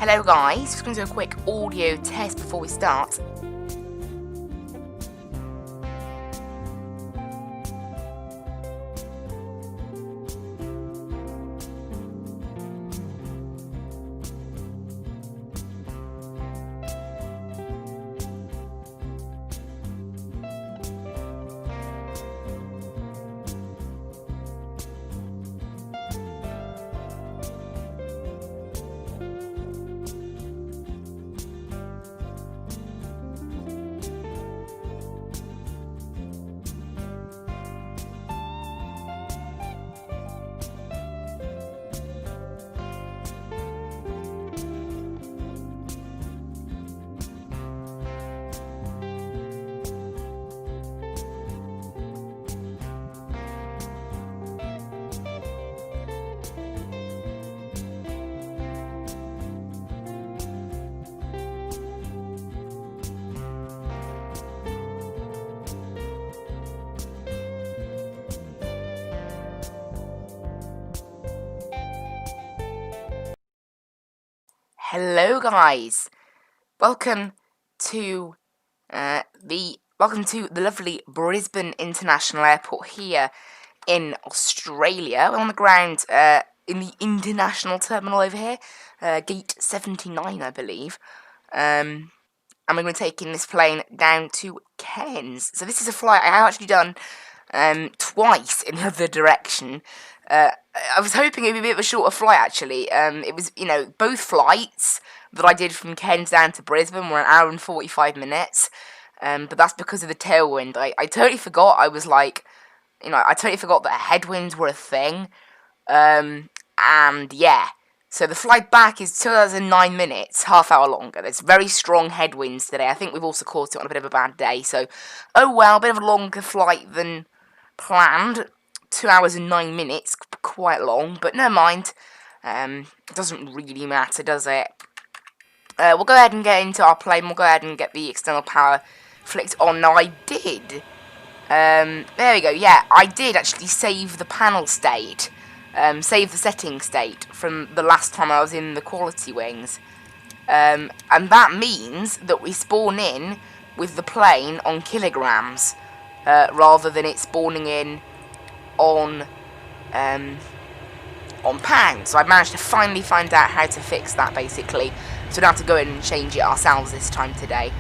Hello guys, just going to do a quick audio test before we start. Hello guys, welcome to the lovely Brisbane International Airport here in Australia. We're on the ground in the international terminal over here, gate 79 I believe, and we're going to take in this plane down to Cairns. So this is a flight I have actually done twice in the other direction. I was hoping it would be a bit of a shorter flight, actually. It was, both flights that I did from Cairns down to Brisbane were an hour and 45 minutes. But that's because of the tailwind. I totally forgot I totally forgot that headwinds were a thing. And yeah. So the flight back is 2 hours and 9 minutes, half hour longer. There's very strong headwinds today. I think we've also caught it on a bit of a bad day. So, oh well, a bit of a longer flight than planned. 2 hours and 9 minutes, quite long, but never mind. It doesn't really matter, does it? We'll go ahead and get into our plane. We'll go ahead and get the external power flicked on. Now, I did. There we go. Yeah, I did actually save the panel state. Save the setting state from the last time I was in the quality wings. And that means that we spawn in with the plane on kilograms, rather than it spawning in on pounds. So I managed to finally find out how to fix that, basically. So we don't have to go in and change it ourselves this time today,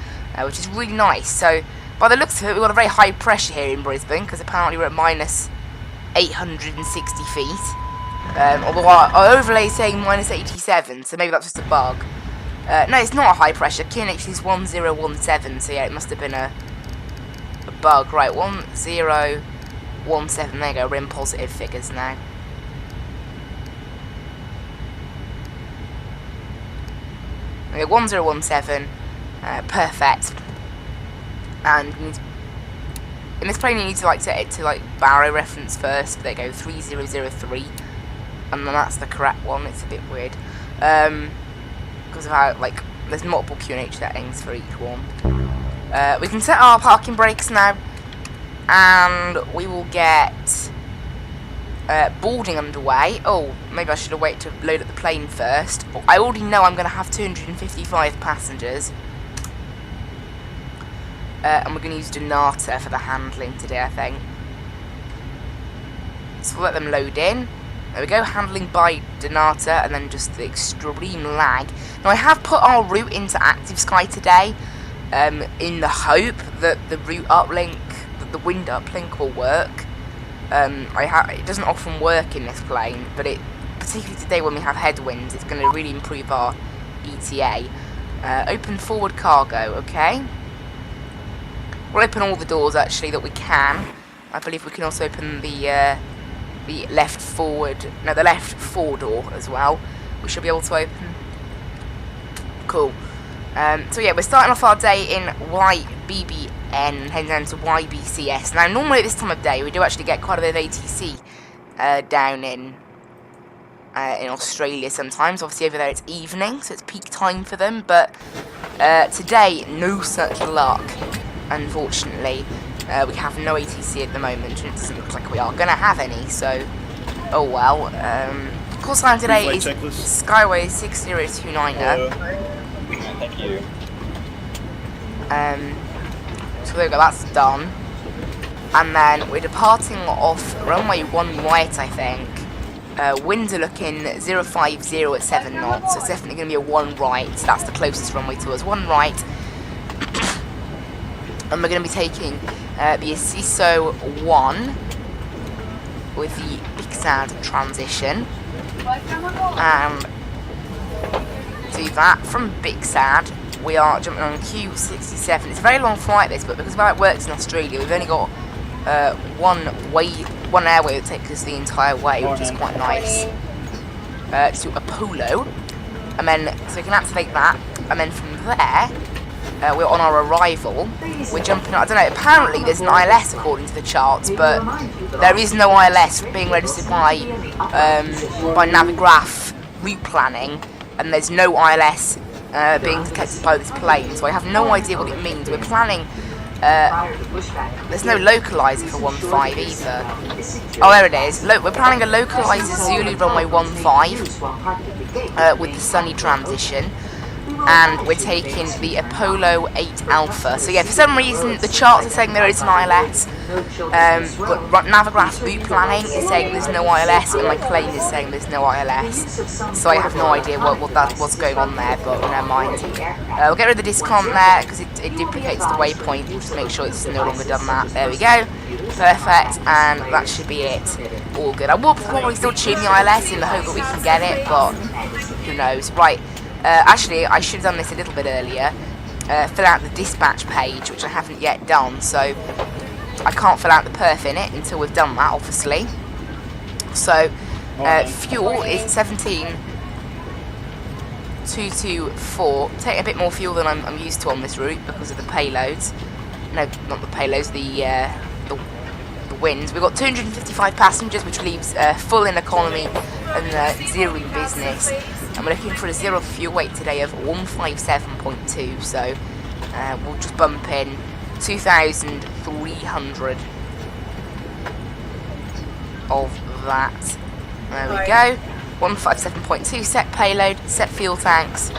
which is really nice. So by the looks of it, we've got a very high pressure here in Brisbane, because apparently we're at minus 860 feet. Although our overlay is saying minus 87, so maybe that's just a bug. No, it's not a high pressure. QNH is 1017, so yeah, it must have been a bug. Right, 1017, there you go, we're in positive figures now. Okay, 1017, perfect. And in this plane you need to set it to baro reference first. There you go, 3003, and then that's the correct one. It's a bit weird, because of how there's multiple QNH settings for each one. We can set our parking brakes now. And we will get boarding underway. Oh, maybe I should have waited to load up the plane first. I already know I'm going to have 255 passengers. And we're going to use Donata for the handling today, I think. So we'll let them load in. There we go, handling by Donata, and then just the extreme lag. Now, I have put our route into Active Sky today, in the hope that the route uplink, the wind uplink will work. It doesn't often work in this plane, but particularly today when we have headwinds, it's going to really improve our ETA. Open forward cargo, okay. We'll open all the doors actually that we can. I believe we can also open the left fore door as well. We should be able to open. Cool. So yeah, we're starting off our day in YBBN and heading down to YBCS. Now, normally at this time of day, we do actually get quite a bit of ATC down in Australia sometimes. Obviously, over there it's evening, so it's peak time for them. But today, no such luck, unfortunately. We have no ATC at the moment, and it doesn't look like we are going to have any. So, oh well. Call sign today is checklist. Skyway 6029er. Thank you. So there we go, that's done. And then we're departing off runway 1 right, I think. Winds are looking 050 at 7 knots, so it's definitely going to be a 1 right. That's the closest runway to us, 1 right. And we're going to be taking the Asiso 1 with the Big Sad transition. And do that from Big Sad. We are jumping on Q67. It's a very long flight this, but because of how it works in Australia, we've only got one airway that takes us the entire way, which is quite nice. To Apollo, and then so we can activate that, and then from there we're on our arrival. We're jumping. I don't know. Apparently there's an ILS according to the charts, but there is no ILS being registered by Navigraph route planning, and there's no ILS being detected by this plane. So I have no idea what it means. We're planning. There's no localizer for 15 either. Oh, there it is. We're planning a localizer Zulu runway 15 with the sunny transition, and we're taking the Apollo 8 Alpha. So yeah, for some reason the charts are saying there is an ILS, but Navigraph route planning is saying there's no ILS, and my plane is saying there's no ILS. So I have no idea what's going on there, but never mind. We'll get rid of the discount there because it duplicates the waypoint. We'll just make sure it's no longer done that. There we go. Perfect, and that should be it. All good. I will probably still tune the ILS in the hope that we can get it, but who knows. Right. Actually, I should have done this a little bit earlier. Fill out the dispatch page, which I haven't yet done, so I can't fill out the perf in it until we've done that, obviously. So, fuel is 17,224. Take a bit more fuel than I'm used to on this route because of the payloads. No, not the payloads, the winds. We've got 255 passengers, which leaves full in economy and zero in business. And we're looking for a zero fuel weight today of 157.2, so we'll just bump in 2,300 of that. There we go. 157.2 set payload, set fuel tanks,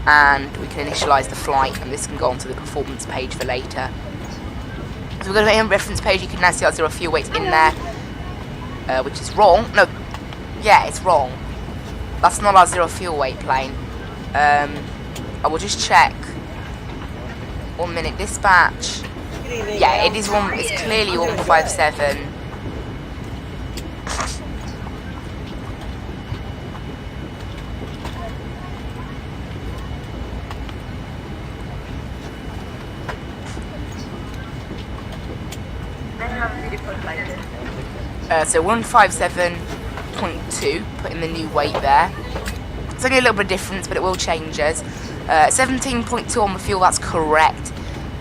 and we can initialise the flight, and this can go onto the performance page for later. So we're going to hit a reference page. You can now see our zero fuel weight in there, which is wrong. No, yeah, it's wrong. That's not our zero fuel weight plane. I will just check. 1 minute dispatch. Yeah, it is one. It's clearly 157. So 157.2, put in the new weight there. It's only a little bit of difference, but it will change us. 17.2 on the fuel, that's correct.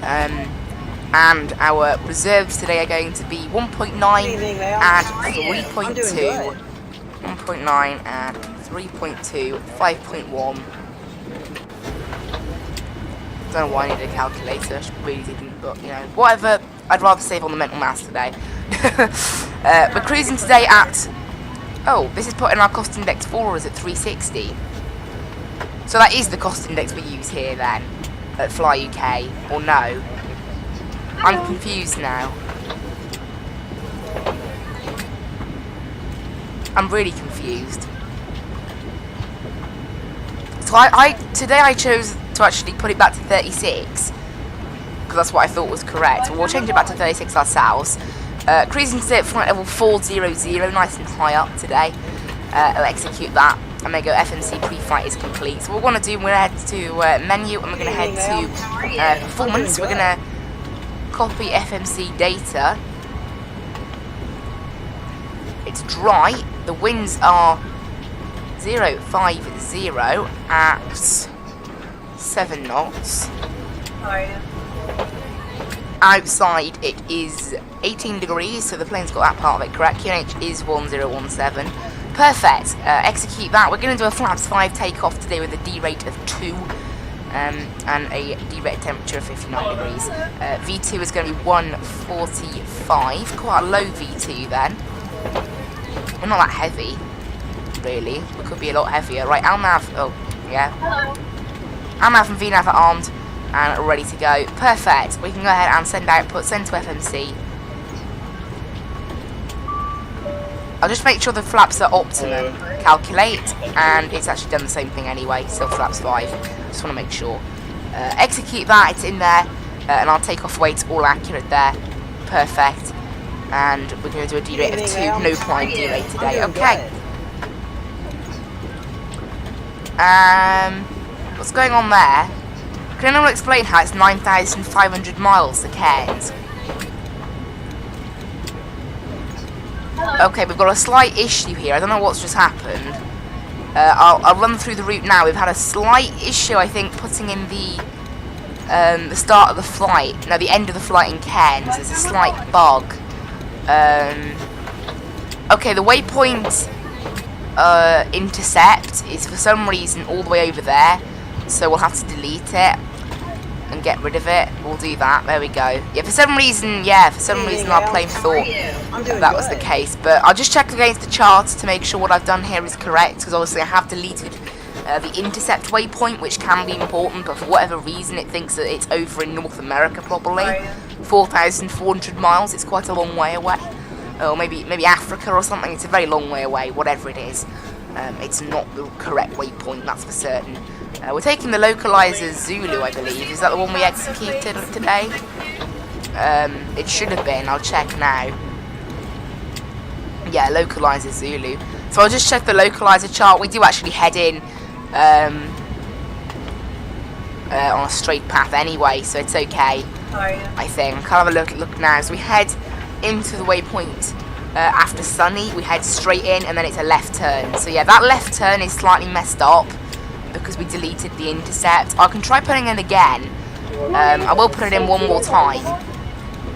And our reserves today are going to be 1.9 and 3.2. 1.9 and 3.2, 5.1. Don't know why I needed a calculator, I really didn't, but you know, whatever. I'd rather save on the mental maths today. We're cruising today at... Oh, this is putting our cost index for us at 360. So that is the cost index we use here then, at Fly UK, or no? I'm confused now. I'm really confused. So today I chose to actually put it back to 36, because that's what I thought was correct. We'll change it back to 36 ourselves. Cruising today at flight level 400, nice and high up today. I'll execute that, and then go FMC pre-flight is complete. So what we're going to do, we're going to head to menu, and we're going to head to performance. We're going to copy FMC data. It's dry. The winds are 050 at 7 knots. Outside it is 18 degrees, so the plane's got that part of it correct. QNH is 1017. Perfect. Execute that. We're going to do a flaps 5 takeoff today with a D rate of 2 and a D rate temperature of 59 degrees. V2 is going to be 145. Quite a low V2 then. Well, not that heavy. really. We could be a lot heavier. Right, Almav, oh, yeah. Almav and VNav are armed and ready to go. Perfect. We can go ahead and send output, send to FMC. I'll just make sure the flaps are optimum. Calculate, and it's actually done the same thing anyway, still flaps 5. Just want to make sure. Execute that, it's in there, and I'll take off weights, all accurate there. Perfect. And we're going to do a D-rate of 2, no climb D-rate today. Okay. What's going on there? Can anyone explain how it's 9,500 miles to Cairns? Okay, we've got a slight issue here. I don't know what's just happened. I'll run through the route now. We've had a slight issue, I think, putting in the start of the flight. No, the end of the flight in Cairns. There's a slight bug. Okay, the waypoint intercept is for some reason all the way over there. So we'll have to delete it and get rid of it. We'll do that. There we go. Yeah, for some reason our plane thought that was the case. But I'll just check against the charts to make sure what I've done here is correct, because obviously I have deleted the intercept waypoint, which can be important, but for whatever reason it thinks that it's over in North America probably. 4,400 miles, it's quite a long way away. Or maybe Africa or something. It's a very long way away, whatever it is. It's not the correct waypoint, that's for certain. We're taking the localizer Zulu, I believe. Is that the one we executed today? It should have been. I'll check now. Yeah, localizer Zulu. So I'll just check the localizer chart. We do actually head in on a straight path anyway, so it's okay. I think. I'll have a look now. So we head into the waypoint after Sunny. We head straight in, and then it's a left turn. So yeah, that left turn is slightly messed up because we deleted the intercept. I can try putting it in again. I will put it in one more time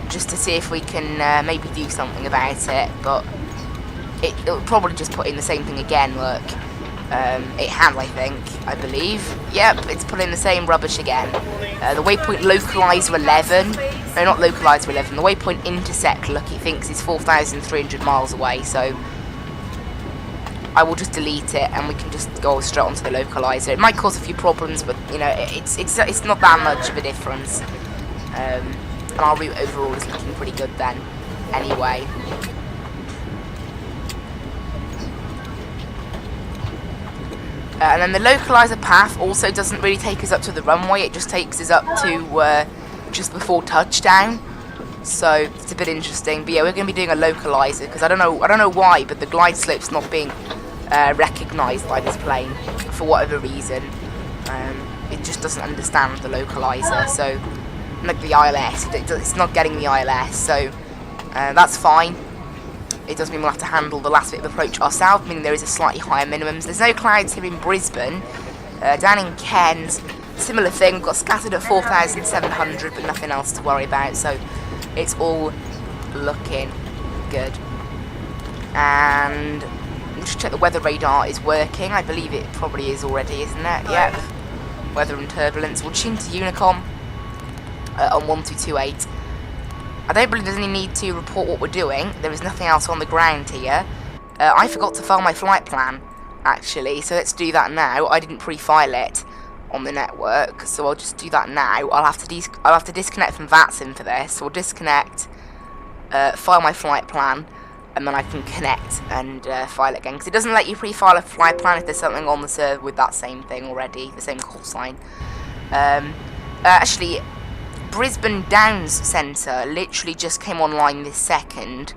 just to see if we can maybe do something about it, but it'll probably just put in the same thing again. Look, it had, I believe. Yep, it's put in the same rubbish again. The waypoint localizer 11, no, not localizer 11, the waypoint intercept, look, it thinks it's 4,300 miles away, so I will just delete it and we can just go straight onto the localizer. It might cause a few problems, but you know, it's not that much of a difference. And our route overall is looking pretty good then, anyway. And then the localizer path also doesn't really take us up to the runway. It just takes us up to just before touchdown. So it's a bit interesting. But yeah, we're going to be doing a localizer because I don't know why, but the glide slope's not being recognised by this plane for whatever reason. It just doesn't understand the localizer. So like the ILS, it's not getting the ILS. So that's fine. It does mean we'll have to handle the last bit of approach ourselves, meaning there is a slightly higher minimums. There's no clouds here in Brisbane. Down in Cairns, similar thing. We've got scattered at 4,700, but nothing else to worry about. So it's all looking good. And just check the weather radar is working. I believe it probably is already, isn't it? Yep. Weather and turbulence. We'll tune to Unicom on 1228. I don't believe there's any need to report what we're doing. There is nothing else on the ground here. I forgot to file my flight plan, actually, so let's do that now. I didn't pre-file it on the network, so I'll just do that now. I'll have to disconnect from Vatsim for this. So we'll disconnect, file my flight plan, and then I can connect and file it again. Because it doesn't let you pre-file a flight plan if there's something on the server with that same thing already, the same call sign. Actually, Brisbane Downs Centre literally just came online this second.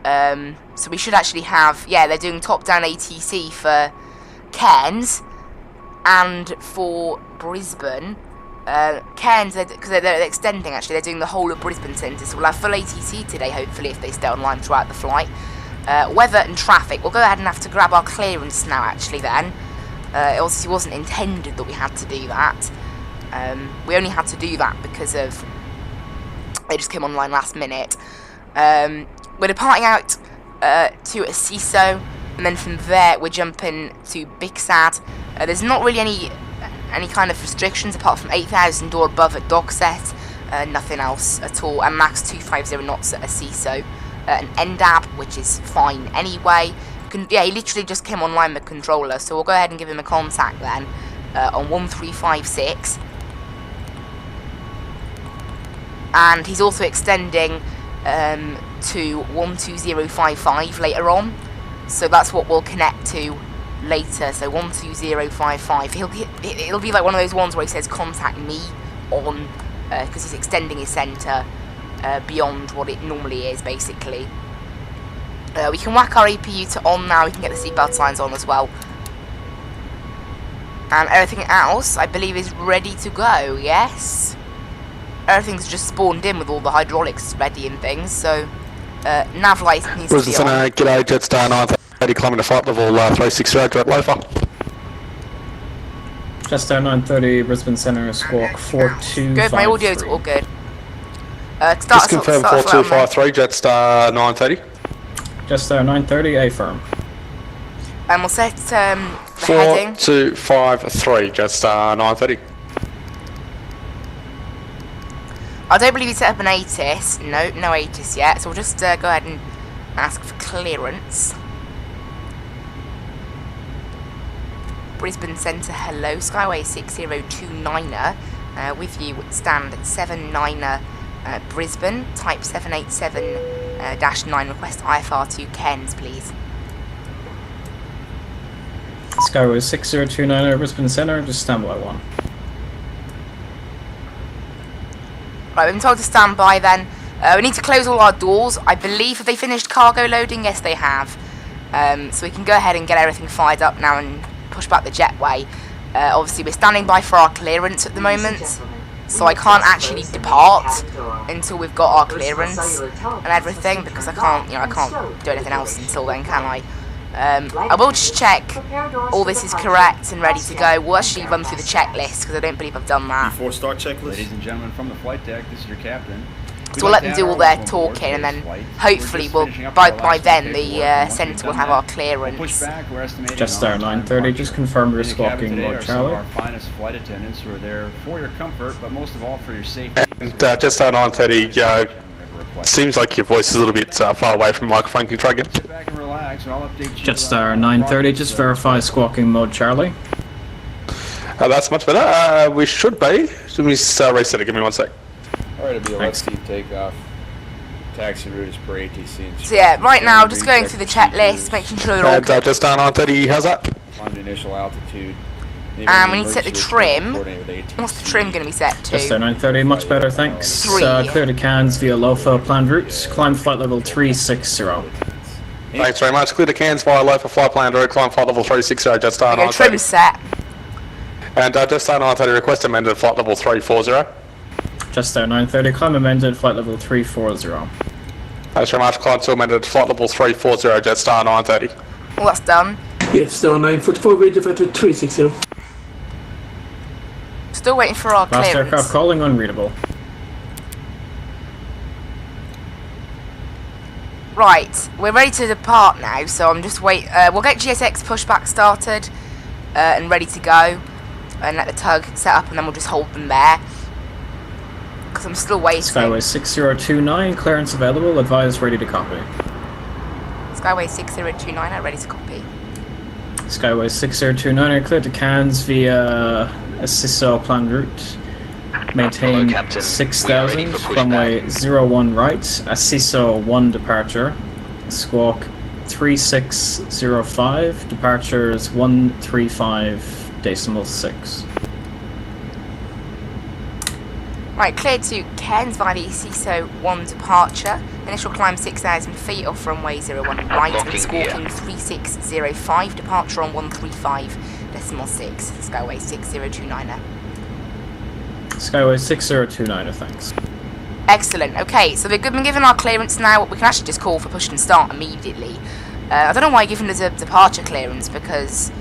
So we should actually have, yeah, they're doing top-down ATC for Cairns and for Brisbane. Cairns, because they're extending, actually, they're doing the whole of Brisbane Centre, so we'll have full ATC today, hopefully, if they stay online throughout the flight. Weather and traffic, we'll go ahead and have to grab our clearance now, actually, then. It obviously wasn't intended that we had to do that. We only had to do that because of they just came online last minute. We're departing out to a CISO, and then from there we're jumping to Big Sad. There's not really any kind of restrictions apart from 8,000 or above at dock set. Nothing else at all. And max 250 knots at a CISO. An NDAB, which is fine anyway. Yeah, he literally just came online with the controller, so we'll go ahead and give him a contact then on 1356. And he's also extending to 12055 later on, so that's what we'll connect to later. So 12055, it'll be like one of those ones where he says contact me on, because he's extending his centre beyond what it normally is, basically. We can whack our APU to on now. We can get the seatbelt signs on as well, and everything else I believe is ready to go. Yes, everything's just spawned in with all the hydraulics ready and things, so nav light needs to be on. G'day, Jetstar 930, climbing to flight level 360, direct loafer. Jetstar 930, Brisbane Centre, squawk 4253. Good, my audio's all good. Just confirm 4253, Jetstar 930. Jetstar 930, affirm. And we'll set the heading. 4253, Jetstar 930. I don't believe he set up an ATIS. No ATIS yet, so we'll just go ahead and ask for clearance. Brisbane Centre, hello, Skyway 6029er, with you, stand 79er, Brisbane, type 787-9, request IFR to Cairns, please. Skyway 6029er, Brisbane Centre, just stand by 1. Right, we've been told to stand by then. We need to close all our doors. I believe, have they finished cargo loading? Yes, they have. So we can go ahead and get everything fired up now and push back the jetway. Obviously, we're standing by for our clearance at the moment, so I can't actually depart until we've got our clearance and everything, because I can't do anything else until then, can I? I will just check all this is correct and ready to go. We'll actually run through the checklist, because I don't believe I've done that. Before start checklist. Ladies and gentlemen from the flight deck, this is your captain. So we'll let them do all their talking, and then hopefully by then the centre will have our clearance. Jetstar 930, just confirm you're squawking Lord Charlie. Our finest flight attendants who are there for your comfort, but most of all for your safety. And Jetstar 930, seems like your voice is a little bit far away from the microphone. Can you try again? Sit back and relax, and I'll update you. Jetstar 930, just verify squawking mode Charlie. That's much better. We should be. Let me reset it. Give me 1 sec. Alright, it'll be a left seat takeoff. Taxi route is per ATC. So yeah, right now just going through the checklist, making sure they're all good. Jetstar 930, how's that? On the initial altitude. And we need to set the trim. What's the trim going to be set to? Jetstar 930, much better, thanks. 3. Clear to Cairns via LOFA planned route. Climb flight level 360. Thanks very much. Clear to Cairns via LOFA flight plan route. Climb flight level 360, Jetstar 930. Trim set. And Jetstar 930, request amended flight level 340. Jetstar 930, climb amended flight level 340. Thanks very much. Climb to amended flight level 340, Jetstar 930. Well, that's done. Yes, still 944, radio to 360. Still waiting for our Last clearance. aircraft calling unreadable. Right, we're ready to depart now, so I'm just wait. We'll get GSX pushback started and ready to go, and let the tug set up, and then we'll just hold them there, because I'm still waiting. Skyway 6029, clearance available, advise ready to copy. Skyway 6029, ready to copy. Skyway 6029, cleared to Cairns via Assiso planned route. Maintain 6000, runway 01 right, Assiso 1 departure. Squawk 3605, departures 135.6. Right, cleared to Cairns via the Assiso 1 departure. Initial climb 6,000 feet off runway 01 right and squawking 3605. Departure on 135.6. Skyway 6029. Skyway 6029, thanks. Excellent. Okay, so we've been given our clearance now. We can actually just call for push and start immediately. I don't know why I've given us a departure clearance, because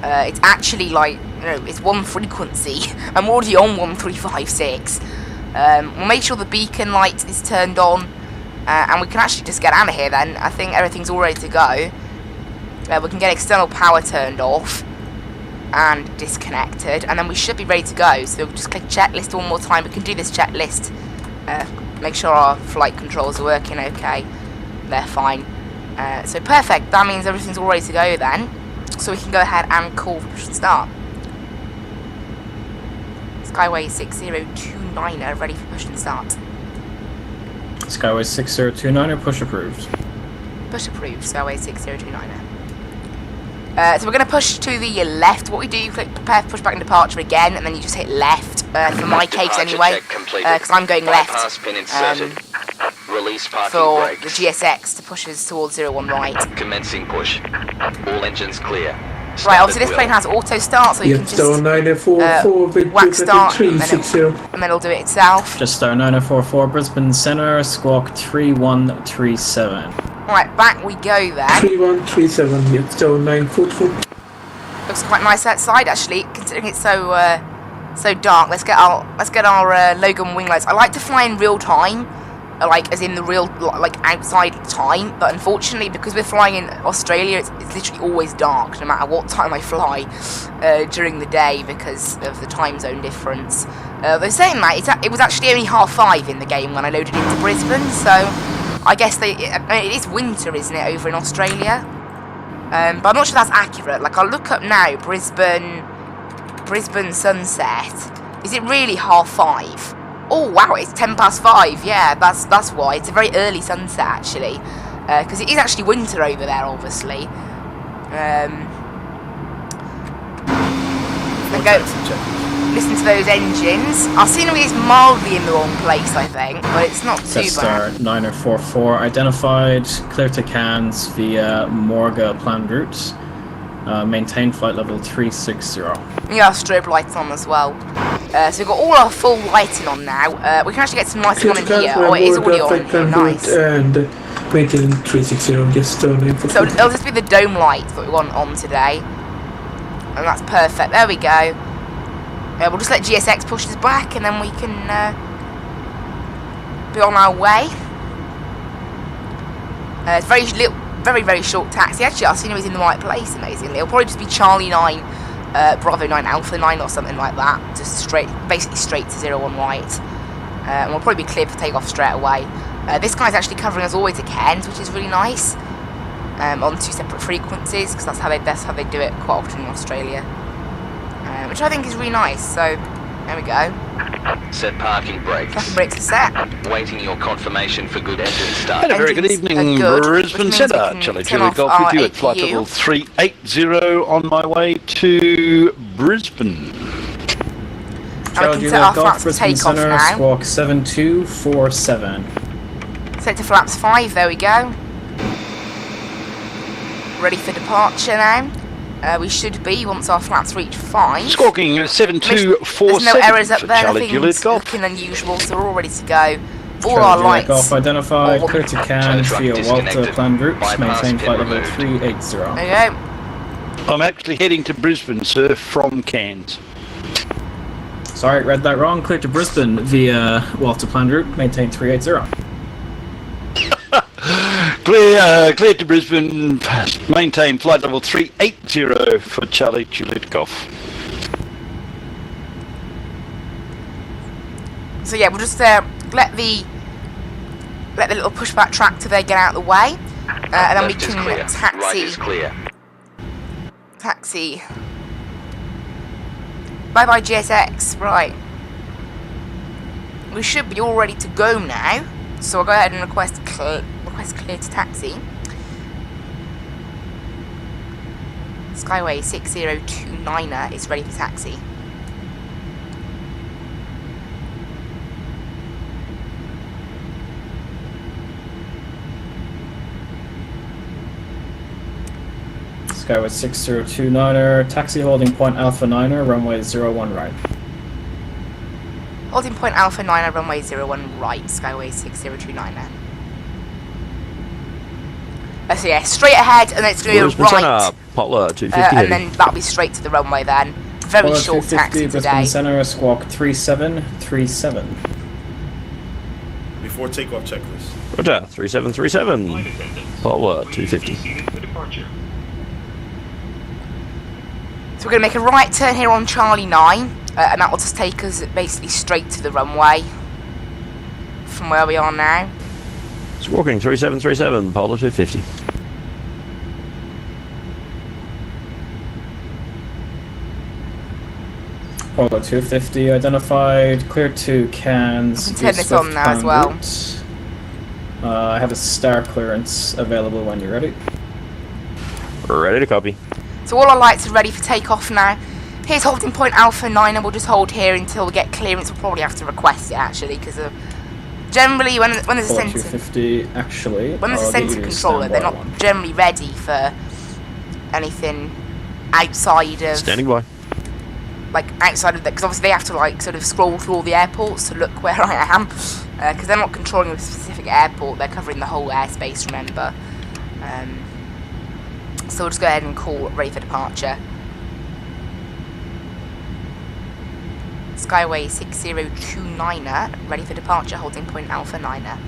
it's actually like, it's one frequency. I'm already on 1356. We'll make sure the beacon light is turned on, and we can actually just get out of here then. I think everything's all ready to go. We can get external power turned off and disconnected, and then we should be ready to go. So we'll just click checklist one more time. We can do this checklist. Make sure our flight controls are working okay. They're fine. So perfect, that means everything's all ready to go then. So we can go ahead and call for push and start. Skyway 6029er ready for push and start. Skyway 6029er, push approved. Push approved, Skyway 6029er. So we're going to push to the left. What we do, you click prepare for pushback and departure again, and then you just hit left, for my case anyway, because I'm going left Release parking for brakes. the GSX to push us towards 01 right. Commencing push. All engines clear. Right, obviously this plane has auto start, so you can just whack start, and then it'll do it itself. Just star 9044, Brisbane Centre, squawk 3137. Right, back we go then. 3137, yeah, still 944. Looks quite nice outside actually, considering it's so so dark. Let's get our Logan wing lights. I like to fly in real time, like as in the real like outside time, but unfortunately because we're flying in Australia, it's literally always dark no matter what time I fly during the day because of the time zone difference. They're saying that it was actually only 5:30 in the game when I loaded into Brisbane, so I guess it is winter, isn't it, over in Australia? But I'm not sure that's accurate. Like, I'll look up now, Brisbane sunset. Is it really 5:30? Oh wow, it's 5:10. Yeah, that's why. It's a very early sunset actually, because it is actually winter over there, obviously. Then go listen to those engines. Our scenery is mildly in the wrong place, I think, but it's not too Star bad. 9044 identified, clear to Cairns via Morga planned routes. Maintain flight level 360. We have strobe lights on as well. So we've got all our full lighting on now. We can actually get some lighting on in here. Oh, it is already on. Nice. And maintain 360, just So it'll just be the dome lights that we want on today. And that's perfect. There we go. We'll just let GSX push us back and then we can be on our way. It's very short taxi. Actually, our scenery is in the right place, amazingly. It'll probably just be Charlie 9, Bravo 9, Alpha 9 or something like that. Just basically straight to 01 right. And we'll probably be cleared for takeoff straight away. This guy's actually covering us all the way to Cairns, which is really nice. On 2 separate frequencies, because that's how they do it quite often in Australia. Which I think is really nice, so there we go. Set parking brakes. Parking brakes are set. Waiting your confirmation for good engine start. And a very good Engines evening, are good, Brisbane which means we Centre. can Charlie turn Julie off Golf our with you at flight APU. level 380 on my way to Brisbane. And we Charlie can Juliet set our Golf, flaps for Brisbane takeoff Centre, now. squawk 7247. Set to flaps 5, there we go. Ready for departure now. We should be once our flaps reach 5. Squawking There's 7247 no errors up for there, Charlie Juliet nothing's Golf. looking unusual, so we're all ready to go. All Charlie our Juliet lights. Golf identified, all- clear to Cairns Truck via Walter disconnected. planned routes. Bypass Maintain pin flight level removed. 380. There you go. I'm actually heading to Brisbane, sir, from Cairns. Sorry, read that wrong. Clear to Brisbane via Walter planned route. Maintain 380. Clear to Brisbane, maintain flight level 380 for Charlie Juliet Golf. So yeah, we'll just let the little pushback tractor there get out of the way, and then we Left is can clear. Right is clear. taxi. Bye bye GSX. Right, we should be all ready to go now. So I'll go ahead and request clear to taxi. Skyway 6029er is ready for taxi. Skyway 6029er, taxi holding point Alpha 9er, runway 01 right. Holding point Alpha 9 runway 01 right, Skyway 6029er. So yeah, straight ahead, and then it's going to be a right, Poplar 250 and then that'll be straight to the runway then. Very Apollo short 250, taxi Brisbane today. Centre, squawk 3737. Before takeoff checklist. Roger, 3737. Poplar 250. So we're going to make a right turn here on Charlie 9, and that will just take us basically straight to the runway from where we are now. Squawking 3737, Poplar 250. Polo 250 identified. Clear to Cairns. I can turn this on now as well. I have a star clearance available when you're ready. Ready to copy. So all our lights are ready for takeoff now. Here's holding point Alpha 9, and we'll just hold here until we get clearance. We'll probably have to request it actually, because generally when there's a Polo sensor, 250 actually. when there's a sensor controller, they're not generally ready for anything outside of Standing by. like outside of that, because obviously they have to like sort of scroll through all the airports to look where I am, because they're not controlling a specific airport, they're covering the whole airspace, remember. So we'll just go ahead and call ready for departure. Skyway 6029er, ready for departure, holding point Alpha 9er.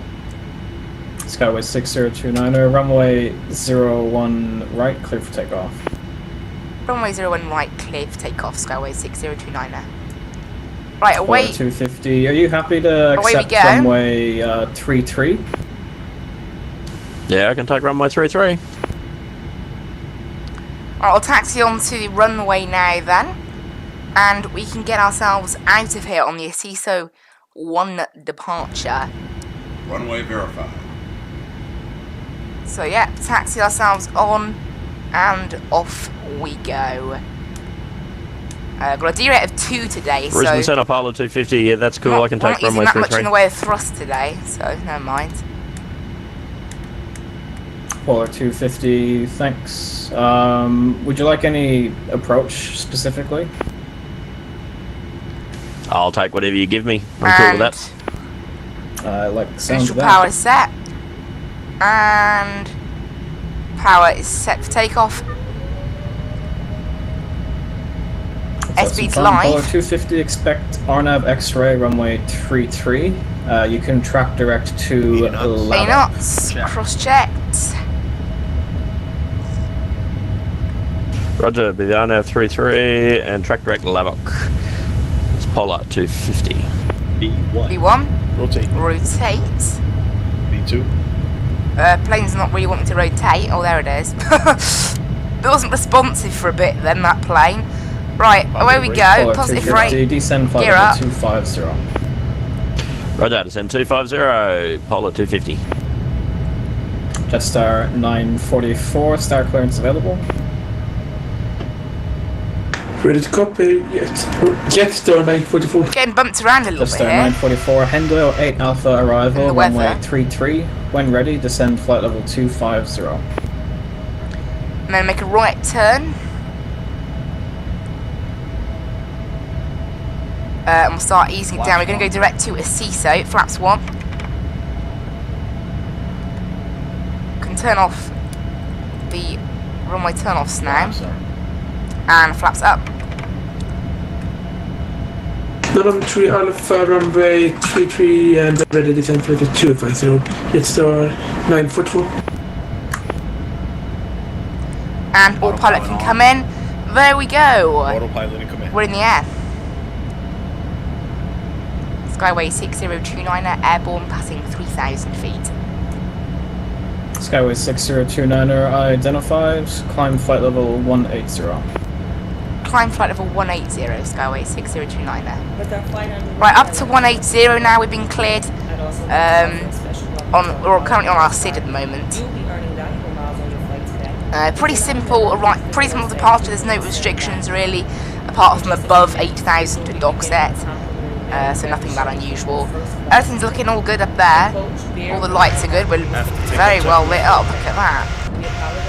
Skyway 6029er, runway 01 right, clear for takeoff. Runway 01 right, clear for takeoff, Skyway 6029er. Right, away. Polo 250, are you happy to Away we accept go. runway 33? Yeah, I can take runway 33. Right, I'll taxi on to the runway now then, and we can get ourselves out of here on the Asiso 1 departure. Runway verified. So yeah, taxi ourselves on, and off we go. Got a D rate of 2 today, Brisbane so Centre, Polo 250. Yeah, that's cool. we're I can not take using runway that much in 33. the way of thrust today, so never mind. Polo 250, thanks. Would you like any approach specifically? I'll take whatever you give me. I'm cool with that. I like the sound of Initial that. power is set, and power is set for takeoff. That's Airspeed's some fun. Polo live. 250, expect RNAV X-ray runway 33. You can track direct to 8 Lava. knots, cross-checked. Roger, be the RNAV 33 and track direct Lavok. It's Polar 250. B1. B1, Rotate. rotate. B2. Plane's not really wanting to rotate. Oh, there it is. It wasn't responsive for a bit then, that plane. Right, away we go. Polo Positive 250, rate. descend flight Gear level up. 250. Roger, descend 250, Polar 250. Jetstar 944, star clearance available. Ready to copy. Jetstar 944. Getting bumped around a little Jetstar bit here. 944, Hendo 8 Alpha In arrival, the runway weather. 33. When ready, descend flight level 250. And then make a right turn. And we'll start easing it down. We're going to go direct to Asiso, flaps 1. Can turn off the runway turn-offs now. And flaps up. Number 3 Alpha runway 33 and ready descent flight at 250. Jetstar 944. And autopilot can come in. There we go. Autopilot and come in. We're in the air. Skyway 6029er, airborne, passing 3,000 feet. Skyway 6029er identified, climb flight level 180. Climb flight level 180, Skyway 6029er. With our flight on Right, up to 180 now, we've been cleared. We're currently on our SID at the moment. You'll be earning valuable miles on your flight today. Pretty simple departure, there's no restrictions really, apart from above 8,000 to dock set. So nothing that unusual. Everything's looking all good up there. All the lights are good. We're very well lit up. Look at that.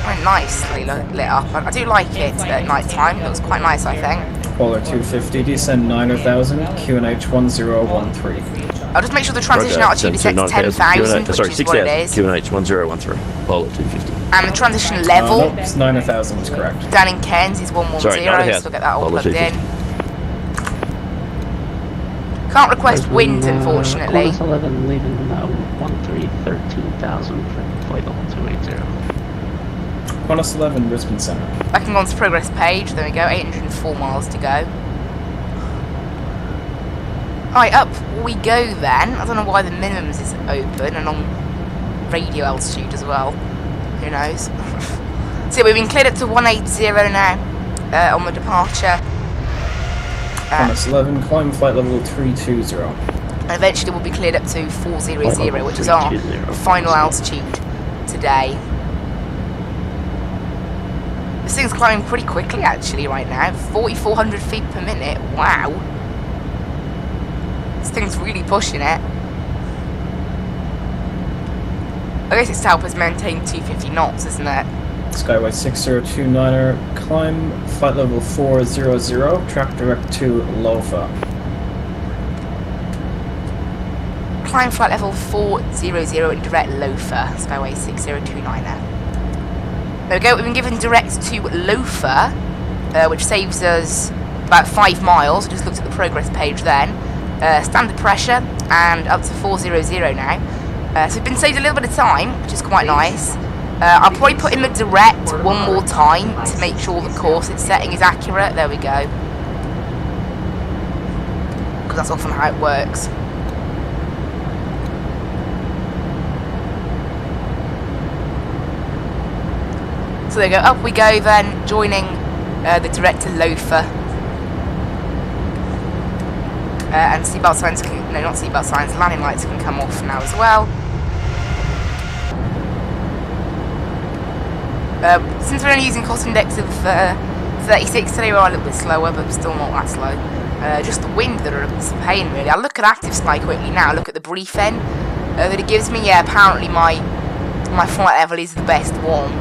Very nicely lit up. I do like it at night time. It looks quite nice, I think. Polar 250, descend 9000, QNH 1013. I'll just make sure the transition altitude is set to 10,000, which is what it is. QNH 1013, Polar 250. And the transition level Nope, 9000 is correct. down in Cairns is 110. Sorry, 9000. So we'll get that all Polar plugged in. 250. Can't request wind, unfortunately. Qantas 11 leaving 13,000 for flight level 280. Qantas 11, Brisbane Centre. I can go on to progress page. There we go. 804 miles to go. Alright, up we go then. I don't know why the minimums is open and on radio altitude as well. Who knows? So we've been cleared up to 180 now on the departure. Qantas 11, climb flight level 320. And eventually we'll be cleared up to 400, which is our final altitude today. This thing's climbing pretty quickly actually right now, 4,400 feet per minute, wow. This thing's really pushing it. I guess its Topa's maintained 250 knots, isn't it? Skyway 6029er, climb flight level 400, track direct to Lofa. Climb flight level 400 and direct Lofa, Skyway 6029er. There we go, we've been given direct to Lofa, which saves us about 5 miles. I just looked at the progress page then. Standard pressure, and up to 400 now. So we've been saved a little bit of time, which is quite nice. I'll probably put in the direct one more time to make sure the course it's setting is accurate. There we go. Because that's often how it works. So there we go, up we go then, joining the direct to Lofa. And seatbelt signs can, no, not seatbelt signs, landing lights can come off now as well. Since we're only using cost index of 36 today, we're a little bit slower, but still not that slow. Just the wind that it's a pain really. I'll look at active sky quickly now, look at the briefing that it gives me. Yeah, apparently my flight level is the best one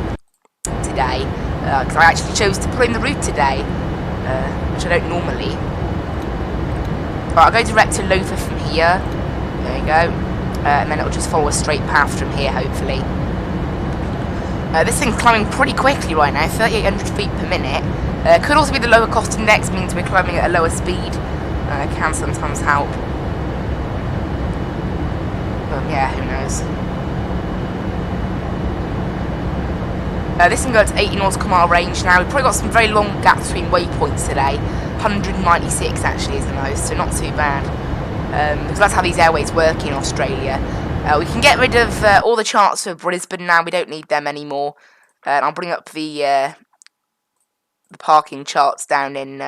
today, because I actually chose to put in the route today, which I don't normally. Right, I'll go direct to Lofa from here. There we go. And then it'll just follow a straight path from here, hopefully. This thing's climbing pretty quickly right now, 3,800 feet per minute. Could also be the lower cost index, means we're climbing at a lower speed. Can sometimes help. But yeah, who knows. This can go to 80 nautical mile range now. We've probably got some very long gaps between waypoints today. 196 actually is the most, so not too bad. Because that's how these airways work in Australia. We can get rid of all the charts for Brisbane now. We don't need them anymore. And I'll bring up the parking charts down in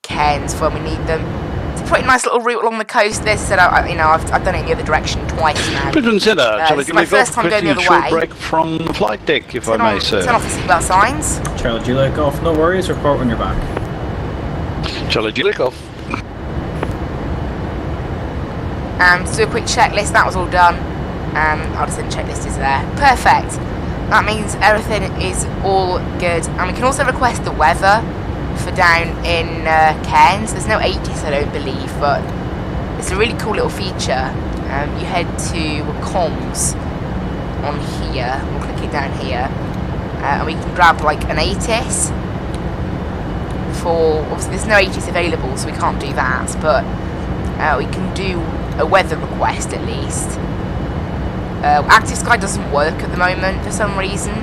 Cairns for when we need them. It's a pretty nice little route along the coast. This, I've done it in the other direction twice now. Brisbane Centre, This is my first time going the other way. Break from the flight deck, if I may, sir. Turn off the seatbelt signs. Charlie Juliet Golf, no worries, report when you're back. Charlie Juliet Golf. And to do a quick checklist, that was all done. I'll just say the checklist is there. Perfect. That means everything is all good. And we can also request the weather for down in Cairns. There's no 80s, I don't believe, but it's a really cool little feature. You head to comms on here. We'll click it down here. And we can grab like an 80s. For, obviously there's no 80s available, so we can't do that, but we can do a weather request at least. Active Sky doesn't work at the moment for some reason.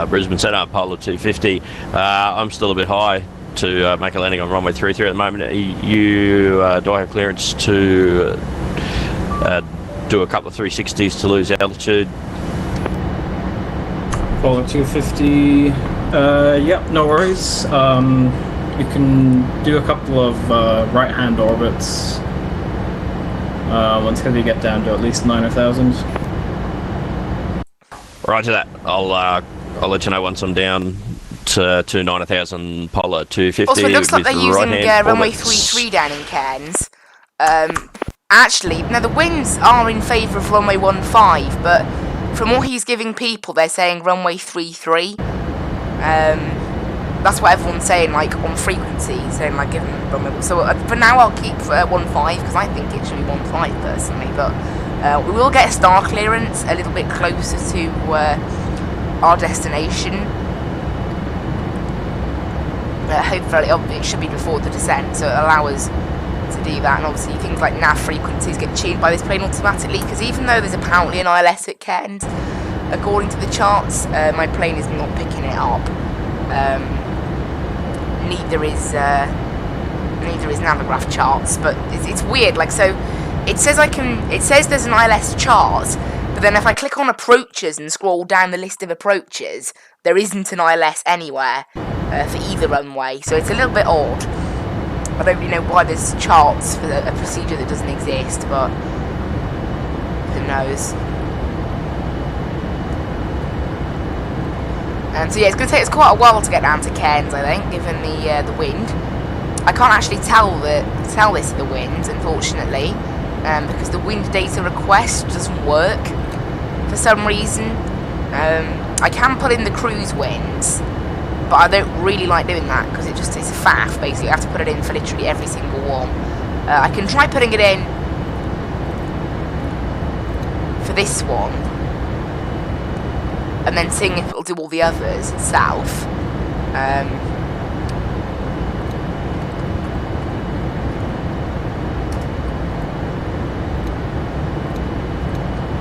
Brisbane Centre, Polar 250. I'm still a bit high to make a landing on runway 33 at the moment. Do I have clearance to do a couple of 360s to lose altitude? Polar 250, yep, no worries. You can do a couple of right-hand orbits until you get down to at least 9,000. Roger that. I'll let you know once I'm down to 9,000 Polar 250. Also, it looks like they're using runway orbits. 33 down in Cairns. Actually, now the winds are in favour of runway 15, but from what he's giving people, they're saying runway 33. That's what everyone's saying, like, on frequency, saying, like, give them runway. So, for now, I'll keep 15, because I think it should be 15, personally, but we will get a star clearance a little bit closer to our destination. Hopefully, it should be before the descent, so it'll allow us to do that. And obviously, things like nav frequencies get tuned by this plane automatically, because even though there's apparently an ILS at Cairns, according to the charts, my plane is not picking it up. Neither is Navigaph charts, but it's weird. Like, so it says there's an ILS chart, But then if I click on approaches and scroll down the list of approaches, there isn't an ILS anywhere for either runway, so it's a little bit odd. I don't really know why there's charts for a procedure that doesn't exist, but who knows. And so yeah, it's going to take us quite a while to get down to Cairns, I think, given the wind. I can't actually tell this in the wind, unfortunately, because the wind data request doesn't work for some reason. I can put in the cruise winds, but I don't really like doing that because it's a faff, basically. I have to put it in for literally every single one. I can try putting it in for this one, and then seeing if it'll do all the others itself.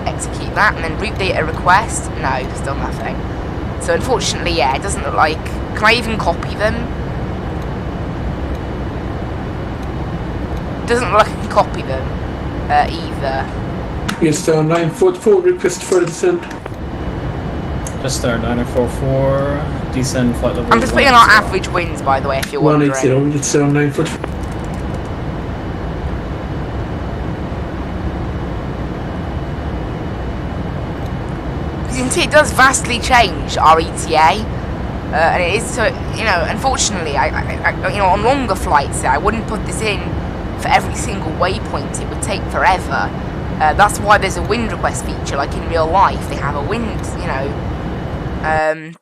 Execute that, and then route data request. No, still nothing. So unfortunately, yeah, it doesn't look like... Can I even copy them? It doesn't look like I can copy them either. Yes, 944, request for descent. Just there, 9044, descend flight level. I'm just putting on our average winds, by the way, if you're wondering. 180, it's 944. You can see it does vastly change our ETA, and it is so, you know, unfortunately, I you know, on longer flights, I wouldn't put this in for every single waypoint. It would take forever. That's why there's a wind request feature, like in real life. They have a wind, you know.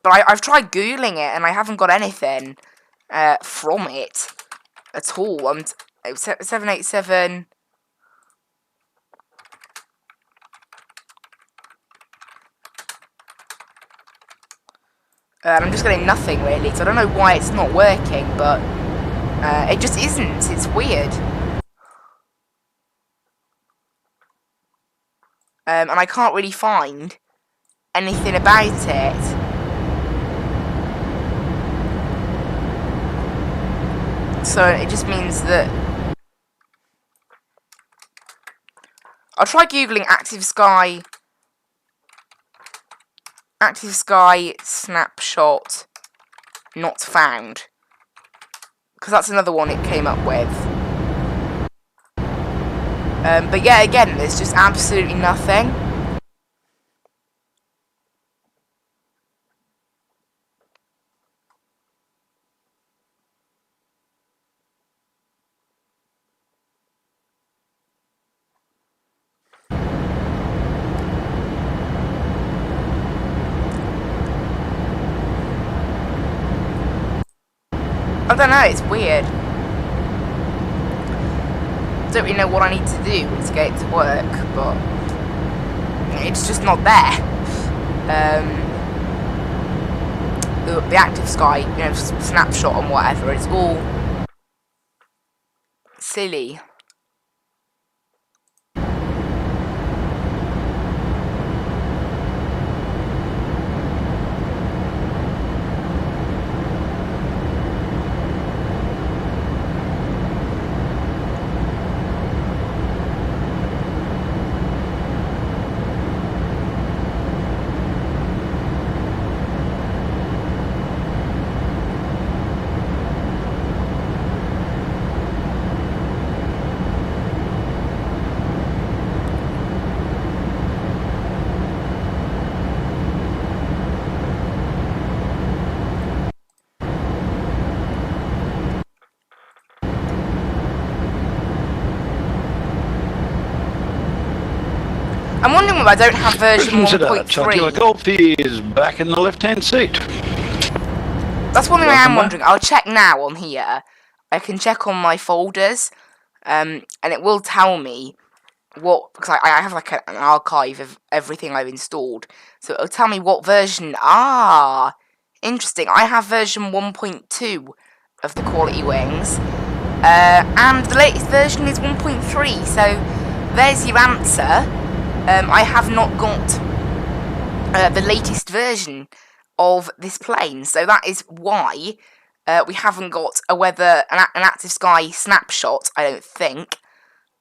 But I've tried Googling it, and I haven't got anything from it at all. 787... I'm just getting nothing, really, so I don't know why it's not working, but it just isn't. It's weird. And I can't really find anything about it. So it just means that... I'll try Googling Active Sky snapshot not found, because that's another one it came up with. But yeah, again, there's just absolutely nothing. I don't know, it's weird. Don't really know what I need to do to get it to work, but it's just not there. The Active Sky, you know, snapshot and whatever, it's all silly. I'm wondering why I don't have version 1.3. Golf is back in the left-hand seat. That's one thing I am wondering. I'll check now on here. I can check on my folders, and it will tell me what, because I have like an archive of everything I've installed. So it'll tell me what version. Ah, interesting. I have version 1.2 of the Quality Wings, and the latest version is 1.3. So there's your answer. I have not got the latest version of this plane, so that is why we haven't got an Active Sky snapshot, I don't think,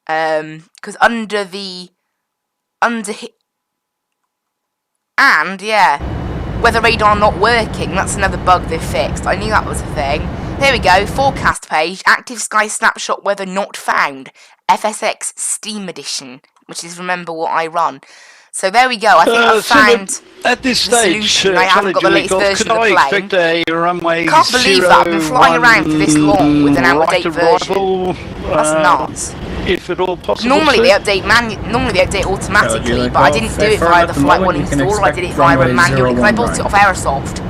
because under And, yeah, weather radar not working. That's another bug they've fixed. I knew that was a thing. Here we go, forecast page, active sky snapshot weather not found. FSX Steam Edition, which is remember what I run. So there we go, I think I've found at this stage, I haven't got the latest version of the plane. Expect a runway Can't believe that, I've been flying around for this long with an out-of-date version. That's nuts. If at all possible. Normally they update automatically, but I didn't do it via the Flight 1 installer, I did it via a manual because I bought it off Aerosoft.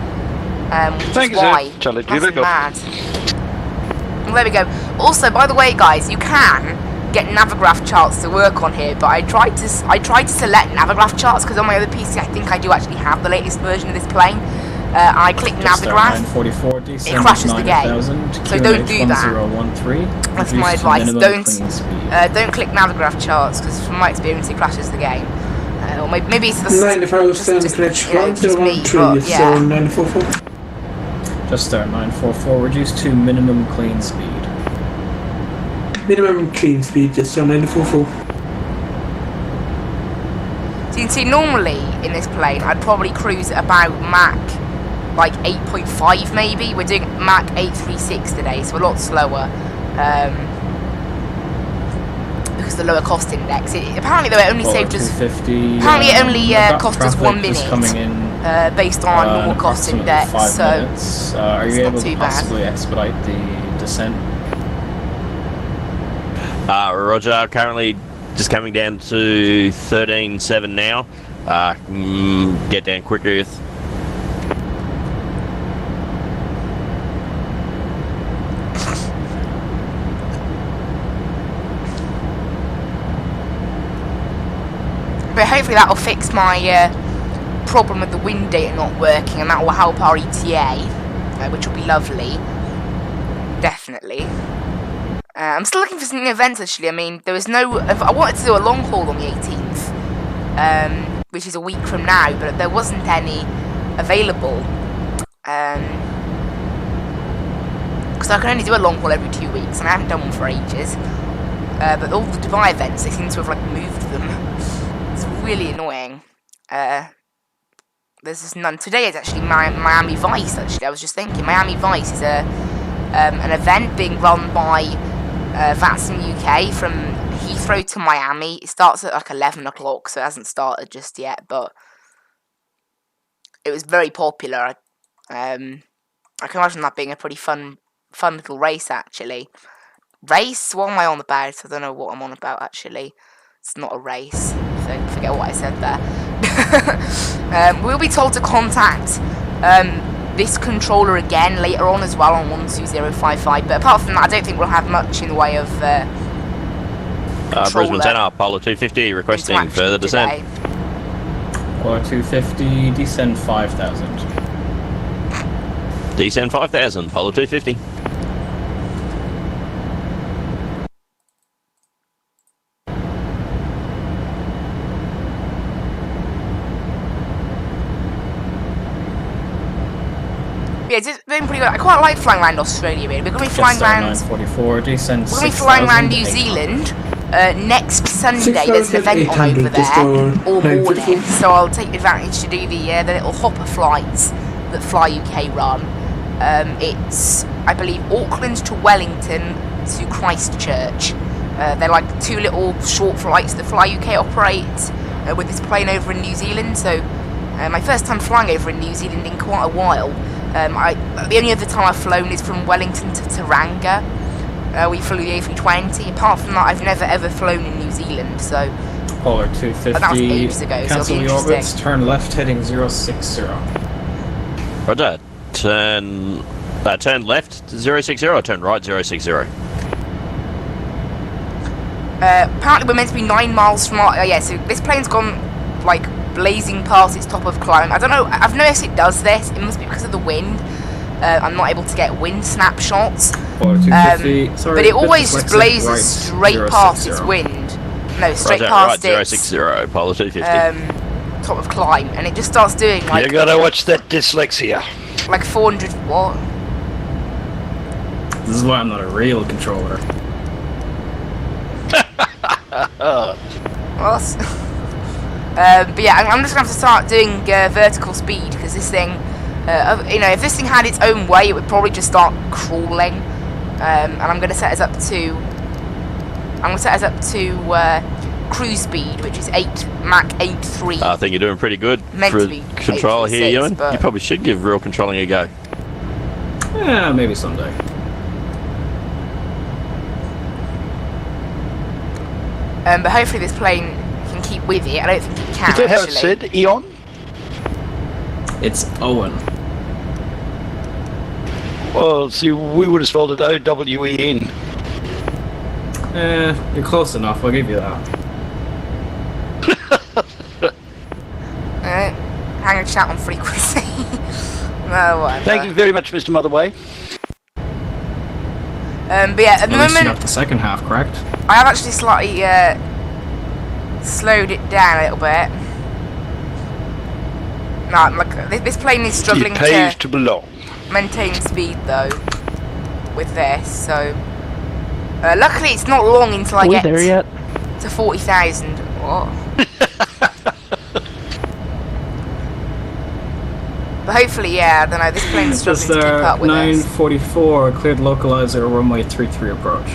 Which is why. That's mad. Well, there we go. Also, by the way, guys, you can get Navigraph charts to work on here, but I tried to select Navigraph charts because on my other PC I think I do actually have the latest version of this plane. I click Navigraph, it crashes the game. So don't do that. That's my advice. Don't click Navigraph charts because from my experience it crashes the game. Or maybe it's the 95% connection, just me, but yeah. 944. Just start 944, reduce to minimum clean speed. Minimum clean speed, just so 944. So you can see normally in this plane I'd probably cruise at about Mach like 8.5 maybe. We're doing Mach 836 today, so a lot slower. Because the lower cost index. Apparently though it only saved us. Apparently it only cost us 1 minute. Based on our normal cost index. So are you able to possibly expedite the descent? Roger, currently just coming down to 13.7 now. Get down quicker. But hopefully that'll fix my problem with the wind data not working, and that will help our ETA, which will be lovely. Definitely. I'm still looking for some new events actually. I mean, there was no. I wanted to do a long haul on the 18th, which is a week from now, but there wasn't any available. Because I can only do a long haul every 2 weeks, and I haven't done one for ages. But all the Dubai events, they seem to have like moved them. It's really annoying. There's just none. Today is actually Miami Vice. Actually, I was just thinking Miami Vice is an event being run by Vatsim UK from Heathrow to Miami. It starts at like 11 o'clock, so it hasn't started just yet, but it was very popular. I can imagine that being a pretty fun little race, actually. Race? What am I on about? I don't know what I'm on about, actually. It's not a race, so forget what I said there. We'll be told to contact this controller again later on as well on 12055, but apart from that I don't think we'll have much in the way of Brisbane Centre, Apollo 250 requesting further descent. Apollo 250, descend 5,000. Descend 5,000, Apollo 250. Yeah, it's been pretty good. I quite like flying around Australia, really. We're going to be flying around. 944, descend. We're going to be flying around New Zealand next Sunday. There's an event on over there all morning, so I'll take advantage to do the little hopper flights that Fly UK run. It's, I believe, Auckland to Wellington to Christchurch. They're like 2 little short flights that Fly UK operate with this plane over in New Zealand. So my first time flying over in New Zealand in quite a while. The only other time I've flown is from Wellington to Tauranga. We flew the A320. Apart from that, I've never ever flown in New Zealand. So Polar 250. That was ages ago. Cancel the orbits. Turn left, heading 060. Roger. Turn left 060 or turn right 060. Apparently, we're meant to be 9 miles from our. Yeah. So this plane's gone like blazing past its top of climb. I don't know. I've noticed it does this. It must be because of the wind. I'm not able to get wind snapshots. Sorry, but it always just blazes right, straight past its wind. No, straight past right, its 060, Apollo 250. top of climb, and it just starts doing like. You gotta watch that dyslexia. Like 400 what? This is why I'm not a real controller. Well, But yeah, I'm just gonna have to start doing vertical speed because this thing, you know, if this thing had its own way, it would probably just start crawling. And I'm gonna set us up to. Cruise speed, which is Mach 8.3. I think you're doing pretty good Meant for to be control here, 8.6, Ewan. but- You probably should give real controlling a go. Yeah, maybe someday. But hopefully this plane can keep with it. I don't think it can, Is that how actually. it's said, Eon? It's Owen. Well, see, we would have spelled it O-W-E-N. You're close enough, I'll give you that. Hang a chat on frequency. No, whatever. Thank you very much, Mr. Motherway. But yeah, at the At least you moment, got the second half correct. I have actually slightly slowed it down a little bit. No, like this plane is struggling It pays to belong. maintain speed though with this. So luckily, it's not long until I Are we get there yet? to 40,000. What? But hopefully, yeah, I don't know, this plane's struggling to keep up with us. 944, cleared localizer, runway 33 approach.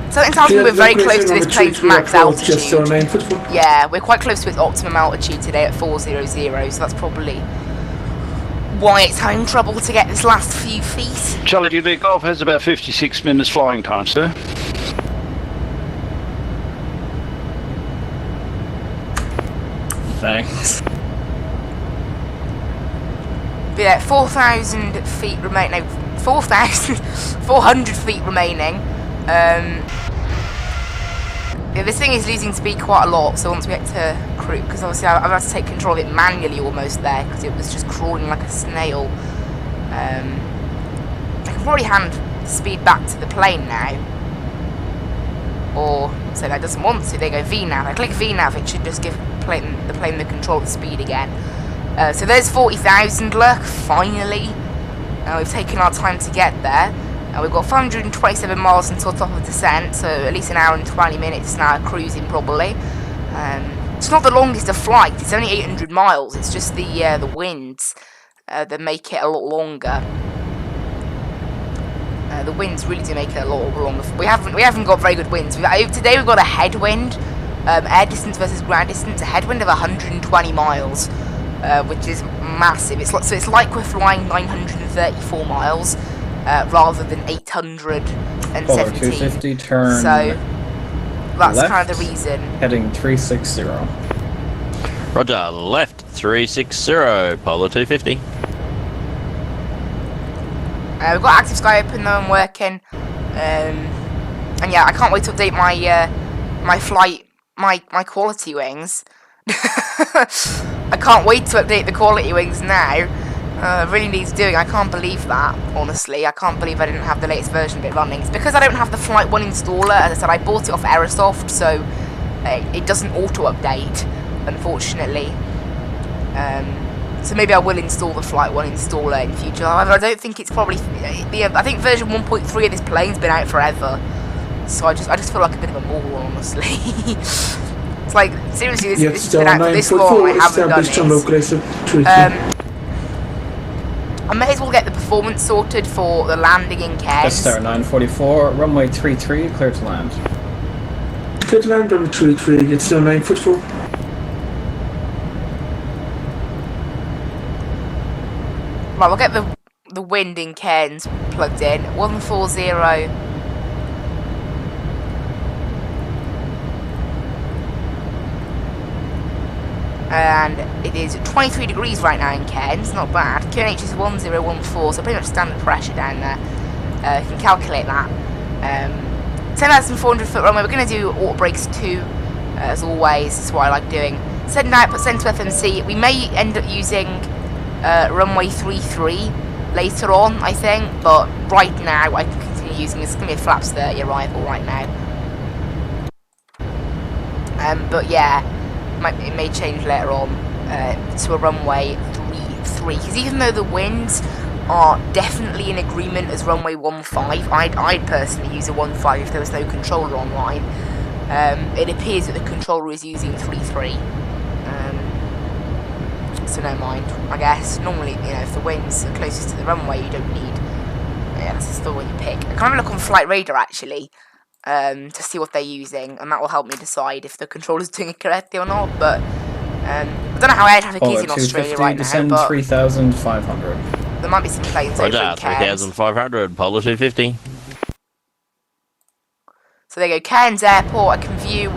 Something tells me we're very close to this plane's max Just on altitude. 9 foot. Yeah, we're quite close to its optimum altitude today at 400, so that's probably why it's having trouble to get this last few feet. Charlie Juliet Golf has about 56 minutes flying time, sir. Thanks. But yeah, 4,000 feet remain. No, 4,400 feet remaining. Yeah, this thing is losing speed quite a lot. So once we get to cruise, because obviously I've had to take control of it manually almost there because it was just crawling like a snail. I can probably hand speed back to the plane now. Or say that doesn't want to. They go VNAV. I click VNAV. It should just give the plane the control of the speed again. So there's 40,000 luck, finally. We've taken our time to get there. We've got 527 miles until top of descent, so at least an hour and 20 minutes now cruising probably. It's not the longest of flight, it's only 800 miles, it's just the winds that make it a lot longer. The winds really do make it a lot longer. We haven't got very good winds. Today we've got a headwind, air distance versus ground distance, a headwind of 120 miles. Which is massive. So it's like we're flying 934 miles rather than 817. 250, turn So that's left, kind of the reason. heading 360. Roger, left 360, Polo 250. We've got active sky open though, I'm working. And yeah, I can't wait to update my my quality wings. I can't wait to update the quality wings now. Really needs doing. I can't believe that, honestly. I can't believe I didn't have the latest version of it running. It's because I don't have the Flight 1 installer. As I said, I bought it off Aerosoft, so it doesn't auto-update, unfortunately. So maybe I will install the Flight 1 installer in future. However, I don't think it's probably... I think version 1.3 of this plane's been out forever. So I just feel like a bit of a moron, honestly. It's like, seriously, this has been out for this long, I haven't done it. I may as well get the performance sorted for the landing in Cairns. Star 944, runway 33, clear to land. Clear to land, runway 33, it's still 9 foot 4. Right, we'll get the wind in Cairns plugged in. 140. And it is 23 degrees right now in Cairns, not bad. QNH is 1014, so pretty much standard pressure down there. You can calculate that. 10,400 foot runway. We're going to do auto brakes 2, as always. That's what I like doing. Send output, send to FMC. We may end up using runway 33 later on, I think, but right now I can continue using this. It's going to be a flaps 30 arrival right now. But yeah. It may change later on to a runway 33, because even though the winds are definitely in agreement as runway 15, I'd personally use a 15 if there was no controller online. It appears that the controller is using 33, so no mind, I guess. Normally, you know, if the wind's closest to the runway, you don't need... Yeah, that's still what you pick. I can have a look on Flight Radar, actually, to see what they're using, and that will help me decide if the controller's doing it correctly or not, but... I don't know how air traffic is in Australia right now, descend but 3,500. there might be some planes over in Roger, Cairns. 3,500, Polo 250. So there you go, Cairns Airport. I can view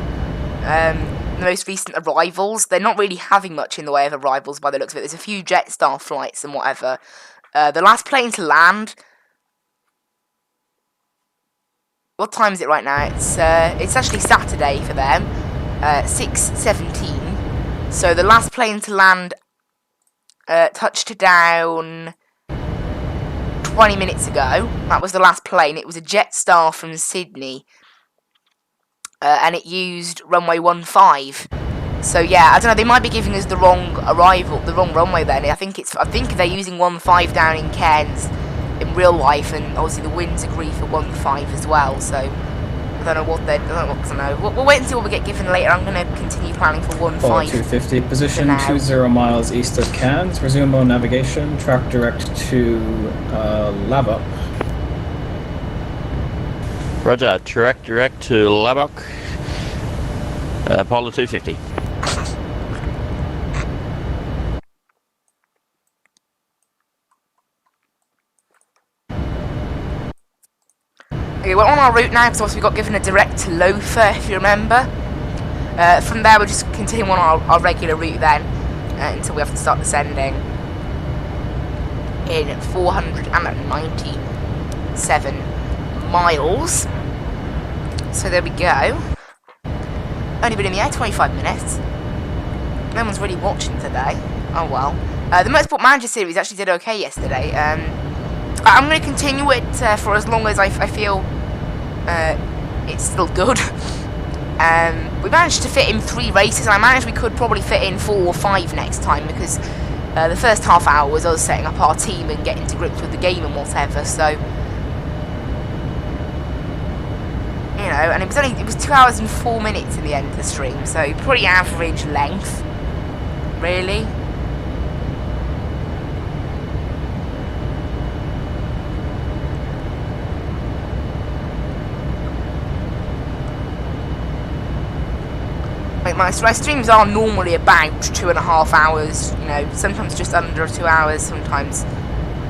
the most recent arrivals. They're not really having much in the way of arrivals by the looks of it. There's a few Jetstar flights and whatever. The last plane to land... What time is it right now? It's actually Saturday for them. 6:17. So the last plane to land touched down 20 minutes ago. That was the last plane. It was a Jetstar from Sydney. And it used runway 15. So yeah, I don't know, they might be giving us the wrong runway then. I think they're using 15 down in Cairns in real life, and obviously the winds agree for 15 as well, so I don't know what they're... We'll wait and see what we get given later. I'm going to continue planning for 15. 250, position 20 miles east of Cairns. Resume on navigation. Track direct to Lubbock. Roger, track direct to Lubbock. Polo 250. Okay, we're on our route now because obviously we got given a direct to Lofa, if you remember. From there we'll just continue on our regular route then, until we have to start descending in 497 miles. So there we go. Only been in the air 25 minutes. No one's really watching today. Oh well. The Motorsport Manager series actually did okay yesterday. I'm going to continue it for as long as I feel it's still good. We managed to fit in 3 races, and I managed we could probably fit in 4 or 5 next time, because the first half hour was us setting up our team and getting to grips with the game and whatever, so... You know, and it was 2 hours and 4 minutes in the end of the stream, so pretty average length, really. Like my streams are normally about 2.5 hours, you know, sometimes just under 2 hours, sometimes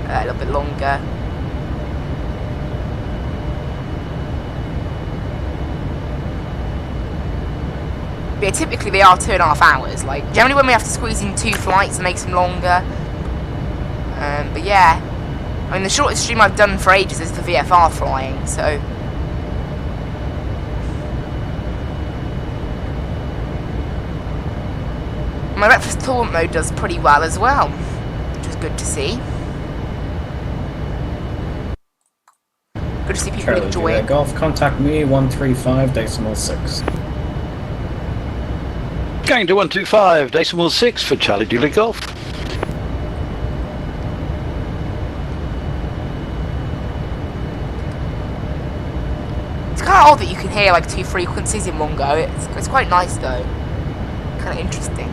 a little bit longer. But yeah, typically they are 2.5 hours. Like generally when we have to squeeze in 2 flights, it makes them longer. But yeah, I mean the shortest stream I've done for ages is the VFR flying, so. My breakfast tournament mode does pretty well as well, which is good to see. Good to see people Charlie enjoy it. Golf, contact me 135.6. Going to 125.6 for Charlie Juliet Golf. It's kind of odd that you can hear like 2 frequencies in one go. It's quite nice though. Kind of interesting.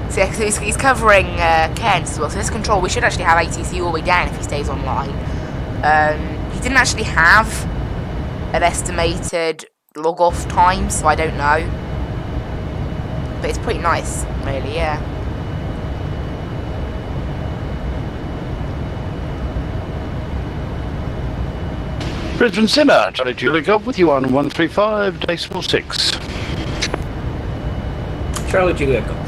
So yeah, he's covering Cairns as well, so this control, we should actually have ATC all the way down if he stays online. He didn't actually have an estimated log-off time, so I don't know. But it's pretty nice, really, yeah. Brisbane Simmer, Charlie Juliet Golf with you on 135.6. Charlie Juliet Golf.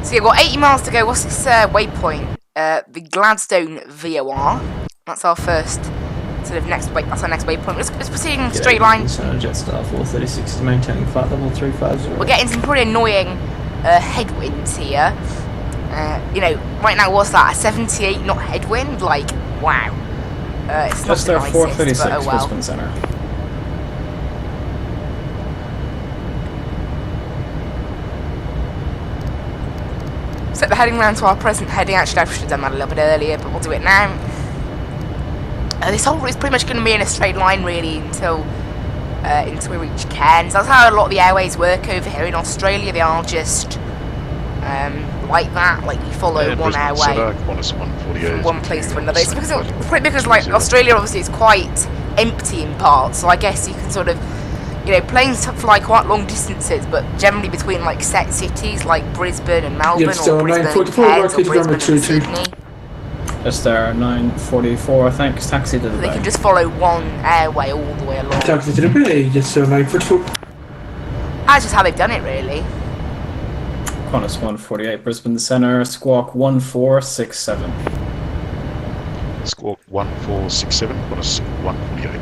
So you've got 80 miles to go. What's this waypoint? The Gladstone VOR. That's our first sort of next way. That's our next waypoint. Let's proceed in straight line. Jetstar 436 to maintaining flight level 350. We're getting some pretty annoying headwinds here. You know, right now, what's that? A 78 knot headwind? Like, wow. It's not Just the there, nicest, 436 but oh well. Brisbane Centre. So we're heading round to our present heading. Actually, I should have done that a little bit earlier, but we'll do it now. This whole route is pretty much going to be in a straight line, really, until we reach Cairns. That's how a lot of the airways work over here in Australia. They are just like that, like you follow one airway from one place to another. It's because like Australia obviously is quite empty in parts, so I guess you can sort of, you know, planes fly quite long distances, but generally between like set cities like Brisbane and Melbourne, or Brisbane and Cairns, or Brisbane and Sydney. Just there, 944, thanks, taxi to the bay. They can just follow one airway all the way along. Taxi to the bay, just 944. That's just how they've done it, really. Qantas 148, Brisbane Centre, Squawk 1467. Squawk 1467, Qantas 148.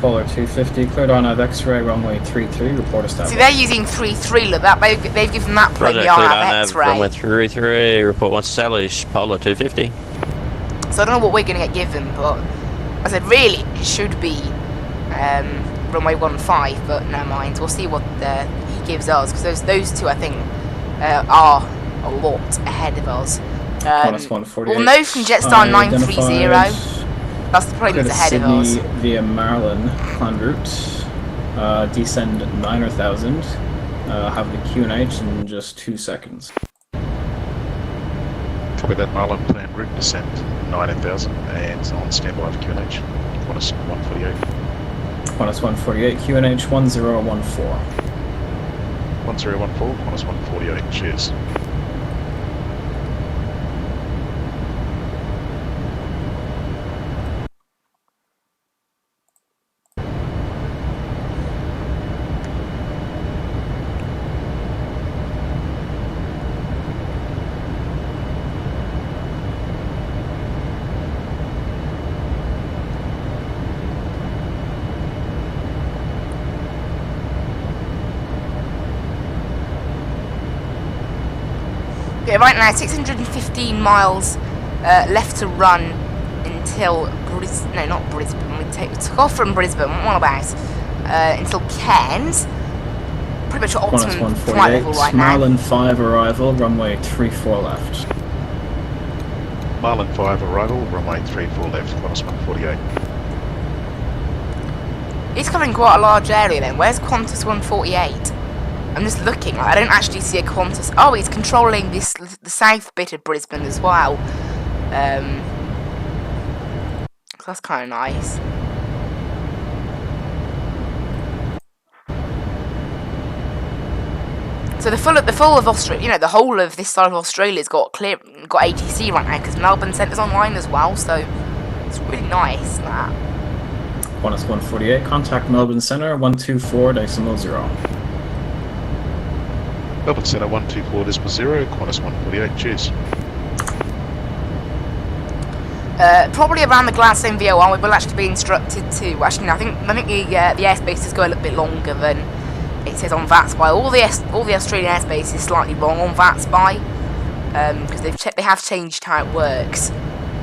Polar 250, cleared on of X-ray, runway 33, report established. See, they're using 3-3, look, that they've given that plane the RF X-ray. Runway 33, report once established, Polar 250. So I don't know what we're going to get given, but I said really it should be runway 15, but never mind. We'll see what he gives us, because those two I think are a lot ahead of us. We'll know from Jetstar 930. That's the plane that's ahead of us. Sydney via Maryland, planned route. Descend 9,000. Have the QNH in just 2 seconds. Copy that, Marlon. Plan route descent 19,000 and on standby for QNH. Qantas 148. Qantas 148, QNH 1014. 1014, Qantas 148. Cheers. Yeah, right now 615 miles left to run until not Brisbane. We took off from Brisbane. What about until Cairns? Pretty much at optimum flight level right now. Marlin 5 arrival, runway 34 left. Marlin 5 arrival, runway 34 left. Qantas 148. It's covering quite a large area then. Where's Qantas 148? I'm just looking. I don't actually see a Qantas. Oh, it's controlling the south bit of Brisbane as well. So that's kind of nice. So the full of Australia, you know, the whole of this side of Australia's got ATC right now because Melbourne Centre's online as well. So it's really nice that. Qantas 148, contact Melbourne Centre 124.0. Melbourne Centre 124.0, Qantas 148, cheers. Probably around the Gladstone VOR, we will actually be instructed to. Actually, no, I think the airspaces go a little bit longer than it says on VATSPY. All the Australian airspace is slightly wrong on VATSPY because they have changed how it works.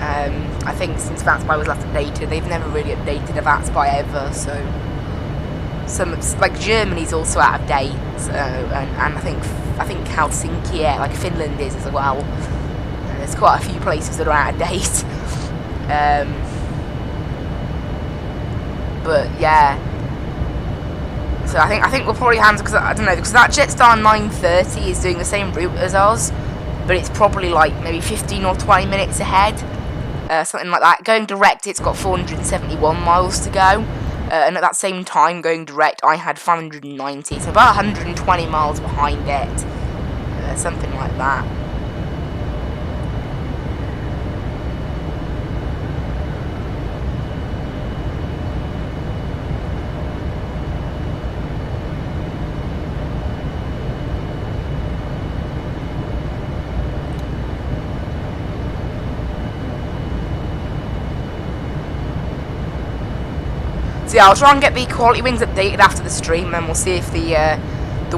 I think since VATSPY was last updated, they've never really updated a VATSPY ever. So some like Germany's also out of date, so, and I think Helsinki, yeah, like Finland is as well. There's quite a few places that are out of date. But yeah, so I think we'll probably handle, because I don't know, because that Jetstar 930 is doing the same route as us, but it's probably like maybe 15 or 20 minutes ahead, something like that. Going direct, it's got 471 miles to go. And at that same time, going direct, I had 590, so about 120 miles behind it, something like that. So yeah, I'll try and get the quality wings updated after the stream, and we'll see if the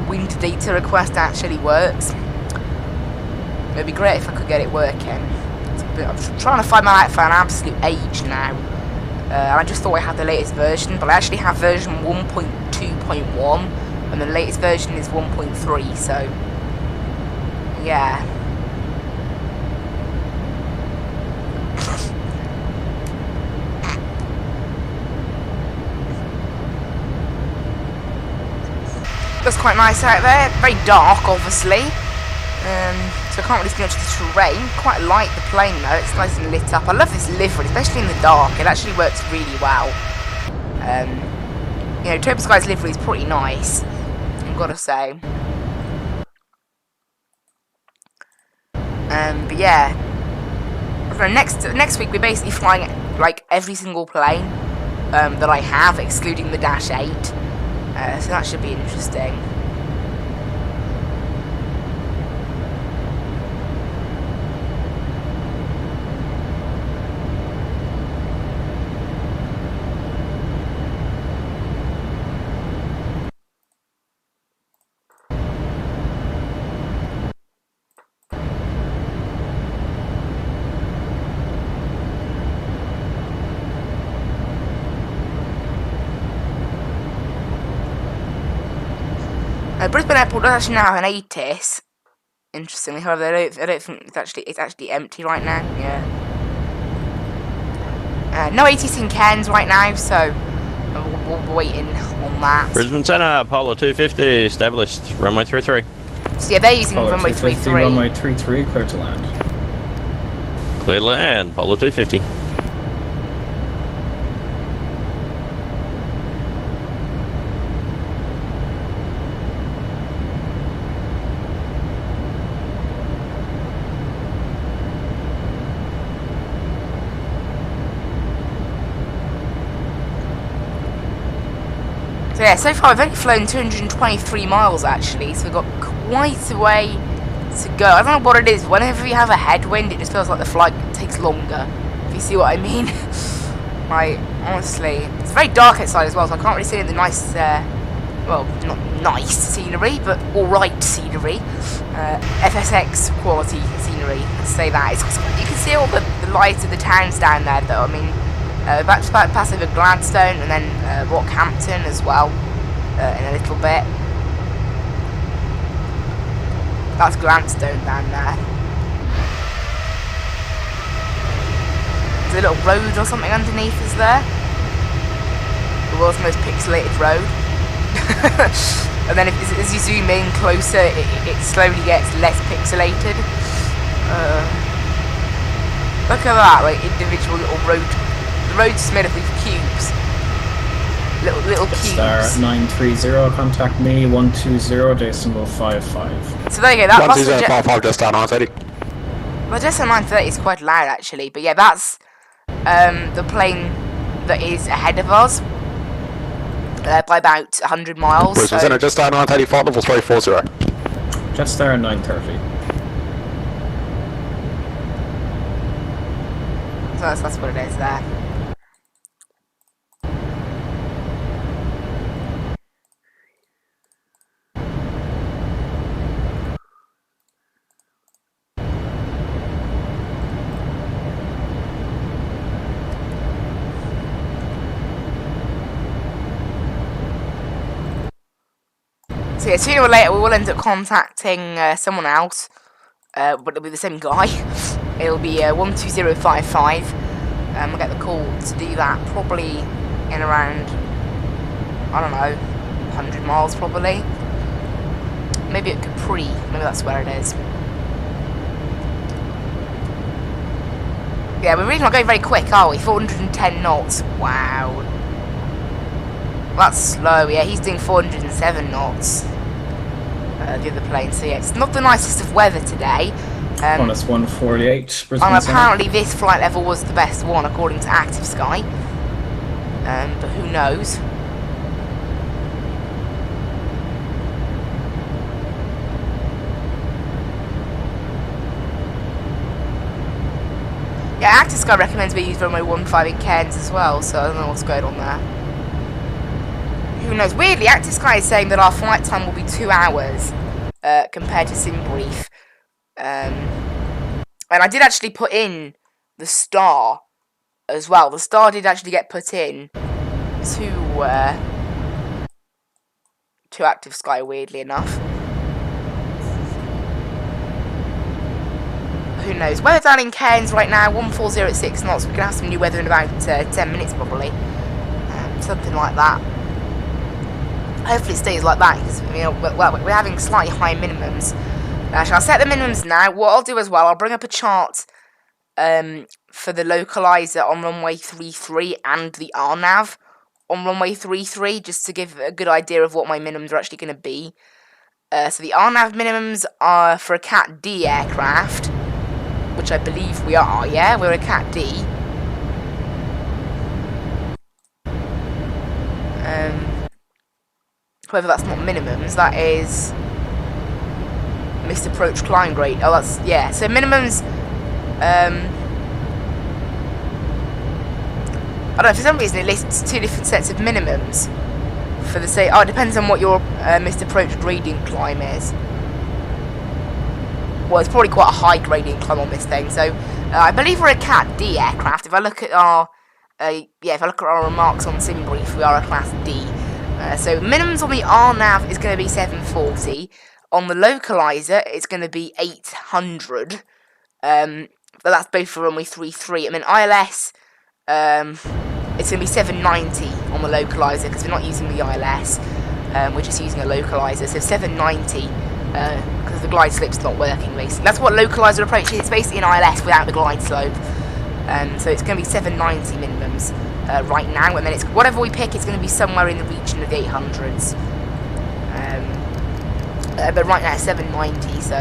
wind data request actually works. It'd be great if I could get it working. I'm trying to find my light for an absolute age now. I just thought I had the latest version, but I actually have version 1.2.1, and the latest version is 1.3, so yeah. Looks quite nice out there. Very dark, obviously. So I can't really see much of the terrain. Quite like the plane though. It's nice and lit up. I love this livery, especially in the dark. It actually works really well. You know, Topa Sky's livery is pretty nice, I've got to say. But yeah, for next week we're basically flying like every single plane that I have, excluding the Dash 8. So that should be interesting. Brisbane Airport does actually now have an ATIS. Interestingly, however, I don't think it's actually empty right now. Yeah. No ATIS in Cairns right now, so we'll be waiting on that. Brisbane Centre, Apollo 250, established, runway 33. So yeah, they're using Apollo runway 250, 33. runway 33, clear to land. Clear to land, Apollo 250. So yeah, so far I've only flown 223 miles actually, so we've got quite a way to go. I don't know what it is, whenever you have a headwind it just feels like the flight takes longer, if you see what I mean. Like, honestly, it's very dark outside as well, so I can't really see the nice, well, not nice scenery, but alright scenery. FSX quality scenery, let's say that. You can see all the lights of the towns down there though. I mean, pass over Gladstone and then Rockhampton as well in a little bit. That's Gladstone down there. There's a little road or something underneath us there. The world's most pixelated road. And then as you zoom in closer, it slowly gets less pixelated. Look at that, like individual little road. The road's made up of cubes. Little cubes. Star 930, contact me 120.55. So there you go. That's 12055, just down 930. Well, just on 930 is quite loud actually, but yeah, that's the plane that is ahead of us by about 100 miles. Brisbane Centre, just down 930, flight level 340. Just there at 930. So that's what it is there. So yeah, sooner or later we will end up contacting someone else, but it'll be the same guy. It'll be 12055. We'll get the call to do that probably in around, I don't know, 100 miles probably. Maybe at Capri, maybe that's where it is. Yeah, we're really not going very quick, are we? 410 knots. Wow. That's slow. Yeah, he's doing 407 knots. The other plane. So yeah, it's not the nicest of weather today. Minus 148. Brisbane And Centre. apparently this flight level was the best one according to Active Sky. But who knows? Yeah, Active Sky recommends we use runway 15 in Cairns as well, so I don't know what's going on there. who knows? Weirdly, Active Sky is saying that our flight time will be 2 hours compared to sim brief. And I did actually put in the star as well. The star did actually get put in to Active Sky, weirdly enough. Who knows? Weather down in Cairns right now, 140 at 6 knots. We're going to have some new weather in about 10 minutes probably. Something like that. Hopefully it stays like that, because we're having slightly high minimums. Shall I set the minimums now? What I'll do as well, I'll bring up a chart for the localizer on runway 33 and the RNAV on runway 33, just to give a good idea of what my minimums are actually going to be. So the RNAV minimums are for a Cat D aircraft, which I believe we are, yeah? We're a Cat D. However, that's not minimums, that is missed approach climb rate. Oh, that's, yeah, so minimums, I don't know, for some reason it lists 2 different sets of minimums for the same, it depends on what your missed approach gradient climb is. Well, it's probably quite a high gradient climb on this thing, so I believe we're a Cat D aircraft. If I look at our, if I look at our remarks on SimBrief, we are a Class D. So minimums on the RNAV is going to be 740. On the localizer, it's going to be 800. But that's both for runway 33. I mean, ILS, it's going to be 790 on the localizer, because we're not using the ILS. We're just using a localizer, so 790, because the glide slope's not working, basically. That's what localizer approach is. It's basically an ILS without the glide slope. So it's going to be 790 minimums right now, and then it's whatever we pick, it's going to be somewhere in the region of the 800s. But right now it's 790, so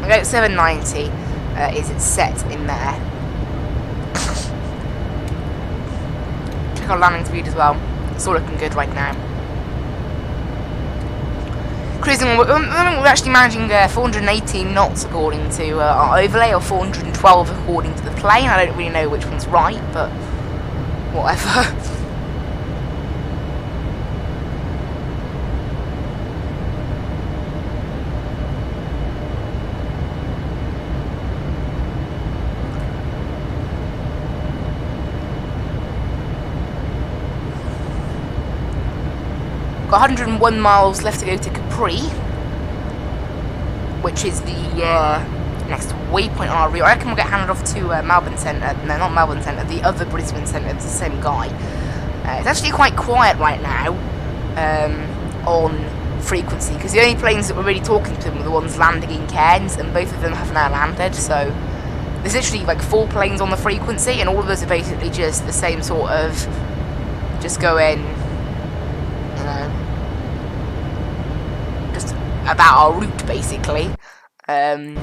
okay, 790 is it set in there. Check our landing speed as well. It's all looking good right now. Cruising, we're actually managing 418 knots according to our overlay, or 412 according to the plane. I don't really know which one's right, but whatever. Got 101 miles left to go to Capri, which is the next waypoint on our route. I reckon we'll get handed off to Melbourne Centre. No, not Melbourne Centre, the other Brisbane Centre. It's the same guy. It's actually quite quiet right now on frequency, because the only planes that were really talking to them were the ones landing in Cairns, and both of them have now landed. So there's literally like 4 planes on the frequency, and all of those are basically just the same sort of, just going, you know, just about our route basically. So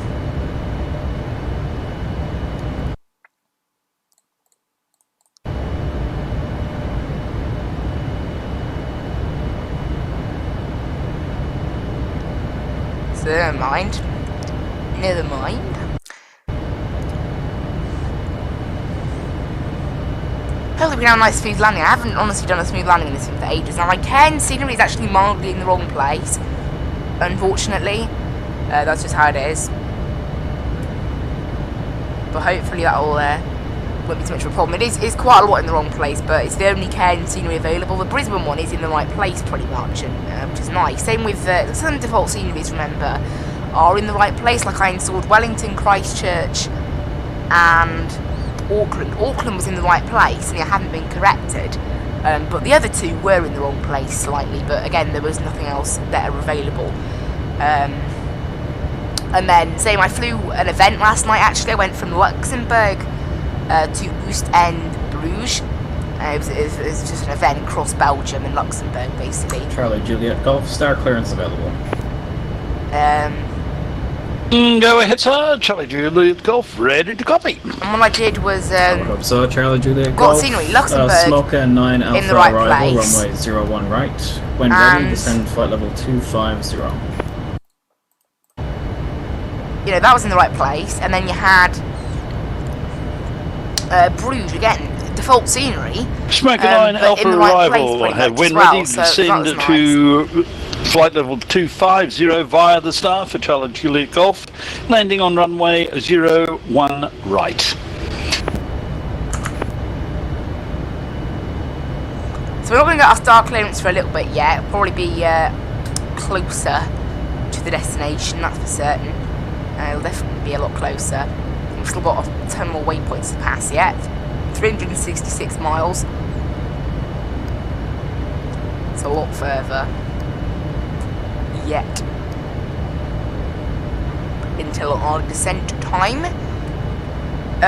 never mind. Never mind. Hopefully we can have a nice smooth landing. I haven't honestly done a smooth landing in this thing for ages. Now my Cairns scenery is actually mildly in the wrong place, unfortunately. That's just how it is. But hopefully that'll won't be too much of a problem. It's quite a lot in the wrong place, but it's the only Cairns scenery available. The Brisbane one is in the right place pretty much, and which is nice. Same with some default sceneries, remember, are in the right place. Like I installed Wellington, Christchurch, and Auckland. Auckland was in the right place, and it hadn't been corrected. But the other 2 were in the wrong place slightly, but again, there was nothing else better available. And then, same, I flew an event last night, actually. I went from Luxembourg to Oostende, Bruges. It was just an event across Belgium and Luxembourg, basically. Charlie Juliet Golf, star clearance available. Go ahead, sir. Charlie Juliet Golf, ready to copy. And what I did was Hope so, Charlie Juliet got Golf. scenery, Luxembourg, Smoker 9 Alpha in the right arrival, place. runway 01 right. When ready, descend flight level 250. you know, that was in the right place. And then you had Bruges again, default scenery. Smoke 9 but Alpha in the right place arrival. pretty much When as well, ready, so that descend was nice. to flight level 250 via the star for Charlie Juliet Golf, landing on runway 01 right. So we're not going to get our star clearance for a little bit yet. It'll probably be closer to the destination, that's for certain. It'll definitely be a lot closer. We've still got a ton more waypoints to pass yet. 366 miles. It's a lot further yet until our descent time.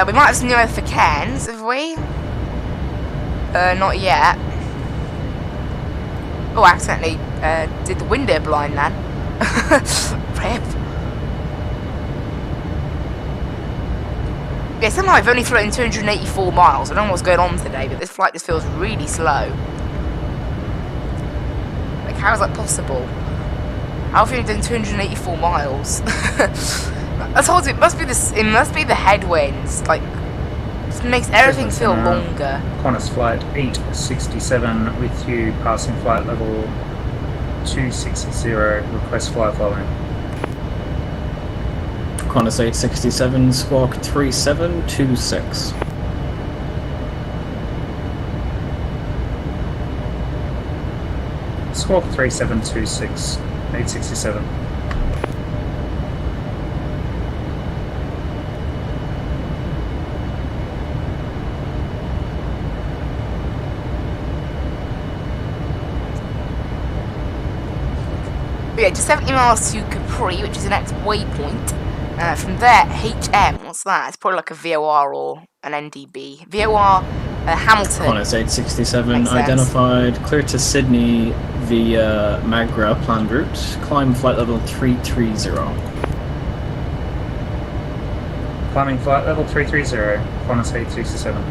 We might have some new weather for Cairns, have we? Not yet. Oh, I accidentally did the window blind then. Rip. Yeah, somehow I've only flown 284 miles. I don't know what's going on today, but this flight just feels really slow. Like, how is that possible? How have you done 284 miles? I told you, it must be the headwinds. Like, it makes everything feel longer. Qantas flight 867 with you, passing flight level 260, request flight following. Qantas 867, squawk 3726. Squawk 3726, 867. Yeah, just 70 miles to Capri, which is the next waypoint. From there, HM, what's that? It's probably like a VOR or an NDB. VOR, Hamilton. Qantas 867 Makes sense. identified, clear to Sydney via Magra planned route, climb flight level 330. Climbing flight level 330, Qantas 867.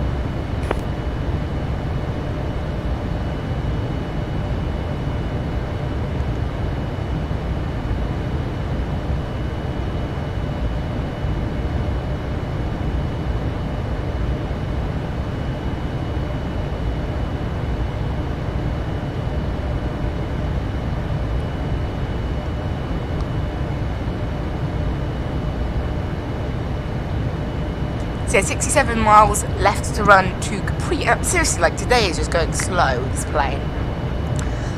So yeah, 67 miles left to run to Capri. Seriously, like, today is just going slow, this plane.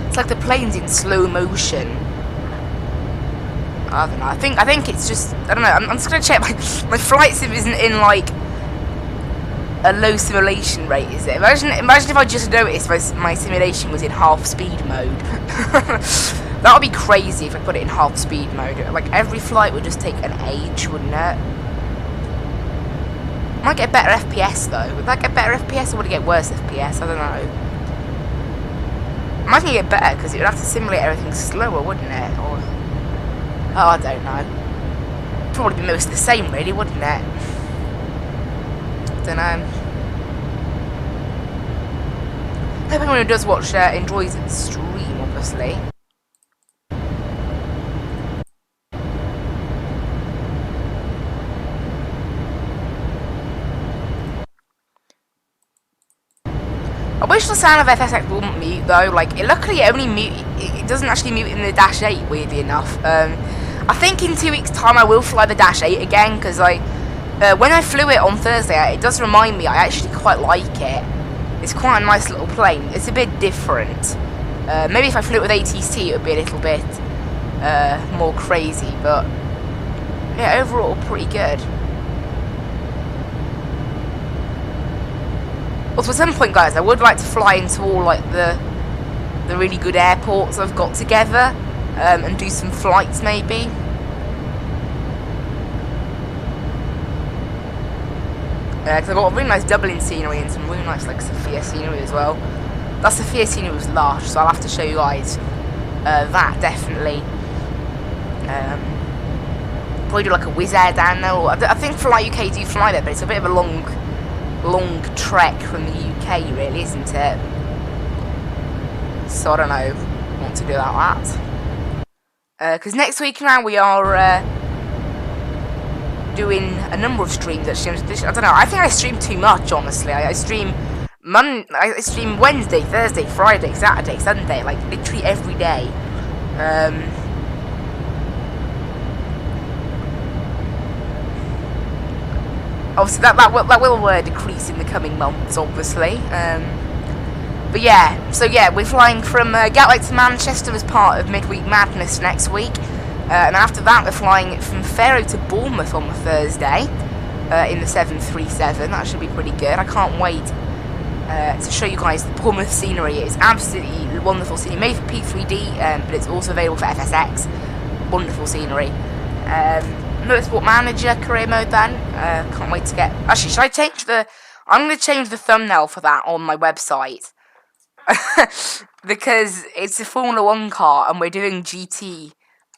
It's like the plane's in slow motion. I don't know, I think it's just, I don't know, I'm just gonna check my flight sim isn't in, like, a low simulation rate, is it? Imagine if I just noticed my simulation was in half speed mode. That would be crazy if I put it in half speed mode. Like, every flight would just take an age, wouldn't it? Might get better FPS though. Would that get better FPS or would it get worse FPS? I don't know. Might get better because it would have to simulate everything slower, wouldn't it? Or oh, I don't know. Probably be mostly the same, really, wouldn't it? Don't know. Hope anyone who does watch enjoys the stream, obviously. I wish the sound of FSX wouldn't mute though. Like, luckily it only it doesn't actually mute in the Dash 8. Weirdly enough, I think in 2 weeks' time I will fly the Dash 8 again because when I flew it on Thursday, it does remind me I actually quite like it. It's quite a nice little plane. It's a bit different. Maybe if I flew it with ATC, it would be a little bit more crazy, but yeah, overall pretty good. Also, at some point, guys, I would like to fly into all like the really good airports I've got together, and do some flights maybe. Because I've got a really nice Dublin scenery and some really nice like Sofia scenery as well. That Sofia scenery was large, so I'll have to show you guys that definitely. Probably do like a Wizz Air down there. Or I think Fly UK do fly there, but it's a bit of a long trek from the UK, really, isn't it? So I don't know what to do about that. Because next week now we are doing a number of streams. Actually, I don't know. I think I stream too much. Honestly, I stream I stream Wednesday, Thursday, Friday, Saturday, Sunday, like literally every day. Obviously, that will decrease in the coming months, obviously. But yeah, so yeah, we're flying from Gatwick to Manchester as part of Midweek Madness next week. And after that, we're flying from Faro to Bournemouth on the Thursday in the 737. That should be pretty good. I can't wait to show you guys the Bournemouth scenery. It's absolutely wonderful scenery, made for P3D, but it's also available for FSX. Wonderful scenery. Motorsport Manager career mode then. Can't wait to get... Actually, should I change the... I'm going to change the thumbnail for that on my website. Because it's a Formula 1 car and we're doing GT.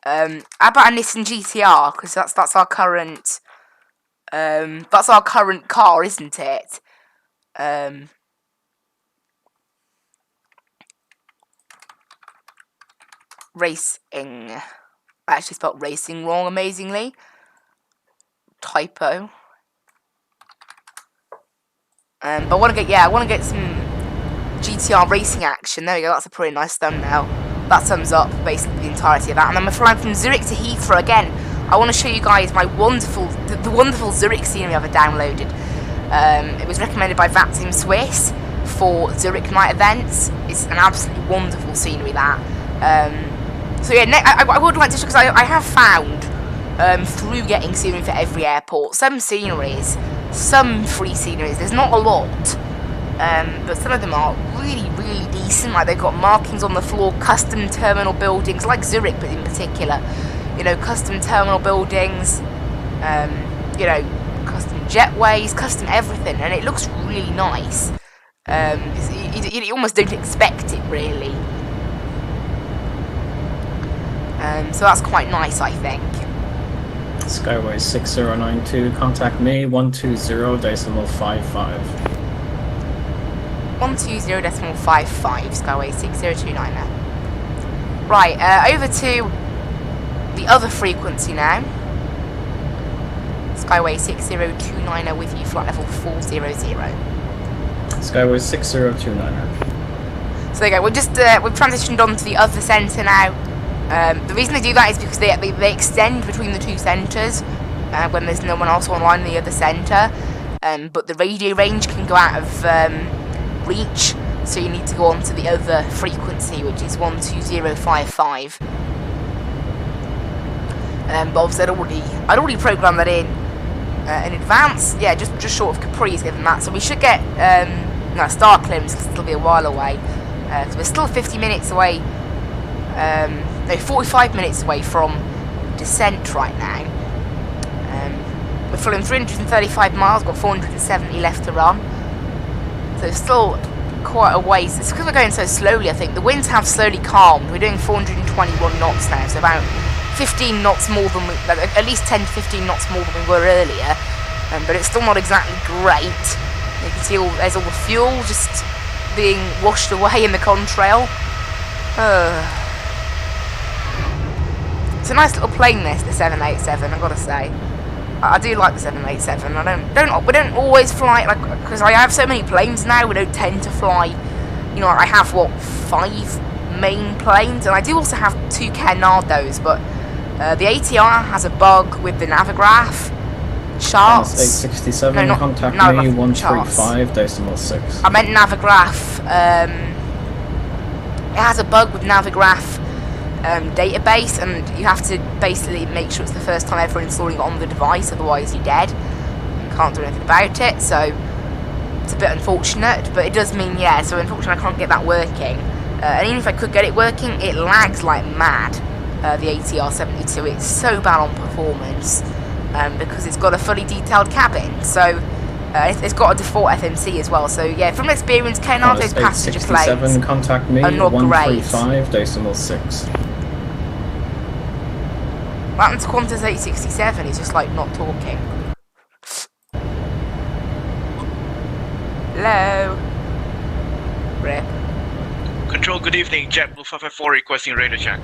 How about a Nissan GTR? Because that's our current... that's our current car, isn't it? Racing. I actually spelled racing wrong, amazingly. Typo. But I want to get some GTR racing action. There we go. That's a pretty nice thumbnail. That sums up basically the entirety of that. And then we're flying from Zurich to Heathrow again. I want to show you guys my the wonderful Zurich scenery I've downloaded. It was recommended by Vatsim Swiss for Zurich night events. It's an absolutely wonderful scenery, that. So yeah, I would like to show, because I have found through getting scenery for every airport, some sceneries, some free sceneries, there's not a lot, but some of them are really, really decent. Like, they've got markings on the floor, custom terminal buildings, like Zurich, but in particular, you know, custom terminal buildings, you know, custom jetways, custom everything, and it looks really nice. You almost don't expect it, really. So that's quite nice, I think. Skyway 6092, contact me 120.55. 120.55, Skyway 6029 there. Right, over to the other frequency now. Skyway 6029 with you, flight level 400. Skyway 6029. So there you go, we've transitioned on to the other centre now. The reason they do that is because they extend between the two centres when there's no one else online in the other centre, but the radio range can go out of reach, so you need to go on to the other frequency, which is 120.55. But obviously I'd already programmed that in advance. Yeah, just short of Capri's given that, so we should get no, star clearance will still be a while away, because we're still 50 minutes away. No, 45 minutes away from descent right now. We're flying 335 miles, got 470 left to run. So it's still quite a ways. It's because we're going so slowly, I think. The winds have slowly calmed. We're doing 421 knots now, so about 15 knots more than at least 10 to 15 knots more than we were earlier. But it's still not exactly great. You can see there's all the fuel just being washed away in the contrail. It's a nice little plane, this, the 787, I've got to say. I do like the 787. We don't always fly, like, because I have so many planes now, we don't tend to fly, you know, I have, 5 main planes, and I do also have 2 Carnados, but the ATR has a bug with the Navigraph charts. 867, no, contact no, me 135.6. I meant Navigraph. It has a bug with Navigraph database, and you have to basically make sure it's the first time ever installing it on the device, otherwise you're dead. You can't do anything about it, so it's a bit unfortunate, but it does mean, yeah, so unfortunately I can't get that working. And even if I could get it working, it lags like mad, the ATR 72. It's so bad on performance, because it's got a fully detailed cabin, so it's got a default FMC as well, so yeah, from experience, Cairns passenger planes contact me are not great. 135.6. What happened to Qantas 867? He's just like not talking. Hello? Rip. Control, good evening. JetBlue 554 requesting radio check.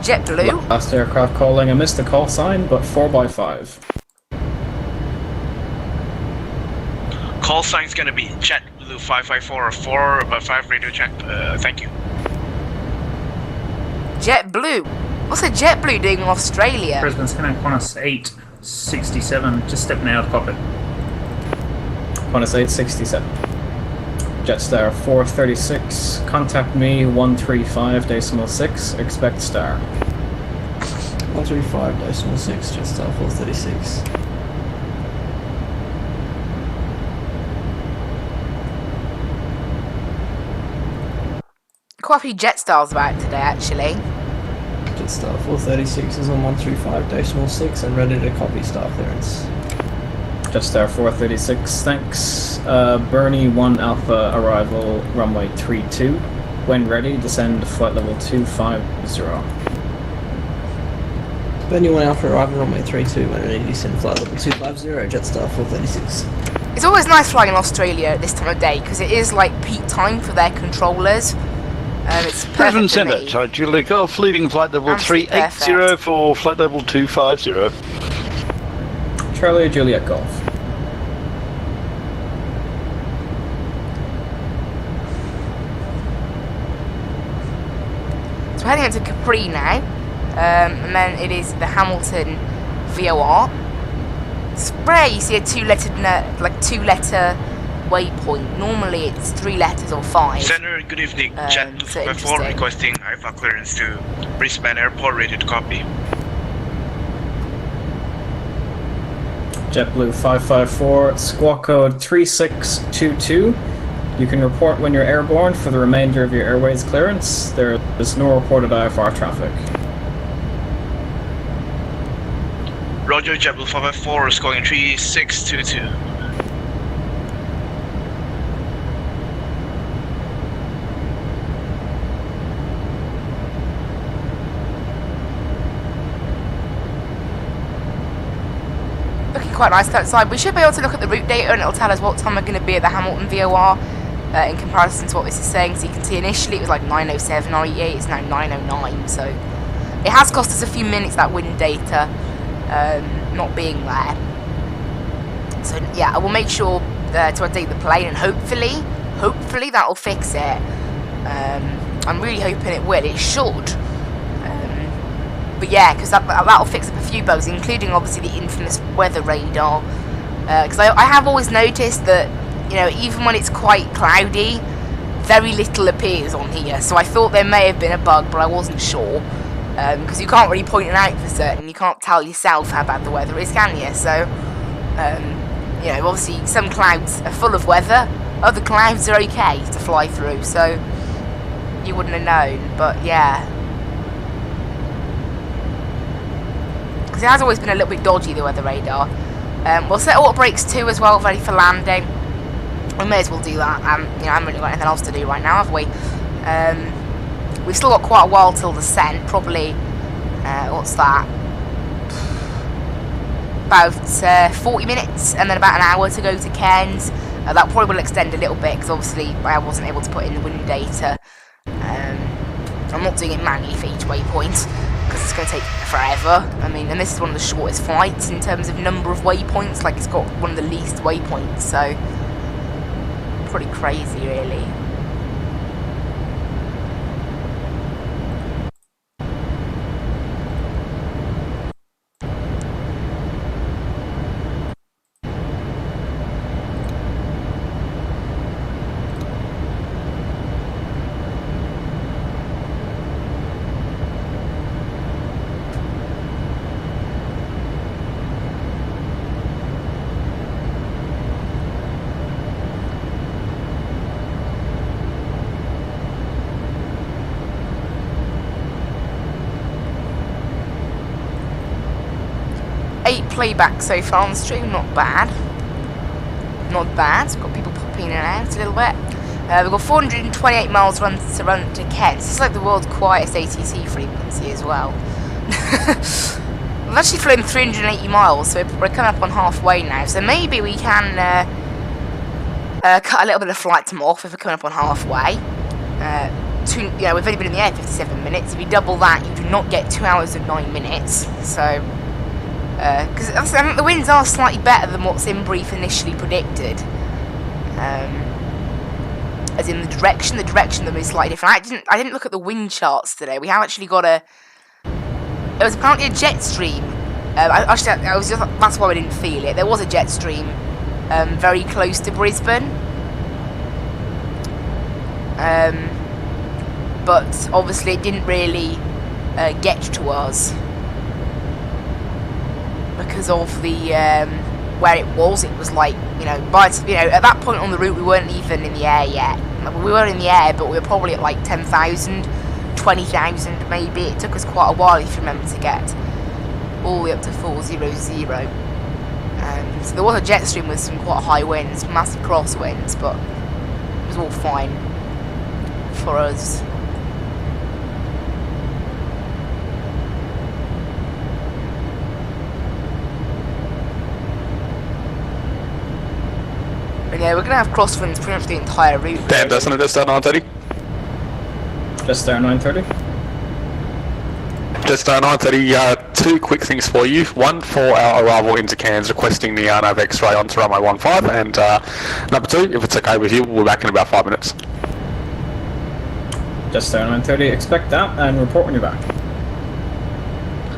JetBlue? Last aircraft calling, I missed the call sign, but 4x5. call sign is gonna be JetBlue 554 radio check. Thank you. JetBlue? What's a JetBlue doing in Australia? Brisbane, scanning Qantas 867, just stepping out of cockpit. Qantas 867. Jetstar 436, contact me 135.6, expect star. 135.6, Jetstar 436. Quite a few Jetstar's about today, actually. Jetstar 436 is on 135.6 and ready to copy star clearance. Jetstar 436, thanks. Bernie 1 Alpha arrival, runway 32. When ready, descend flight level 250. Bernie 1 Alpha arrival, runway 32. When ready, descend flight level 250, Jetstar 436. It's always nice flying in Australia at this time of day, because it is like peak time for their controllers. It's Brisbane perfect for Centre, me. Julia Golf, leaving flight level Absolutely 380 perfect. for flight level 250. Charlie Juliet Golf. So we're heading into Capri now, and then it is the Hamilton VOR. It's rare you see a two-letter waypoint. Normally it's 3 letters or 5. Center, good evening. JetBlue so 554 interesting. requesting IFA clearance to Brisbane Airport, ready to copy. JetBlue 554, squawk code 3622. You can report when you're airborne for the remainder of your airways clearance. There is no reported IFR traffic. Roger, JetBlue 554 is going 3622. Looking quite nice outside. We should be able to look at the route data and it'll tell us what time we're going to be at the Hamilton VOR in comparison to what this is saying. So you can see initially it was like 9:07 REA, it's now 9:09. So it has cost us a few minutes, that wind data not being there. So yeah, I will make sure to update the plane and hopefully that'll fix it. I'm really hoping it will. It should. But yeah, because that'll fix up a few bugs, including obviously the infamous weather radar. Because I have always noticed that, you know, even when it's quite cloudy, very little appears on here. So I thought there may have been a bug, but I wasn't sure. Because you can't really point it out for certain. You can't tell yourself how bad the weather is, can you? So, you know, obviously some clouds are full of weather, other clouds are okay to fly through. So you wouldn't have known, but yeah. Because it has always been a little bit dodgy, the weather radar. We'll set auto brakes too as well, ready for landing. We may as well do that. You know, I haven't really got anything else to do right now, have we? We've still got quite a while till descent. Probably, what's that? About 40 minutes, and then about an hour to go to Cairns. That probably will extend a little bit because obviously I wasn't able to put in the wind data. I'm not doing it manually for each waypoint, because it's going to take forever. I mean, and this is one of the shortest flights in terms of number of waypoints. Like, it's got one of the least waypoints, so pretty crazy, really. Playback so far on the stream, not bad. Not bad. We've got people popping in and out a little bit. We've got 428 miles to run to Cairns. This is like the world's quietest ATC frequency as well. We've actually flown 380 miles, so we're coming up on halfway now. So maybe we can cut a little bit of flight time off if we're coming up on halfway. You know, we've only been in the air 57 minutes. If you double that, you do not get 2 hours and 9 minutes. So. Because the winds are slightly better than what's in brief initially predicted. As in the direction of them is slightly different. I didn't look at the wind charts today. We have actually got it was apparently a jet stream. That's why I didn't feel it. There was a jet stream very close to Brisbane. But obviously it didn't really get to us because of the where it was. It was like, at that point on the route we weren't even in the air yet. We were in the air, but we were probably at like 10,000, 20,000 maybe. It took us quite a while, if you remember, to get all the way up to 400. So there was a jet stream with some quite high winds, massive crosswinds, but it was all fine for us. But yeah, we're going to have crosswinds pretty much the entire route. Damn, doesn't it just start 9:30? Just there 9:30. Just 9:30, two quick things for you. One, for our arrival into Cairns, requesting the RNAV X-ray onto runway 15, and number two, if it's okay with you, we'll be back in about 5 minutes. Just there 9:30, expect that, and report when you're back.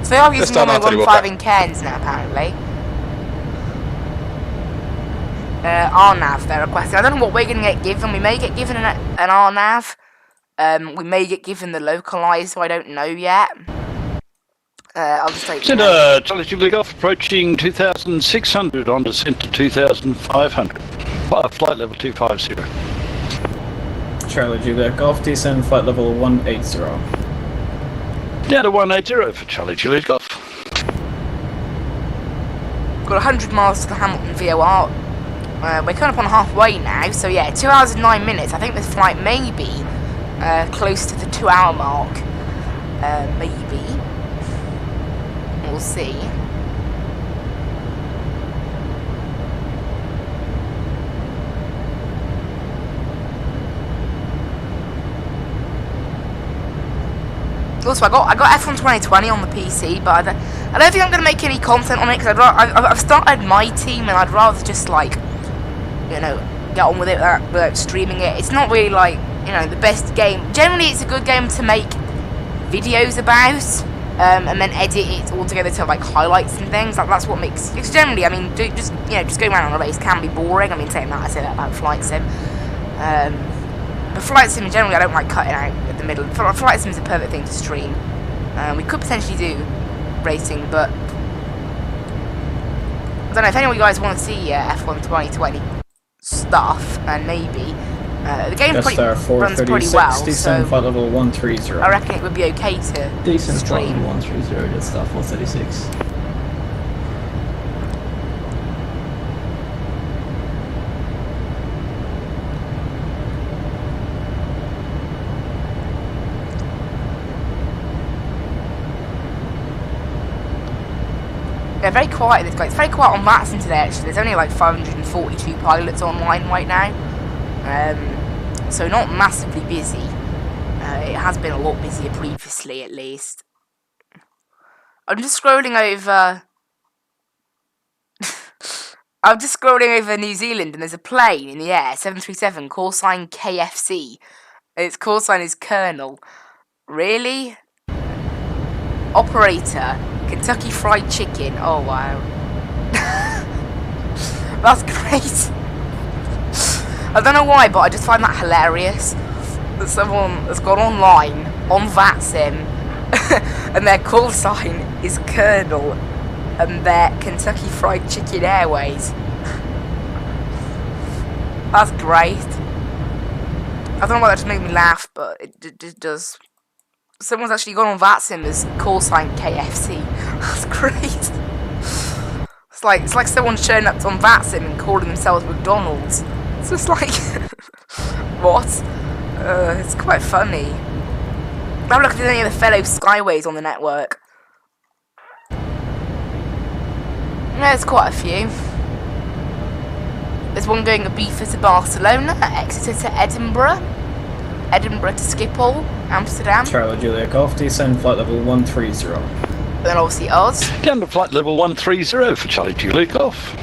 So they are using runway 15 in Cairns now, apparently. RNAV they're requesting. I don't know what we're going to get given. We may get given an RNAV. We may get given the localised, so I don't know yet. I'll just take Charlie Julie Golf approaching 2,600 on descent to 2,500. Flight level 250. Charlie Juliet Golf, descend flight level 180. Down to 180 for Charlie Juliet Golf. Got 100 miles to the Hamilton VOR. We're coming up on halfway now, so yeah, 2 hours and 9 minutes. I think this flight may be close to the 2 hour mark. Maybe. We'll see. Also, I got F1 2020 on the PC, but I don't think I'm going to make any content on it, because I've started my team, and I'd rather just, like, get on with it without streaming it. It's not really, like, the best game. Generally, it's a good game to make videos about, and then edit it all together to, like, highlights and things. That's what makes... Because generally, I mean, just going around on a race can be boring. I mean, saying that, I say that about Flight Sim. But Flight Sim, generally, I don't like cutting out at the middle. Flight Sim is a perfect thing to stream. We could potentially do racing, but... I don't know, if any of you guys want to see F1 2020 stuff, and maybe... the game runs pretty well, descend flight level 130. I reckon it would be okay to Decent stream. Flight level 130, just stuff 436. Yeah, very quiet. It's very quiet on Vatsim today, actually. There's only like 542 pilots online right now. So not massively busy. It has been a lot busier previously, at least. I'm just scrolling over... I'm just scrolling over New Zealand, and there's a plane in the air, 737, call sign KFC. Its call sign is Colonel. Really? Operator, Kentucky Fried Chicken. Oh, wow. That's great. I don't know why, but I just find that hilarious. That someone has gone online, on Vatsim, and their call sign is Colonel, and their Kentucky Fried Chicken Airways. That's great. I don't know why that just made me laugh, but it just does. Someone's actually gone on Vatsim as call sign KFC. That's great. It's like someone's showing up on Vatsim and calling themselves McDonald's. It's just like, what? It's quite funny. Have a look if there's any of the fellow Skyways on the network. Yeah, there's quite a few. There's one going Ibiza to Barcelona, Exeter to Edinburgh, Edinburgh to Schiphol, Amsterdam. Charlie Juliet Golf, descend flight level 130. And then obviously Oz. Down to flight level 130 for Charlie Juliet Golf.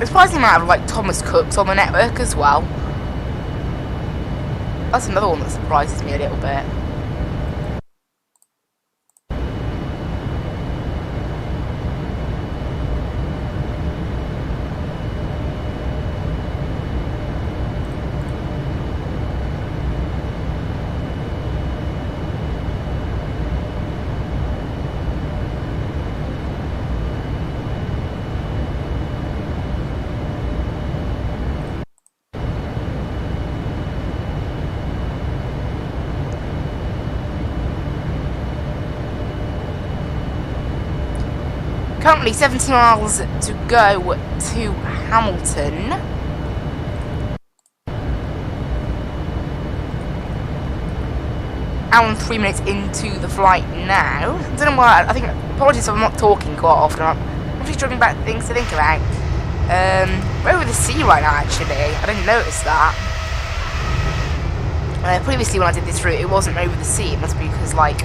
There's surprising amount of like Thomas Cooks on the network as well. That's another one that surprises me a little bit. Currently 70 miles to go to Hamilton. Hour and 3 minutes into the flight now. I don't know why, I think, apologies if I'm not talking quite often. I'm actually struggling about things to think about. We're over the sea right now, actually. I didn't notice that. Previously when I did this route, it wasn't over the sea. It must be because, like,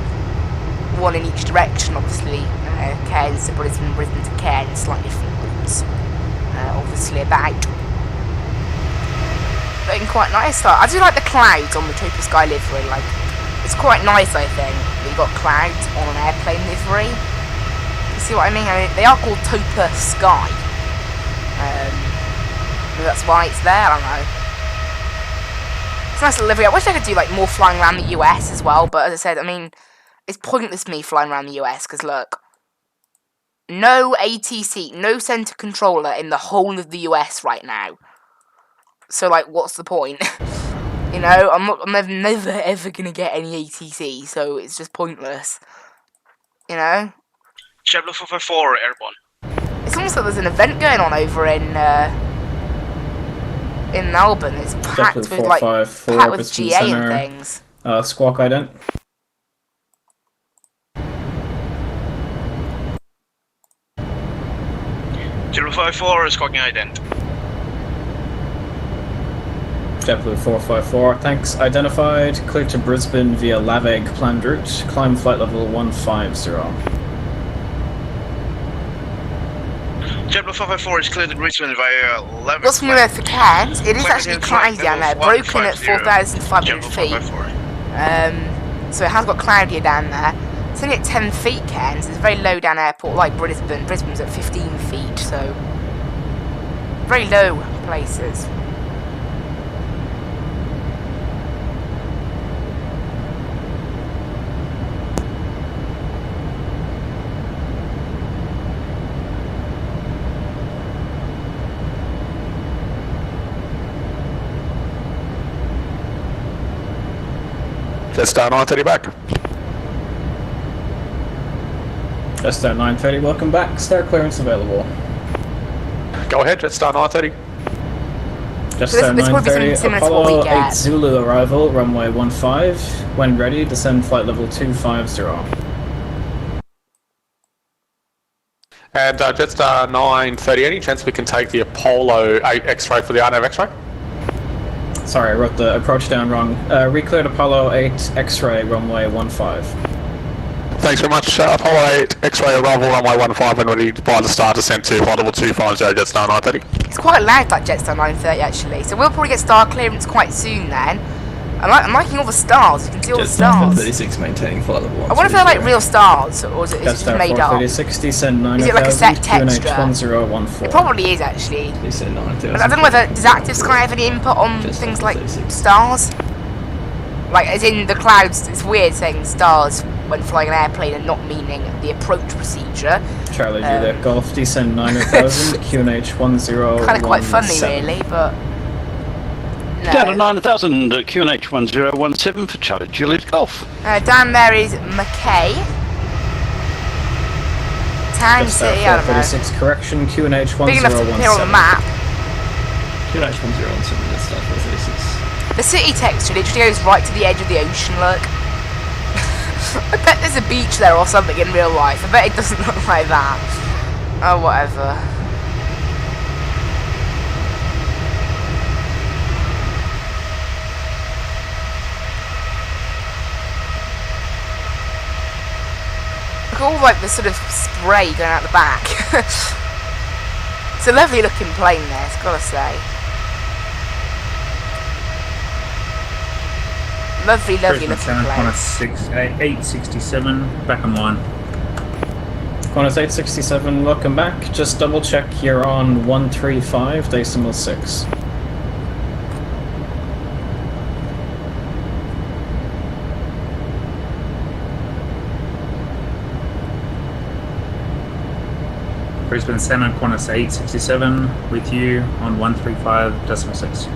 one in each direction, obviously. Cairns to Brisbane, Brisbane to Cairns, slightly different routes. Obviously about. Looking quite nice. I do like the clouds on the Topa Sky livery. Like, it's quite nice, I think, that you've got clouds on an airplane livery. You see what I mean? They are called Topa Sky. Maybe that's why it's there. I don't know. It's a nice little livery. I wish I could do like more flying around the US as well, but as I said, I mean, it's pointless me flying around the US because look. No ATC, no center controller in the whole of the US right now. So, like, what's the point? You know, I'm never ever gonna get any ATC, so it's just pointless. You know? JetBlue 454 airborne. It's almost like there's an event going on over in Melbourne. It's packed with like packed with GA and things. Squawk ident. JetBlue 454 is squawking ident. JetBlue 454, thanks. Identified. Clear to Brisbane via Laveg planned route. Climb flight level 150. JetBlue 454 is cleared to Brisbane via 11. What's from for Cairns? It is actually cloudy down there, broken at 4,500 feet. So it has got cloudier down there. It's only at 10 feet, Cairns. It's a very low down airport like Brisbane. Brisbane's at 15 feet, so very low places. Jetstar 930 back. Jetstar 930, welcome back. Start clearance available. Go ahead, Jetstar 930. Jetstar 930, Apollo 8 Zulu arrival, runway 15. When ready, descend flight level 250. And Jetstar 930, any chance we can take the Apollo 8 X-ray for the RNAV X-ray? Sorry, I wrote the approach down wrong. Recleared Apollo 8 X-ray, runway 15. Thanks very much. Apollo 8 X-ray arrival, runway 15, when ready by the start descent to flight level 250, Jetstar 930. It's quite loud, that Jetstar 930, actually. So we'll probably get star clearance quite soon then. I'm liking all the stars. You can see all the stars. 436 maintaining flight level 1. I wonder if they're like real stars, or is it just made up? 436, descend 9000. Is it like a set texture? 1014. It probably is actually. Descend 9000. I don't know whether does Active Sky have any input on things like stars? Like, as in the clouds. It's weird saying stars when flying an airplane and not meaning the approach procedure. Charlie Juliet Golf, descend 9000, QNH 1017. Kind of quite funny, really, but. No. Down to 9,000 at QNH 1017 for Charlie Juliet Golf. Down there is McKay. Town City, I don't know. 36 correction, QNH 1017. Big enough to appear on the map. QNH 1017, that's Star 436. The city texture literally goes right to the edge of the ocean, look. I bet there's a beach there or something in real life. I bet it doesn't look like that. Oh, whatever. Look at all like the sort of spray going out the back. It's a lovely looking plane there, it's gotta say. Lovely looking Brisbane plane. Qantas 867, back online. Qantas 867, welcome back. Just double check you're on 135.6. Brisbane Center Qantas 867 with you on 135.6.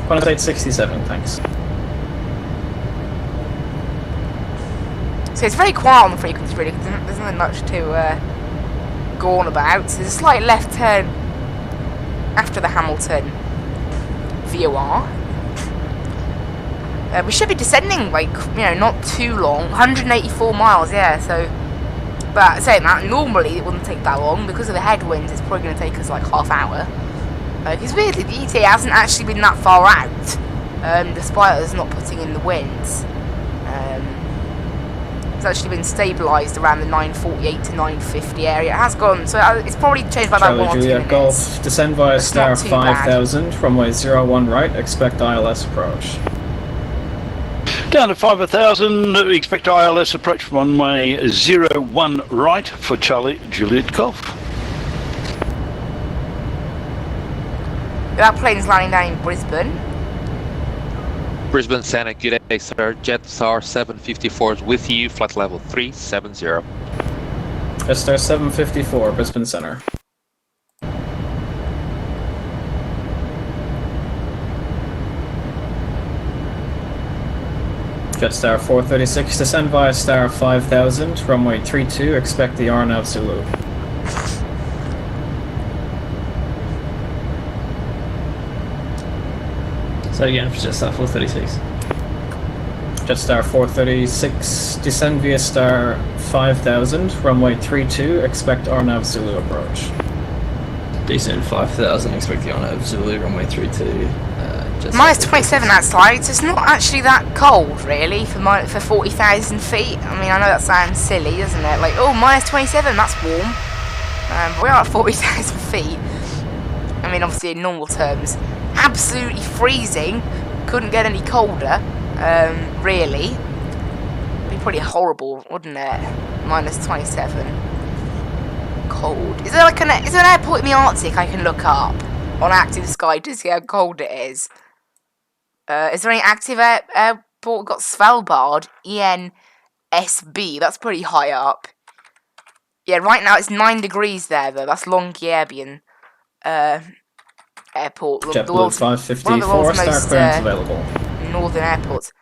Qantas 867, thanks. So it's very quiet on the frequency really, because there's nothing much to go on about. So there's a slight left turn after the Hamilton VOR. We should be descending, like, you know, not too long. 184 miles, yeah, so... But saying that, normally it wouldn't take that long. Because of the headwinds, it's probably going to take us like half hour. Because weirdly, the ETA hasn't actually been that far out, despite us not putting in the winds. It's actually been stabilised around the 948 to 950 area. It has gone, so it's probably changed by about 1 or 2 Juliet minutes. Golf, descend via That's star not too bad. 5000, runway 01 right, expect ILS approach. Down to 5,000, expect ILS approach from runway 01 right for Charlie Juliet Golf. That plane's landing down in Brisbane. Brisbane Santa, good day, sir. Jetstar 754 is with you, flight level 370. Jetstar 754, Brisbane Center. Jetstar 436, descend via star 5000, runway 32, expect the RNAV Zulu. So again, for Jetstar 436. Jetstar 436, descend via star 5000, runway 32, expect RNAV Zulu approach. Descend 5000, expect the RNAV Zulu, runway 32. Minus 27 outside, so it's not actually that cold, really, for 40,000 feet. I mean, I know that sounds silly, doesn't it? Like, oh, minus 27, that's warm. But we're at 40,000 feet. I mean, obviously, in normal terms, absolutely freezing. Couldn't get any colder, really. It'd be pretty horrible, wouldn't it? Minus 27. Cold. Is there an airport in the Arctic I can look up on Active Sky to see how cold it is? Is there any active airport? We've got Svalbard, ENSB. That's pretty high up. Yeah, right now it's 9 degrees there, though. That's Longyearbyen Airport. JetBlue 554, star clearance available. Northern airports.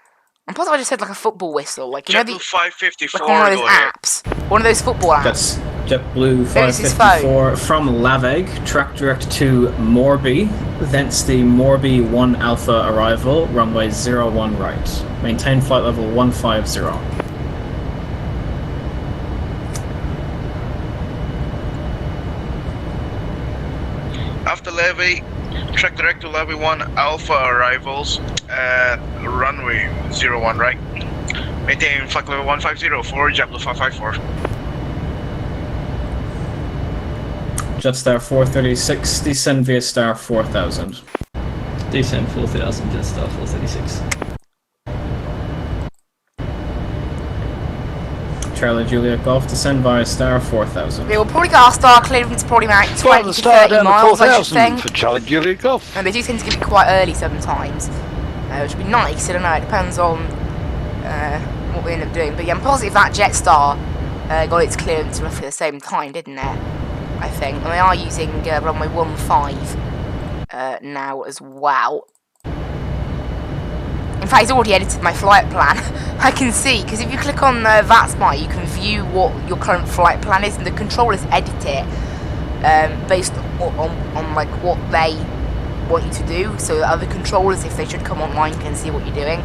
I'm positive I just said like a football whistle. Like, you know, JetBlue 554 like one of those apps. One of those football apps. That's JetBlue 554 from Laveg, track direct to Morby, thence the Morby 1 Alpha arrival, runway 01 right. Maintain flight level 150. After levy, track direct to levy 1 Alpha arrivals at runway 01 right. Maintain flight level 150 for JetBlue 554. Jetstar 436, descend via star 4000. Descend 4000, Jetstar 436. Charlie Juliet Golf, descend via star 4000. They will probably get our star clearance probably about 20 to 30 miles, I should think. For Charlie Juliet Golf. And they do tend to give it quite early sometimes, which would be nice. I don't know, it depends on what we end up doing. But yeah, I'm positive that Jetstar got its clearance roughly at the same time, didn't it? I think. And they are using runway 15 now as well. In fact, he's already edited my flight plan. I can see, because if you click on Vatsim, you can view what your current flight plan is, and the controllers edit it based on like what they want you to do. So that other controllers, if they should come online, can see what you're doing.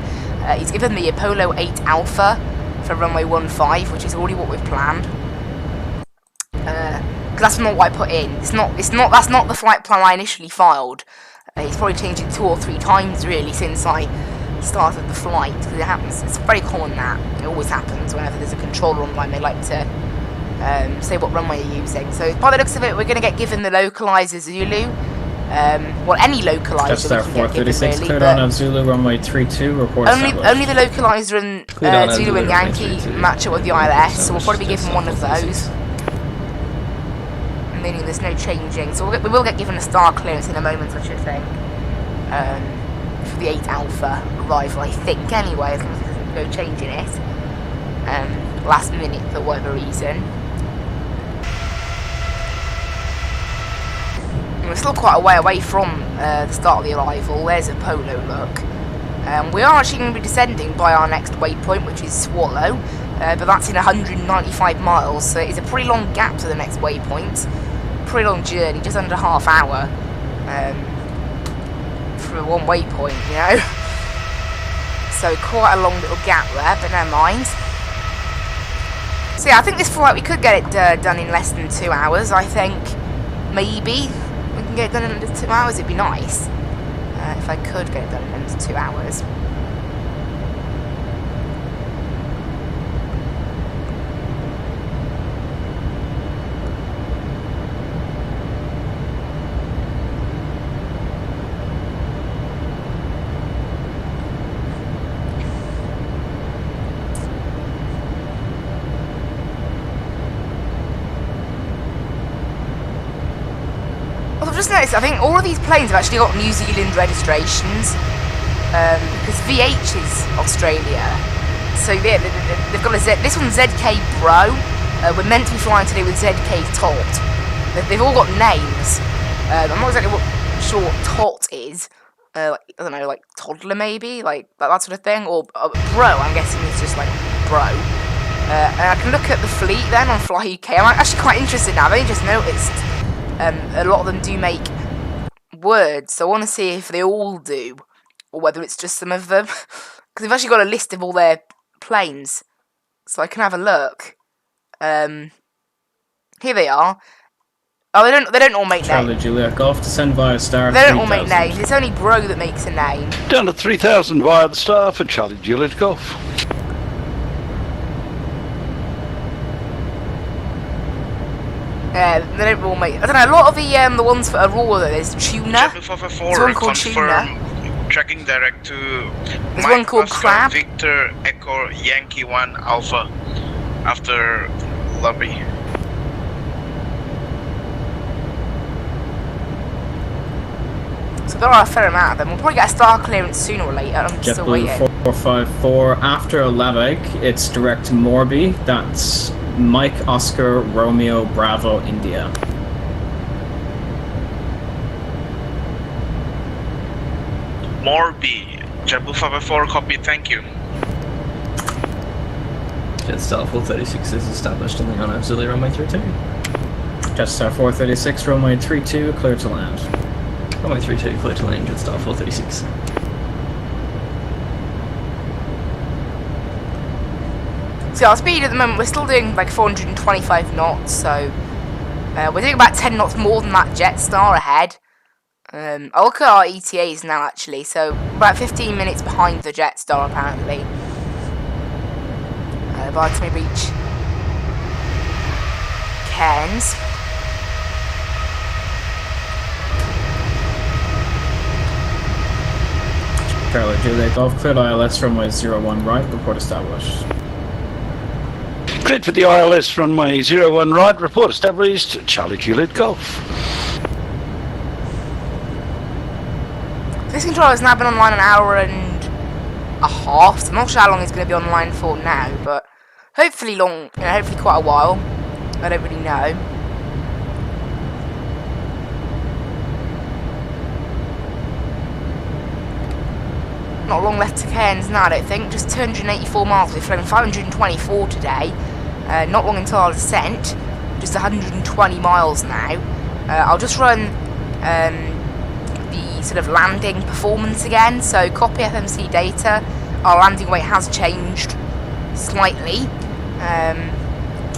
He's given me Apollo 8 Alpha for runway 15, which is already what we've planned. That's not what I put in. That's not the flight plan I initially filed. He's probably changed it 2 or 3 times really since I started the flight, because it happens. It's very common that it always happens whenever there's a controller online. They like to say what runway you're using. So by the looks of it, we're going to get given the localizer Zulu. Well, any localizer Just there, we can get given, 436, really, cleared but on Zulu, runway 32, report only the localizer and Zulu and Yankee match up with the ILS, so we'll probably be given one of those. Meaning there's no changing, so we will get given a star clearance in a moment, I should think. For the 8 Alpha arrival, I think, anyway, as long as it doesn't go changing it. Last minute for whatever reason. We're still quite a way away from the start of the arrival. There's a polo look. We are actually going to be descending by our next waypoint, which is Swallow, but that's in 195 miles, so it's a pretty long gap to the next waypoint. Pretty long journey, just under half hour for one waypoint, you know. So quite a long little gap there, but never mind. So yeah, I think this flight we could get it done in less than 2 hours. I think maybe we can get it done in under 2 hours. It'd be nice if I could get it done in under 2 hours. I've just noticed, I think all of these planes have actually got New Zealand registrations, because VH is Australia, so yeah, they've got a Z, this one's ZK Bro, we're meant to be flying today with ZK Tot. They've all got names. I'm not exactly sure what Tot is, I don't know, like toddler maybe, like that sort of thing, or Bro, I'm guessing it's just like Bro. And I can look at the fleet then on Fly UK. I'm actually quite interested now, I've only just noticed. A lot of them do make words, so I want to see if they all do, or whether it's just some of them. Because they've actually got a list of all their planes, so I can have a look. Here they are. Oh, they don't all make names. Charlie Juliet Golf, descend via star. They don't all make names. It's only Bro that makes a name. Down to 3,000 via the star for Charlie Juliet Golf. They don't all make. I don't know. A lot of the ones for Aurora, there's Tuna. There's one called Tuna. Tracking direct to. There's one called Crab. Victor Echo Yankee 1 Alpha after lobby. So there are a fair amount of them. We'll probably get a star clearance sooner or later. I'm still waiting. 454 after Laveg, it's direct Morby. That's Mike Oscar Romeo Bravo India. Morby, JetBlue 554, copy, thank you. Jetstar 436 is established on the unauxiliary runway 32. Jetstar 436, runway 32, clear to land. Runway 32, clear to land, Jetstar 436. So our speed at the moment, we're still doing like 425 knots, so we're doing about 10 knots more than that Jetstar ahead. I'll look at our ETAs now actually, so about 15 minutes behind the Jetstar apparently. By the time we reach Cairns. Charlie Juliet Golf, cleared ILS runway 01 right, report established. Cleared for the ILS runway 01 right, report established, Charlie Juliet Golf. This controller has now been online an hour and a half, so I'm not sure how long it's going to be online for now, but hopefully long, you know, hopefully quite a while. I don't really know. Not long left to Cairns now, I don't think. Just 284 miles. We've flown 524 today. Not long until our descent. Just 120 miles now. I'll just run the sort of landing performance again. So copy FMC data. Our landing weight has changed slightly.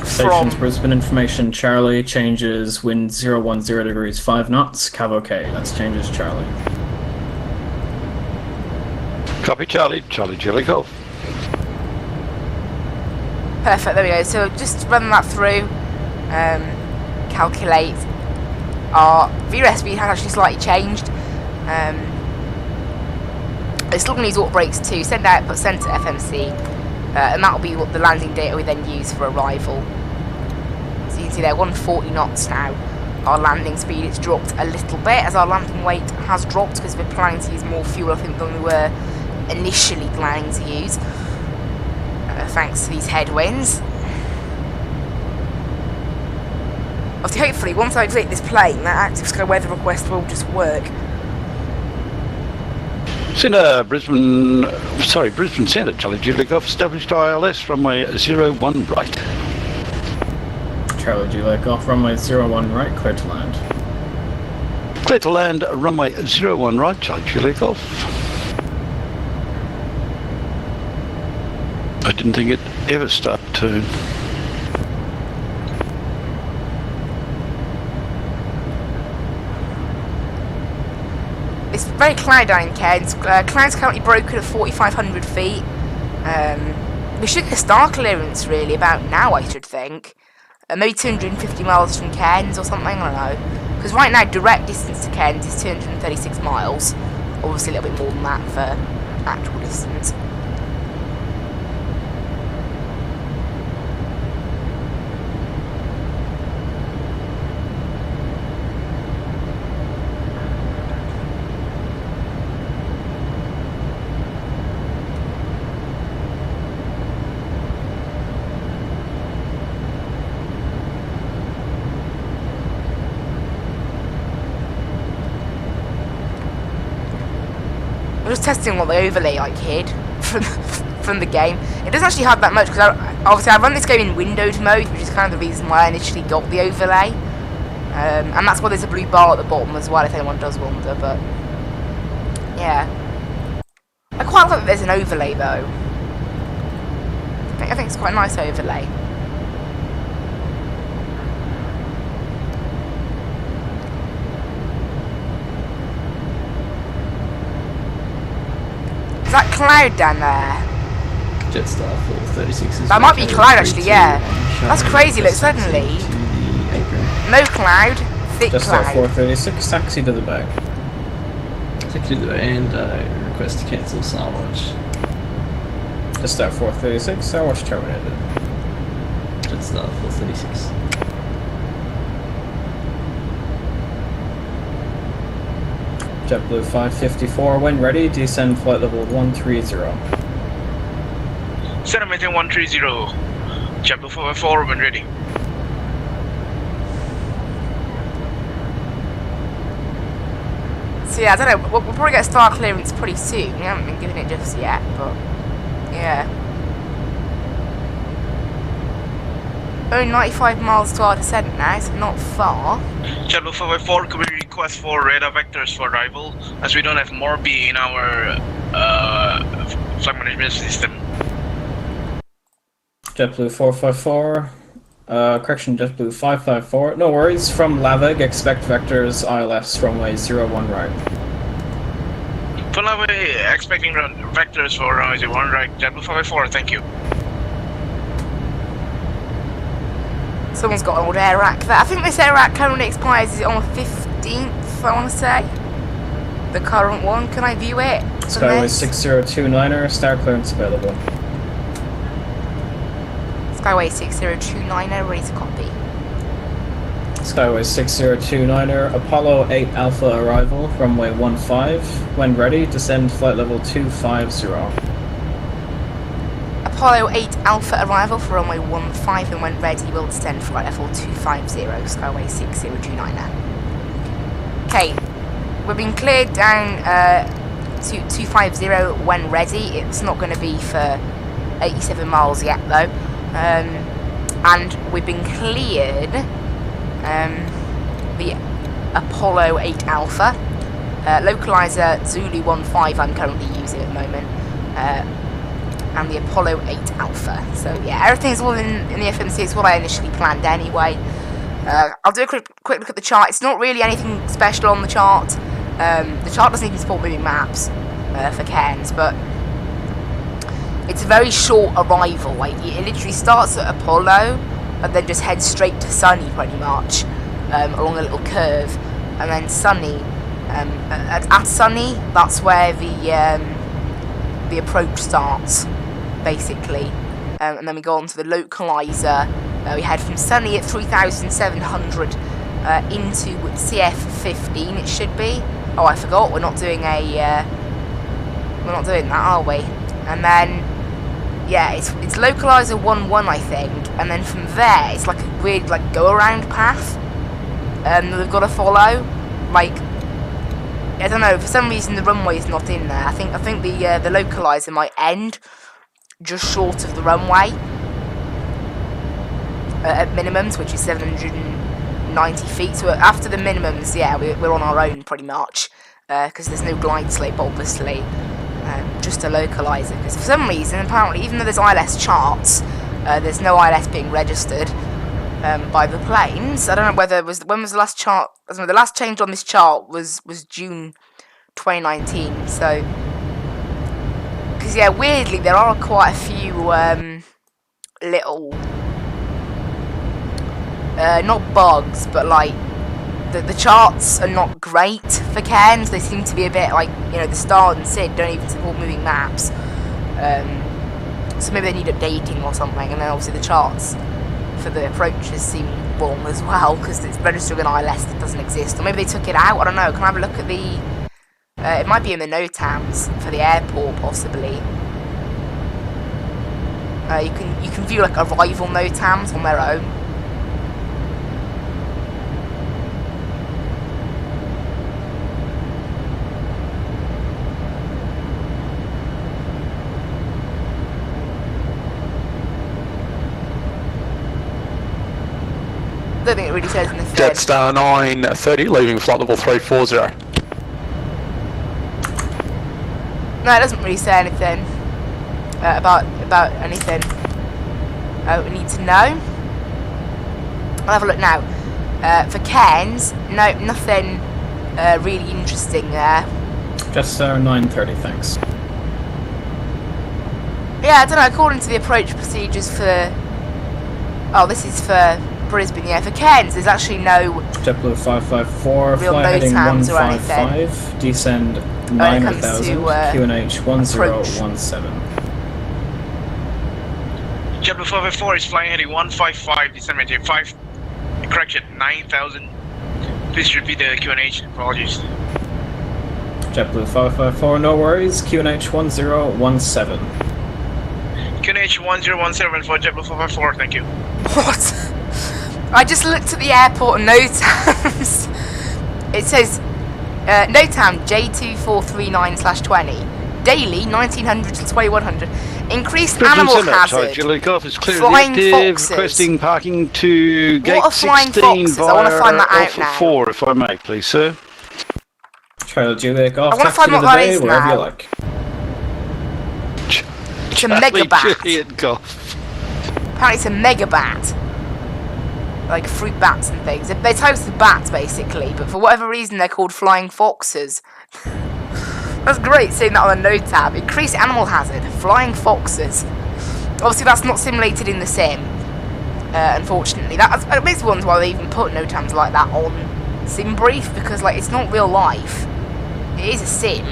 Stations Brisbane information. Charlie changes wind 010 degrees 5 knots. Cav OK. That's changes Charlie. Copy Charlie, Charlie Juliet Golf. Perfect, there we go. So just run that through. calculate our VRS speed has actually slightly changed. It's still going to use auto brakes to send output, send to FMC, and that will be what the landing data we then use for arrival. So you can see there, 140 knots now. Our landing speed, it's dropped a little bit as our landing weight has dropped because we're planning to use more fuel, I think, than we were initially planning to use, thanks to these headwinds. Obviously, hopefully, once I delete this plane, that active sky weather request will just work. Centre, Brisbane Centre, Charlie Julie Golf, established ILS, runway 01 right. Charlie Juliet Golf, runway 01 right, clear to land. Clear to land, runway 01 right, Charlie Juliet Golf. I didn't think it'd ever start to. It's very cloudy down in Cairns. Cloud's currently broken at 4,500 feet. We should get star clearance really about now, I should think. Maybe 250 miles from Cairns or something, I don't know. Because right now, direct distance to Cairns is 236 miles. Obviously a little bit more than that for actual distance. I'm just testing what the overlay like hid from the game. It doesn't actually have that much because obviously I run this game in windowed mode, which is kind of the reason why I initially got the overlay. And that's why there's a blue bar at the bottom as well, if anyone does wonder. But yeah, I quite like that there's an overlay though. I think it's quite a nice overlay. Is that cloud down there? Jetstar 436 is that might be cloud actually, yeah. That's crazy, look, suddenly. No cloud, thick Jetstar cloud. 436, taxi to the back. Taxi to the back and request to cancel Starwatch. Jetstar 436, Starwatch terminated. Jetstar 436. JetBlue 554, when ready, descend flight level 130. Center maintain 130. JetBlue 454 when ready. So yeah, I don't know, we'll probably get star clearance pretty soon. We haven't been given it just yet, but yeah. Only 95 miles to our descent now, so not far. JetBlue 454, could we request for radar vectors for arrival, as we don't have Morbi in our flight management system. JetBlue 454, correction, JetBlue 554, no worries, from Lavig, expect vectors ILS runway 01 right. For runway, expecting vectors for runway 01 right, JetBlue 454, thank you. Someone's got an old air rack there. I think this air rack currently expires on the 15th, I want to say. The current one. Can I view it? Skyway 6029er, star clearance available. Skyway 6029er, ready to copy. Skyway 6029er, Apollo 8 Alpha arrival, runway 15. When ready, descend flight level 250. Apollo 8 Alpha arrival for runway 15, and when ready will descend flight level 250, Skyway 6029er. Okay, we've been cleared down to 250 when ready. It's not going to be for 87 miles yet though. And we've been cleared the Apollo 8 Alpha. Localizer Zulu 15 I'm currently using at the moment. And the Apollo 8 Alpha. So yeah, everything's all in the FMC. It's what I initially planned anyway. I'll do a quick look at the chart. It's not really anything special on the chart. The chart doesn't even support moving maps for Cairns, but it's a very short arrival. Like, it literally starts at Apollo, and then just head straight to Sunny pretty much, along a little curve, and then Sunny. At Sunny, that's where the approach starts, basically, and then we go on to the localizer. We head from Sunny at 3,700 into CF15. It should be. Oh, I forgot. We're not doing that, are we? And then, yeah, it's localizer 1-1, I think, and then from there it's like a weird go around path that we've got to follow. Like, I don't know, for some reason the runway is not in there. I think the localizer might end just short of the runway at minimums, which is 790 feet. So after the minimums, yeah, we're on our own pretty much, because there's no glide slope, obviously, just a localizer. Because for some reason, apparently, even though there's ILS charts, there's no ILS being registered by the planes. I don't know whether when was the last chart. I don't know, the last change on this chart was June 2019. So, because yeah, weirdly there are quite a few little not bugs, but like the charts are not great for Cairns. They seem to be a bit like, you know, the Star and SID don't even support moving maps. So maybe they need updating or something, and then obviously the charts for the approaches seem wrong as well, because it's registering an ILS that doesn't exist. Or maybe they took it out, I don't know. Can I have a look at the... it might be in the NOTAMs for the airport, possibly. You can view like arrival NOTAMs on their own. I don't think it really says in the thread. Jetstar 930, leaving flight level 340. No, it doesn't really say anything about anything we need to know. I'll have a look now. For Cairns, no, nothing really interesting there. Jetstar 930, thanks. Yeah, I don't know, according to the approach procedures for... Oh, this is for Brisbane, yeah. For Cairns, there's actually no... JetBlue 554, fly heading 155, descend 9,000, QNH 1017. JetBlue 554 is flying heading 155, descend maintain 5, correction, 9,000. Please repeat the QNH, apologies. JetBlue 554, no worries, QNH 1017. QNH 1017 for JetBlue 554, thank you. What? I just looked at the airport NOTAMs. It says NOTAM J2439/20. Daily 1900 to 2100. Increased animal hazard. Flying foxes. Requesting parking to gate 16 via I want to find that out Alpha now. 4, if I may, please, sir. Charlie Juliet Golf, I want to find what that is wherever now. you like. It's a megabat. Juliet Golf. Apparently it's a megabat. Like fruit bats and things. They're types of bats, basically, but for whatever reason they're called flying foxes. That's great, seeing that on the note tab. Increased animal hazard, flying foxes. Obviously that's not simulated in the sim, unfortunately. That's the ones why they even put NOTAMs like that on sim brief, because like it's not real life. It is a sim.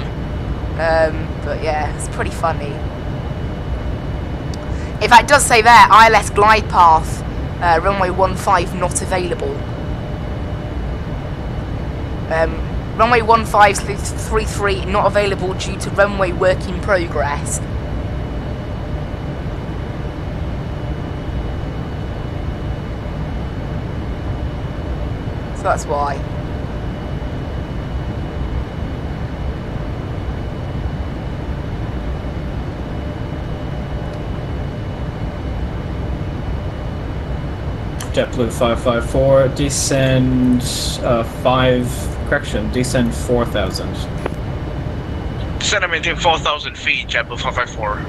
But yeah, it's pretty funny. In fact, it does say there, ILS glide path, runway 15 not available. Runway 1533 not available due to runway work in progress. So that's why. JetBlue 554, descend descend 4,000. Descend and maintain 4,000 feet, JetBlue 554.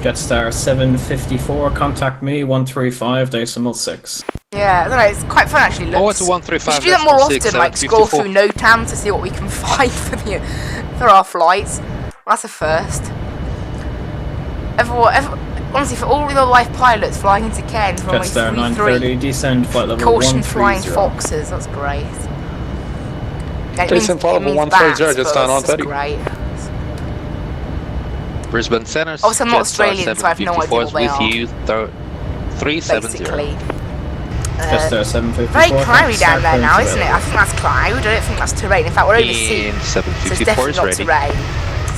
Jetstar 754, contact me 135.6. Yeah, I don't know, it's quite fun actually. Oh, it's 135. We should do that more often, like scroll through NOTAM to see what we can find for our flights. That's a first. honestly, for all real life pilots flying into Cairns from Jetstar runway 930, descend flight level caution 130. flying foxes, that's great. Yeah, Descend flight level 130, Jetstar 930. Great. Brisbane Centers, Obviously, I'm not Jetstar Australian, so I have no idea 754 what they with are. you, 370. Basically. Jetstar 754. Very cloudy down there now, isn't it? available. I think that's cloud. I don't think that's terrain. In fact, we're overseas, And so it's 754 definitely is not ready. terrain.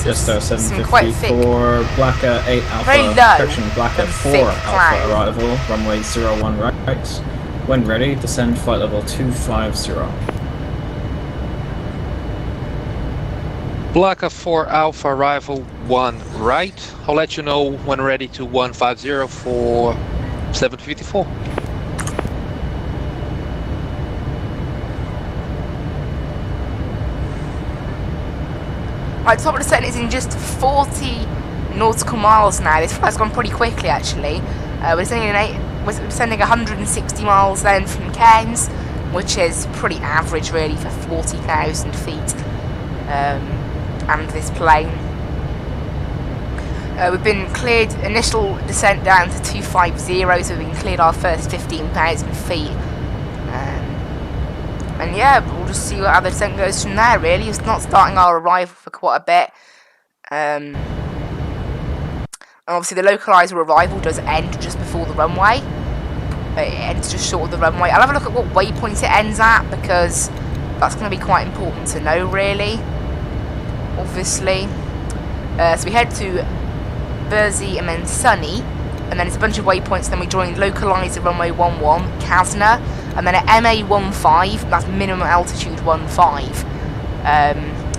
Jetstar Some quite thick, 754, Blacker 8 Alpha, very low, correction, Blacker and 4 thick Alpha cloud. arrival, runway 01 right. When ready, descend flight level 250. Blacker 4 Alpha arrival 1 right. I'll let you know when ready to 150 for 754. Right, top of the setting is in just 40 nautical miles now. This flight's gone pretty quickly, actually. We're sending 160 miles then from Cairns, which is pretty average, really, for 40,000 feet. And this plane. We've been cleared initial descent down to 250, so we've been cleared our first 15,000 feet. And yeah, we'll just see how the descent goes from there, really. It's not starting our arrival for quite a bit. And obviously the localizer arrival does end just before the runway. It ends just short of the runway. I'll have a look at what waypoint it ends at, because that's going to be quite important to know, really. Obviously. So we head to Bursey and then Sunny, and then it's a bunch of waypoints. Then we join localizer runway 11, Casna, and then at MA15, that's minimum altitude 15.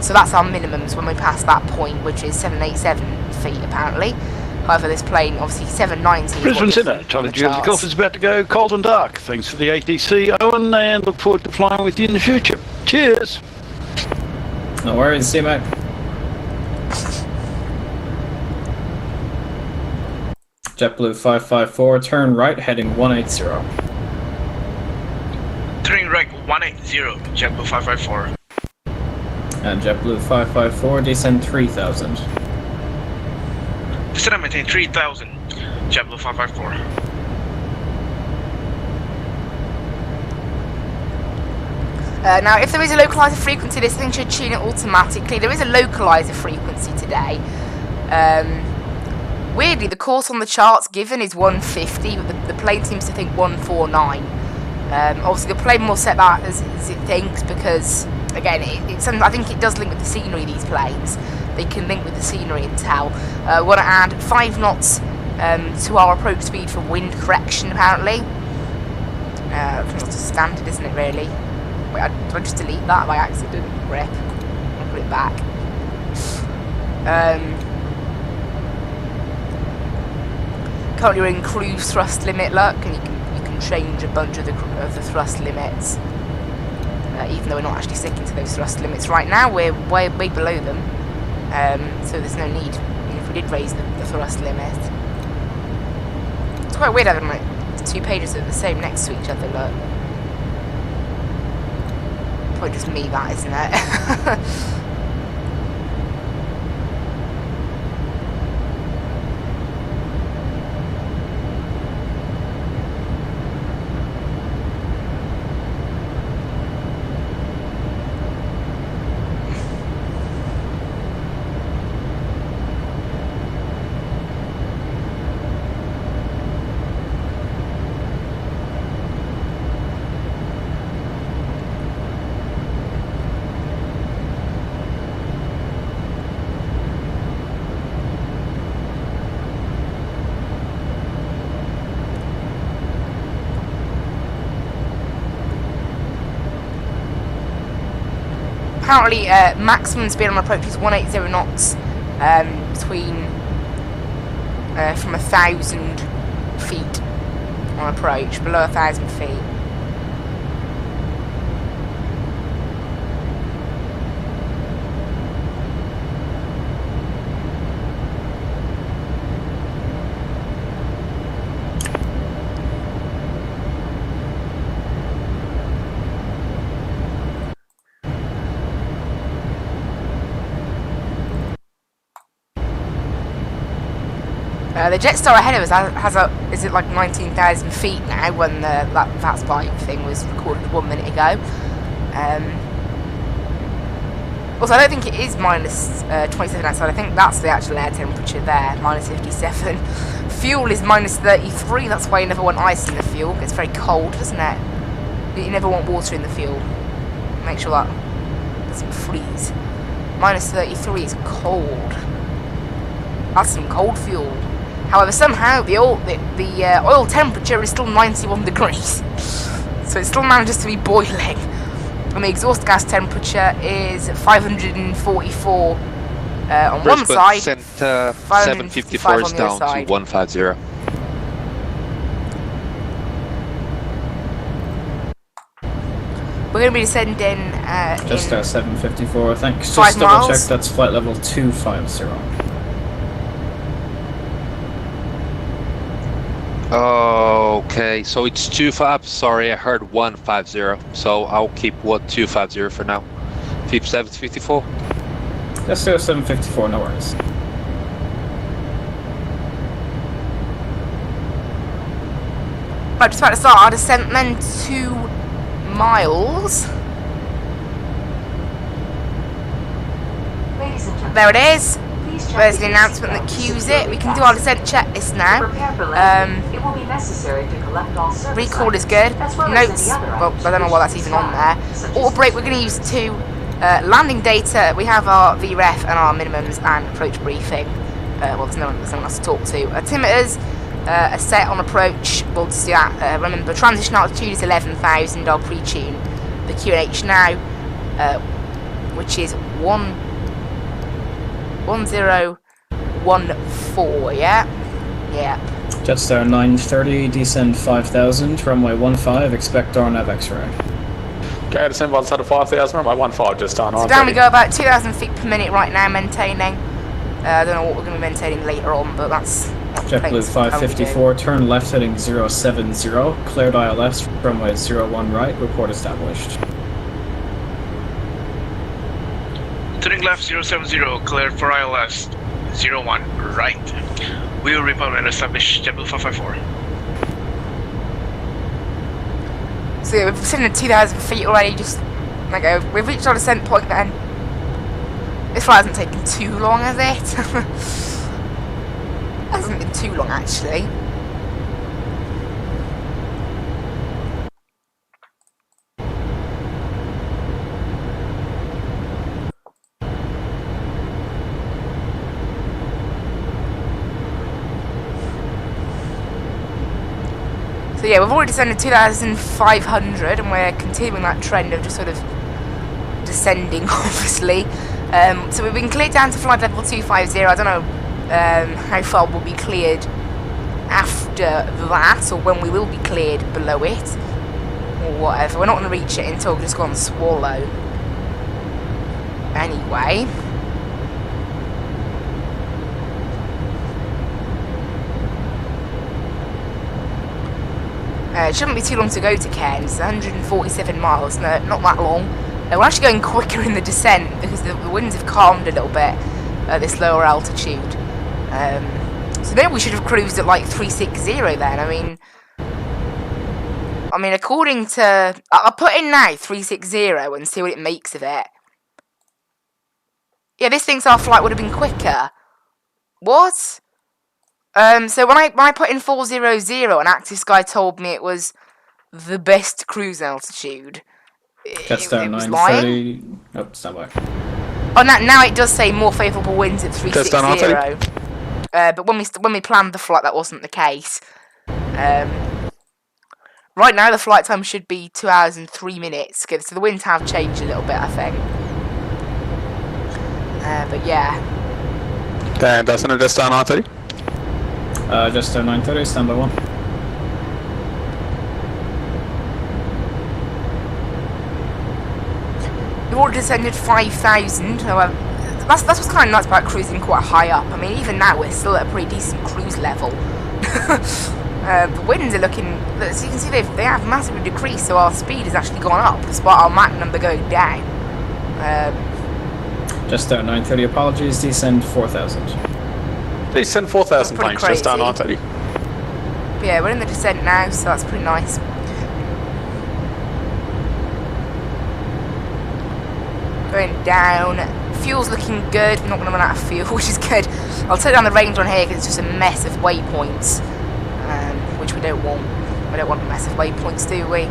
So that's our minimums when we pass that point, which is 787 feet apparently. However, this plane, obviously 790. Brisbane Centre, Charlie Julie Golf is about to go cold and dark. Thanks for the ATC, Owen, and look forward to flying with you in the future. Cheers! No worries, see you, mate. JetBlue 554, turn right, heading 180. Turning right 180, JetBlue 554. And JetBlue 554, descend 3000. Descend and maintain 3000, JetBlue 554. Now, if there is a localizer frequency, this thing should tune it automatically. There is a localizer frequency today. Weirdly, the course on the charts given is 150, but the plane seems to think 149. Obviously, the plane will set that as it thinks, because, again, I think it does link with the scenery, these planes. They can link with the scenery and tell. We want to add 5 knots to our approach speed for wind correction, apparently. That's just standard, isn't it, really? Wait, did I just delete that by accident? Rip. I'll put it back. Currently we're in cruise thrust limit, look, and you can change a bunch of the thrust limits. Even though we're not actually sticking to those thrust limits right now, we're way below them. So there's no need, even if we did raise the thrust limit. It's quite weird having like 2 pages that are the same next to each other, look. Probably just me, that, isn't it? Apparently, maximum speed on approach is 180 knots from 1,000 feet on approach, below 1,000 feet. The Jetstar ahead of us has is it like 19,000 feet now when that Vatsim thing was recorded 1 minute ago. Also, I don't think it is minus 27 outside. I think that's the actual air temperature there, minus 57. Fuel is minus 33. That's why you never want ice in the fuel. It's very cold, doesn't it? You never want water in the fuel. Make sure that doesn't freeze. Minus 33 is cold. That's some cold fuel. However, somehow the oil temperature is still 91 degrees. So it still manages to be boiling. And the exhaust gas temperature is 544 on one side. 754 is down to 150. We're going to be descending just 754, thanks. 5 Just double miles. check, that's flight level 250. Okay, so it's 25. Sorry, I heard 150. So I'll keep 250 for now. 754. Just 754, no worries. Right, just about to start our descent then 2 miles. There it is. There's the announcement that cues it. We can do our descent checklist now. Recall is good. Notes, well, I don't know why that's even on there. Auto brake, we're going to use 2. Landing data, we have our VREF and our minimums and approach briefing. Well, there's no one else to talk to. Altimeters, a set on approach. We'll just do that. Remember, transition altitude is 11,000. I'll pre-tune the QNH now, which is 1014, yeah? Yeah. Jetstar 930, descend 5000, runway 15, expect RNAV X-ray. Okay, descend by the side of 5,000, runway 15, just on. So down we go about 2,000 feet per minute right now, maintaining. I don't know what we're going to be maintaining later on, but that's... JetBlue 554, turn left heading 070, cleared ILS, runway 01 right, report established. Turning left 070, cleared for ILS 01 right. We will report and establish JetBlue 554. So yeah, we've descended 2,000 feet already, just... Okay, we've reached our descent point then. This flight hasn't taken too long, has it? Hasn't been too long, actually. So yeah, we've already descended 2,500 and we're continuing that trend of just sort of descending, obviously. So we've been cleared down to flight level 250. I don't know how far we'll be cleared after that, or when we will be cleared below it, or whatever. We're not going to reach it until we've just gone swallow. Anyway. It shouldn't be too long to go to Cairns. 147 miles, no, not that long. We're actually going quicker in the descent because the winds have calmed a little bit at this lower altitude. So maybe we should have cruised at like 360 then. I mean, according to... I'll put in now 360 and see what it makes of it. Yeah, this thinks our flight would have been quicker. What? So when I put in 400, an Active Sky told me it was the best cruise altitude. Jetstar 930. Oh, stand by. Oh, now it does say more favourable winds at 360. But when we planned the flight, that wasn't the case. Right now, the flight time should be 2 hours and 3 minutes. So the winds have changed a little bit, I think. But yeah. And that's an Jetstar 930. Jetstar 930, stand by 1. We've already descended 5,000. However, that's what's kind of nice about cruising quite high up. I mean, even now we're still at a pretty decent cruise level. The winds are looking, as you can see, they have massively decreased, so our speed has actually gone up despite our Mach number going down. Jetstar 930, apologies, descend 4,000. Descent 4,000 Pretty planes, just down crazy. I-30. But yeah, we're in the descent now, so that's pretty nice. Going down. Fuel's looking good. I'm not going to run out of fuel, which is good. I'll take down the range on here because it's just a mess of waypoints, which we don't want. We don't want a mess of waypoints, do we?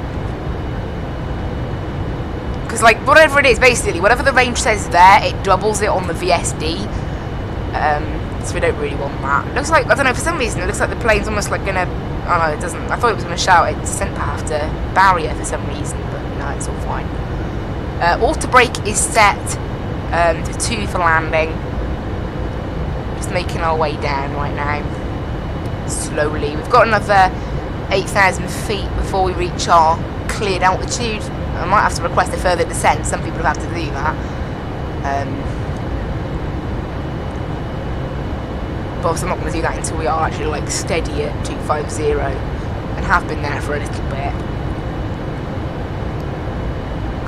Because, like, whatever it is, basically, whatever the range says there, it doubles it on the VSD. So we don't really want that. It looks like, I don't know, for some reason, it looks like the plane's almost like going to, oh no, it doesn't. I thought it was going to shout its descent path to barrier for some reason, but no, it's all fine. Auto brake is set to 2 for landing. Just making our way down right now. Slowly. We've got another 8,000 feet before we reach our cleared altitude. I might have to request a further descent. Some people have had to do that. But obviously I'm not going to do that until we are actually like steady at 250 and have been there for a little bit.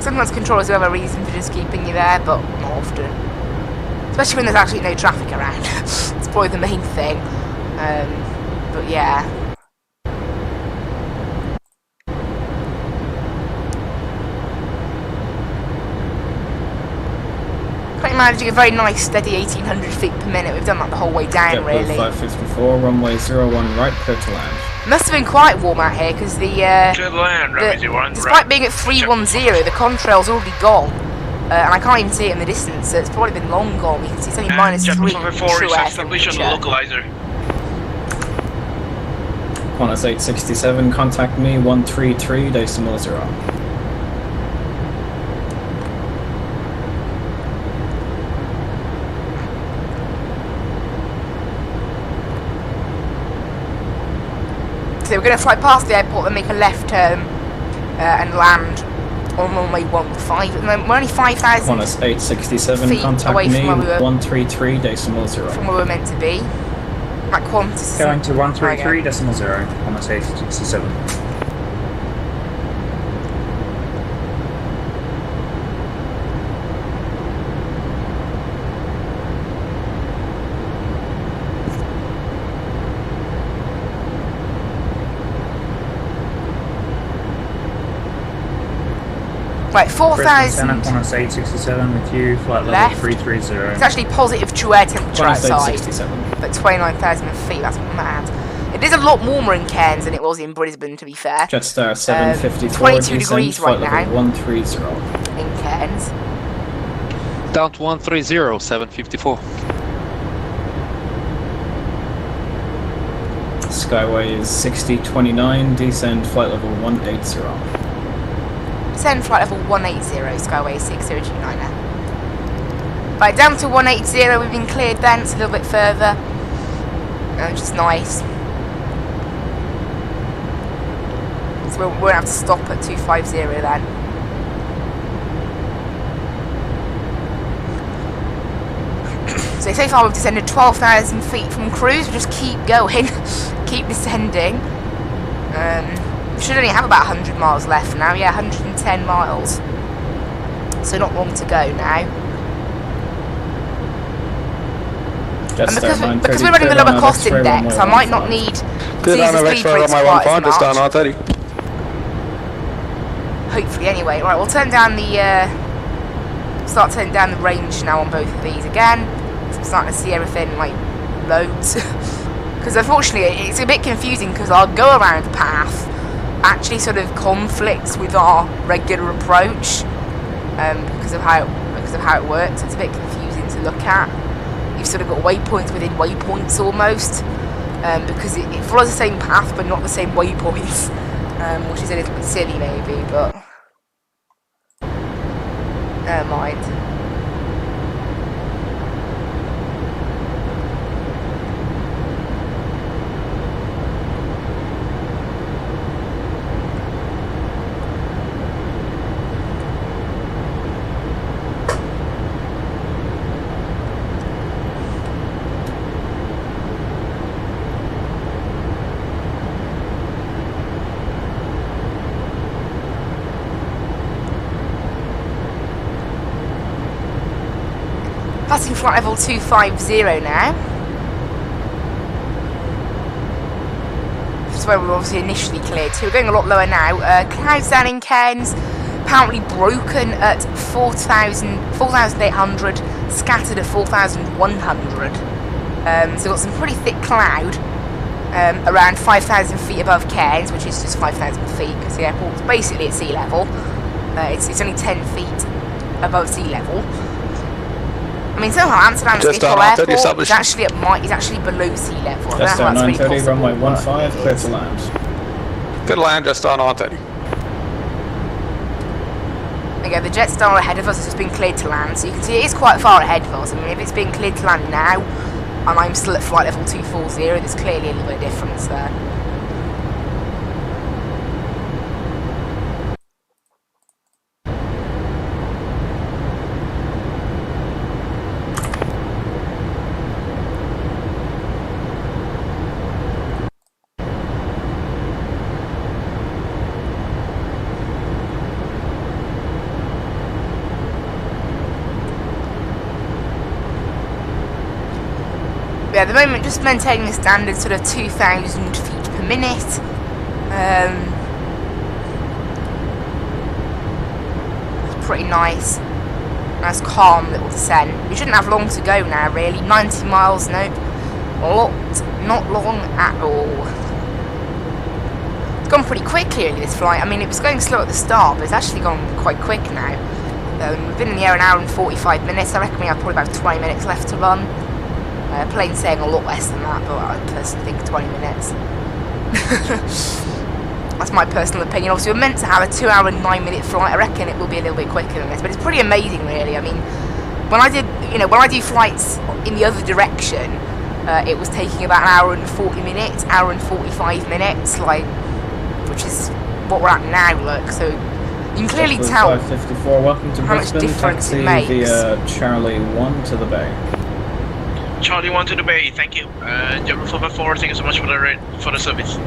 Sometimes controllers do have a reason for just keeping you there, but not often. Especially when there's actually no traffic around. It's probably the main thing. But yeah. Managing a very nice steady 1800 feet per minute. We've done that the whole way down, really. 554, runway 01 right, clear to land. Must have been quite warm out here because despite being at 310, the contrail's already gone, and I can't even see it in the distance. So it's probably been long gone. You can see it's only -3 true air temperature. Localizer. Qantas 867, contact me 133 decimal 0. So we're going to fly past the airport and make a left turn and land on runway 15 at the moment. We're only 5,000 Qantas 867, feet contact away me from where we were, 133 decimal 0. from where we're meant to be. At Qantas. Going to 133 decimal 0, Qantas 867. Right, 4,000 Qantas 867 with you, flight level left. 330. It's actually positive true air temperature Qantas outside, 867. but 29,000 feet, that's mad. It is a lot warmer in Cairns than it was in Brisbane, to be fair. Jetstar 754, 22 degrees right now 130. in Cairns. Down to 130, 754. Skyway is 6029, descend flight level 180. Send flight level 180, Skyway 6029 now. Right, down to 180, we've been cleared then, it's a little bit further, which is nice. So we won't have to stop at 250 then. So so far we've descended 12,000 feet from cruise, we just keep going, keep descending. We should only have about 100 miles left now, yeah, 110 miles. So not long to go now. And because we're running the lower cost index, I might not need to use the speed brakes quite as just down much. I-30. Hopefully anyway. Right, we'll turn down the, start turning down the range now on both of these again. So I'm starting to see everything, like, loads. Because unfortunately it's a bit confusing because our go around path actually sort of conflicts with our regular approach because of how it works. It's a bit confusing to look at. You've sort of got waypoints within waypoints almost because it follows the same path but not the same waypoints, which is a little bit silly maybe, but never mind. Passing flight level 250 now. That's where we were obviously initially cleared to. We're going a lot lower now. Clouds down in Cairns, apparently broken at 4,800, scattered at 4,100. So we've got some pretty thick cloud around 5,000 feet above Cairns, which is just 5,000 feet because the airport's basically at sea level. It's only 10 feet above sea level. I mean, somehow Amsterdam Schiphol Airport is actually below sea level. Just on 930, runway 15, clear to land. Good land, just on 930. Okay, the Jetstar ahead of us has just been cleared to land, so you can see it is quite far ahead of us. I mean, if it's been cleared to land now, and I'm still at flight level 240, there's clearly a little bit of difference there. Yeah, at the moment, just maintaining a standard sort of 2,000 feet per minute. It's pretty nice. Nice, calm little descent. We shouldn't have long to go now, really. 90 miles, nope. Not long at all. It's gone pretty quick clearly, this flight. I mean, it was going slow at the start, but it's actually gone quite quick now. We've been in the air an hour and 45 minutes. I reckon we have probably about 20 minutes left to run. Plane's saying a lot less than that, but I personally think 20 minutes. That's my personal opinion. Obviously, we're meant to have a 2 hour and 9 minute flight. I reckon it will be a little bit quicker than this, but it's pretty amazing, really. I mean, when I do flights in the other direction, it was taking about an hour and 40 minutes, hour and 45 minutes, which is what we're at now. Look, so you can clearly tell 554. Welcome to how much Brisbane. difference Taxi it makes. via Charlie 1 to the bay. Charlie 1 to the bay, thank you. Jumbo 454, thank you so much for the service.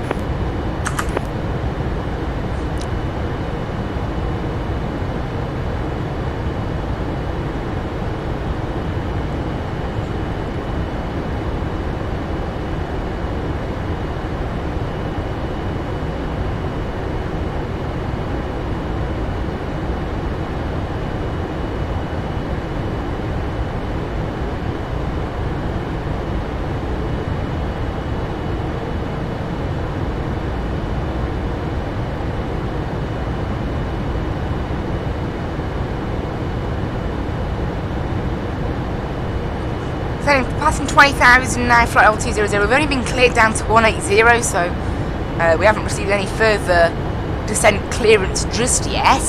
Passing 20,000 now, flight level 200. We've only been cleared down to 180, so we haven't received any further descent clearance just yet.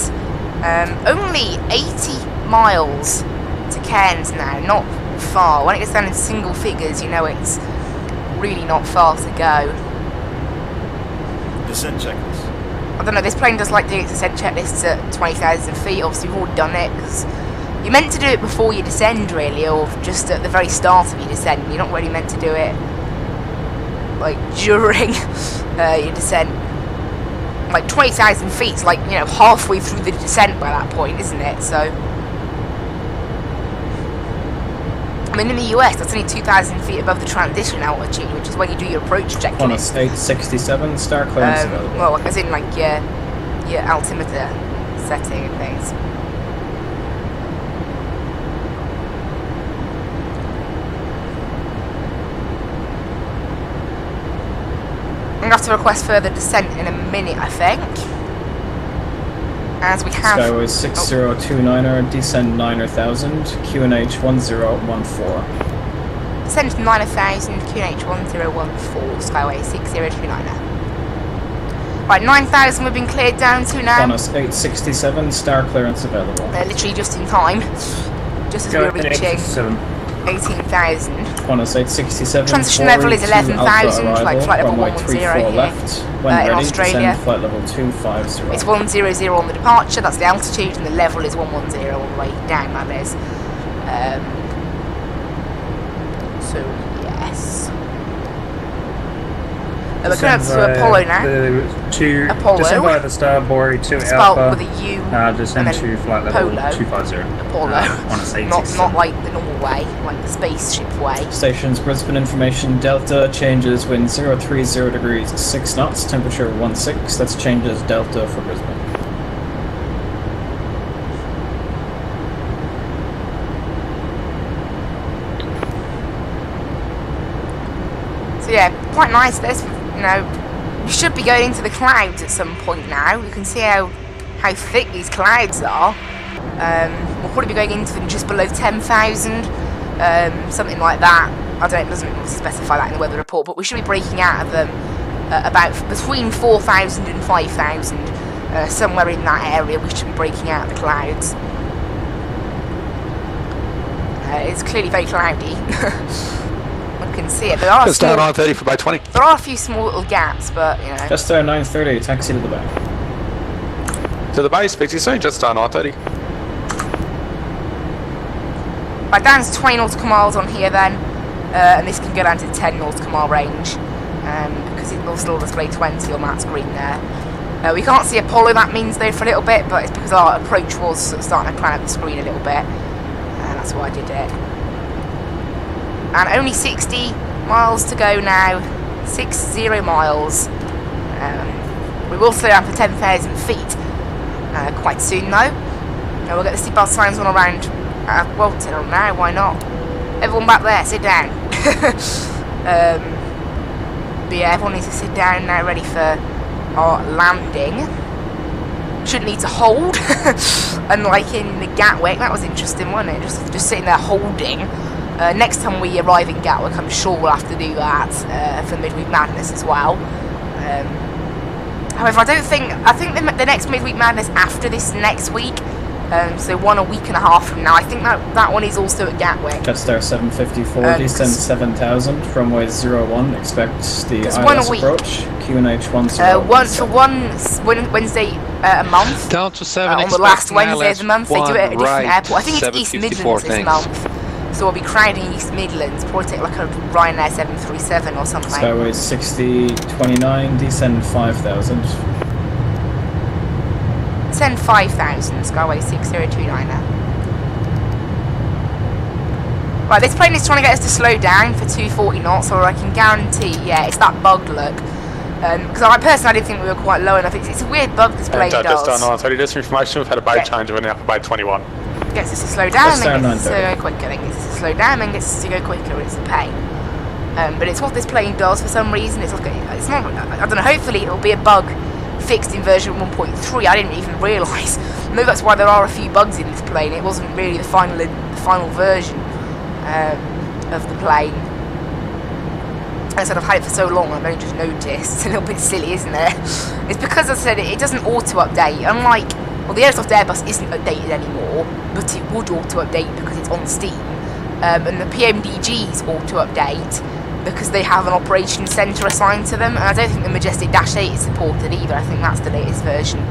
Only 80 miles to Cairns now, not far. When it gets down in single figures, you know it's really not far to go. Descent checklist. I don't know, this plane does like doing its descent checklists at 20,000 feet. Obviously, we've all done it because you're meant to do it before you descend, really, or just at the very start of your descent. You're not really meant to do it during your descent. 20,000 feet's halfway through the descent by that point, isn't it? So, I mean, in the US, that's only 2,000 feet above the transition altitude, which is when you do your approach checklist. On a state 67, star clearance available. Well, as in your altimeter setting and things. I'm going to have to request further descent in a minute, I think. As we have... Skyways 6029er, descend 9000, QNH 1014. Descend 9000, QNH 1014, Skyway 6029er. Right, 9,000 we've been cleared down to now. On us 867, star clearance available. They're literally just in time. Just as we're reaching 18,000. On us 867. Transition level is 11,000, flight level 110 here. Left. When in ready, Australia. flight level 250. It's 100 on the departure, that's the altitude, and the level is 110 all the way down, that is. So, yes. We're coming up to Apollo now. Apollo. Descend via the starboard to spelled Alpha. with a U. Descend to flight level Polo. 250. Apollo. Not like the normal way, like the spaceship way. Stations Brisbane information. Delta changes wind 030 degrees 6 knots. Temperature 16. That's changes Delta for Brisbane. So yeah, quite nice this, you know, we should be going into the clouds at some point now. You can see how thick these clouds are. We'll probably be going into them just below 10,000, something like that. I don't know, it doesn't specify that in the weather report, but we should be breaking out of them about between 4,000 and 5,000, somewhere in that area we should be breaking out of the clouds. It's clearly very cloudy. I can see it. There are just down 930 for bay 20. There are a few small little gaps, but you know. Just there 930, taxi to the bay. To the bay, speak to you soon, just star 930. Right, down to 20 nautical miles on here then, and this can go down to 10 nautical mile range, because it will still display 20 on that screen there. We can't see Apollo, that means though, for a little bit, but it's because our approach was starting to cloud the screen a little bit, and that's why I did it. And only 60 miles to go now, 60 miles. We will slow down for 10,000 feet quite soon though. We'll get the seatbelt signs on around, well, sit on now, why not? Everyone back there, sit down. But yeah, everyone needs to sit down now, ready for our landing. Shouldn't need to hold, unlike in the Gatwick. That was interesting, wasn't it? Just sitting there holding. Next time we arrive in Gatwick, I'm sure we'll have to do that for Midweek Madness as well. However, I think the next Midweek Madness after this next week, so a week and a half from now, I think that one is also at Gatwick. Jetstar 754, descend 7,000, runway 01, expect the ILS approach, QNH 1017. Wednesday a month. Down to 7, on the last Wednesday of the month, they do it at a different airport. I think it's East Midlands this month. So we'll be crowding East Midlands, probably take like a Ryanair 737 or something. Skyway 6029, descend 5,000. Descend 5,000, Skyway 6029 now. Right, this plane is trying to get us to slow down for 240 knots, or I can guarantee, yeah, it's that bug look. Because I personally didn't think we were quite low enough. It's a weird bug this plane does. Just down 930, just information, we've had a bay change, we're now for bay 21. Gets us to slow down, then gets us to go quicker, then gets us to slow down, then gets us to go quicker. It's a pain. But it's what this plane does for some reason. It's not, I don't know, hopefully it'll be a bug fixed in version 1.3. I didn't even realise. Maybe that's why there are a few bugs in this plane. It wasn't really the final version of the plane. I said I've had it for so long, I've only just noticed. It's a little bit silly, isn't it? It's because, as I said, it doesn't auto-update, unlike... Well, the Aerosoft Airbus isn't updated anymore, but it would auto-update because it's on Steam. And the PMDGs auto-update because they have an operations centre assigned to them. And I don't think the Majestic Dash 8 is supported either. I think that's the latest version.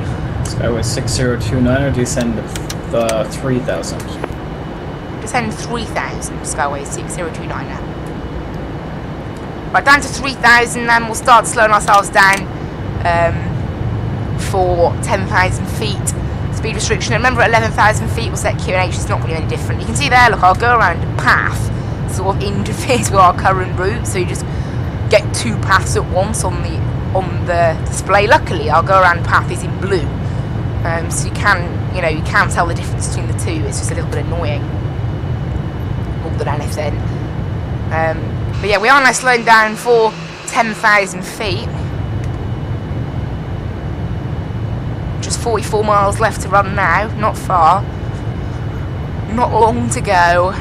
Skyway 6029 or descend 3,000. Descend 3,000, Skyway 6029 now. Right, down to 3,000 then. We'll start slowing ourselves down for 10,000 feet. Speed restriction. And remember, at 11,000 feet, we'll set QNH. It's not going to be any different. You can see there, look, I'll go around a path, sort of interferes with our current route, so you just get two paths at once on the display. Luckily, our go around path is in blue, so you can tell the difference between the two. It's just a little bit annoying, more than anything. But yeah, we are now slowing down for 10,000 feet. Just 44 miles left to run now, not far, not long to go.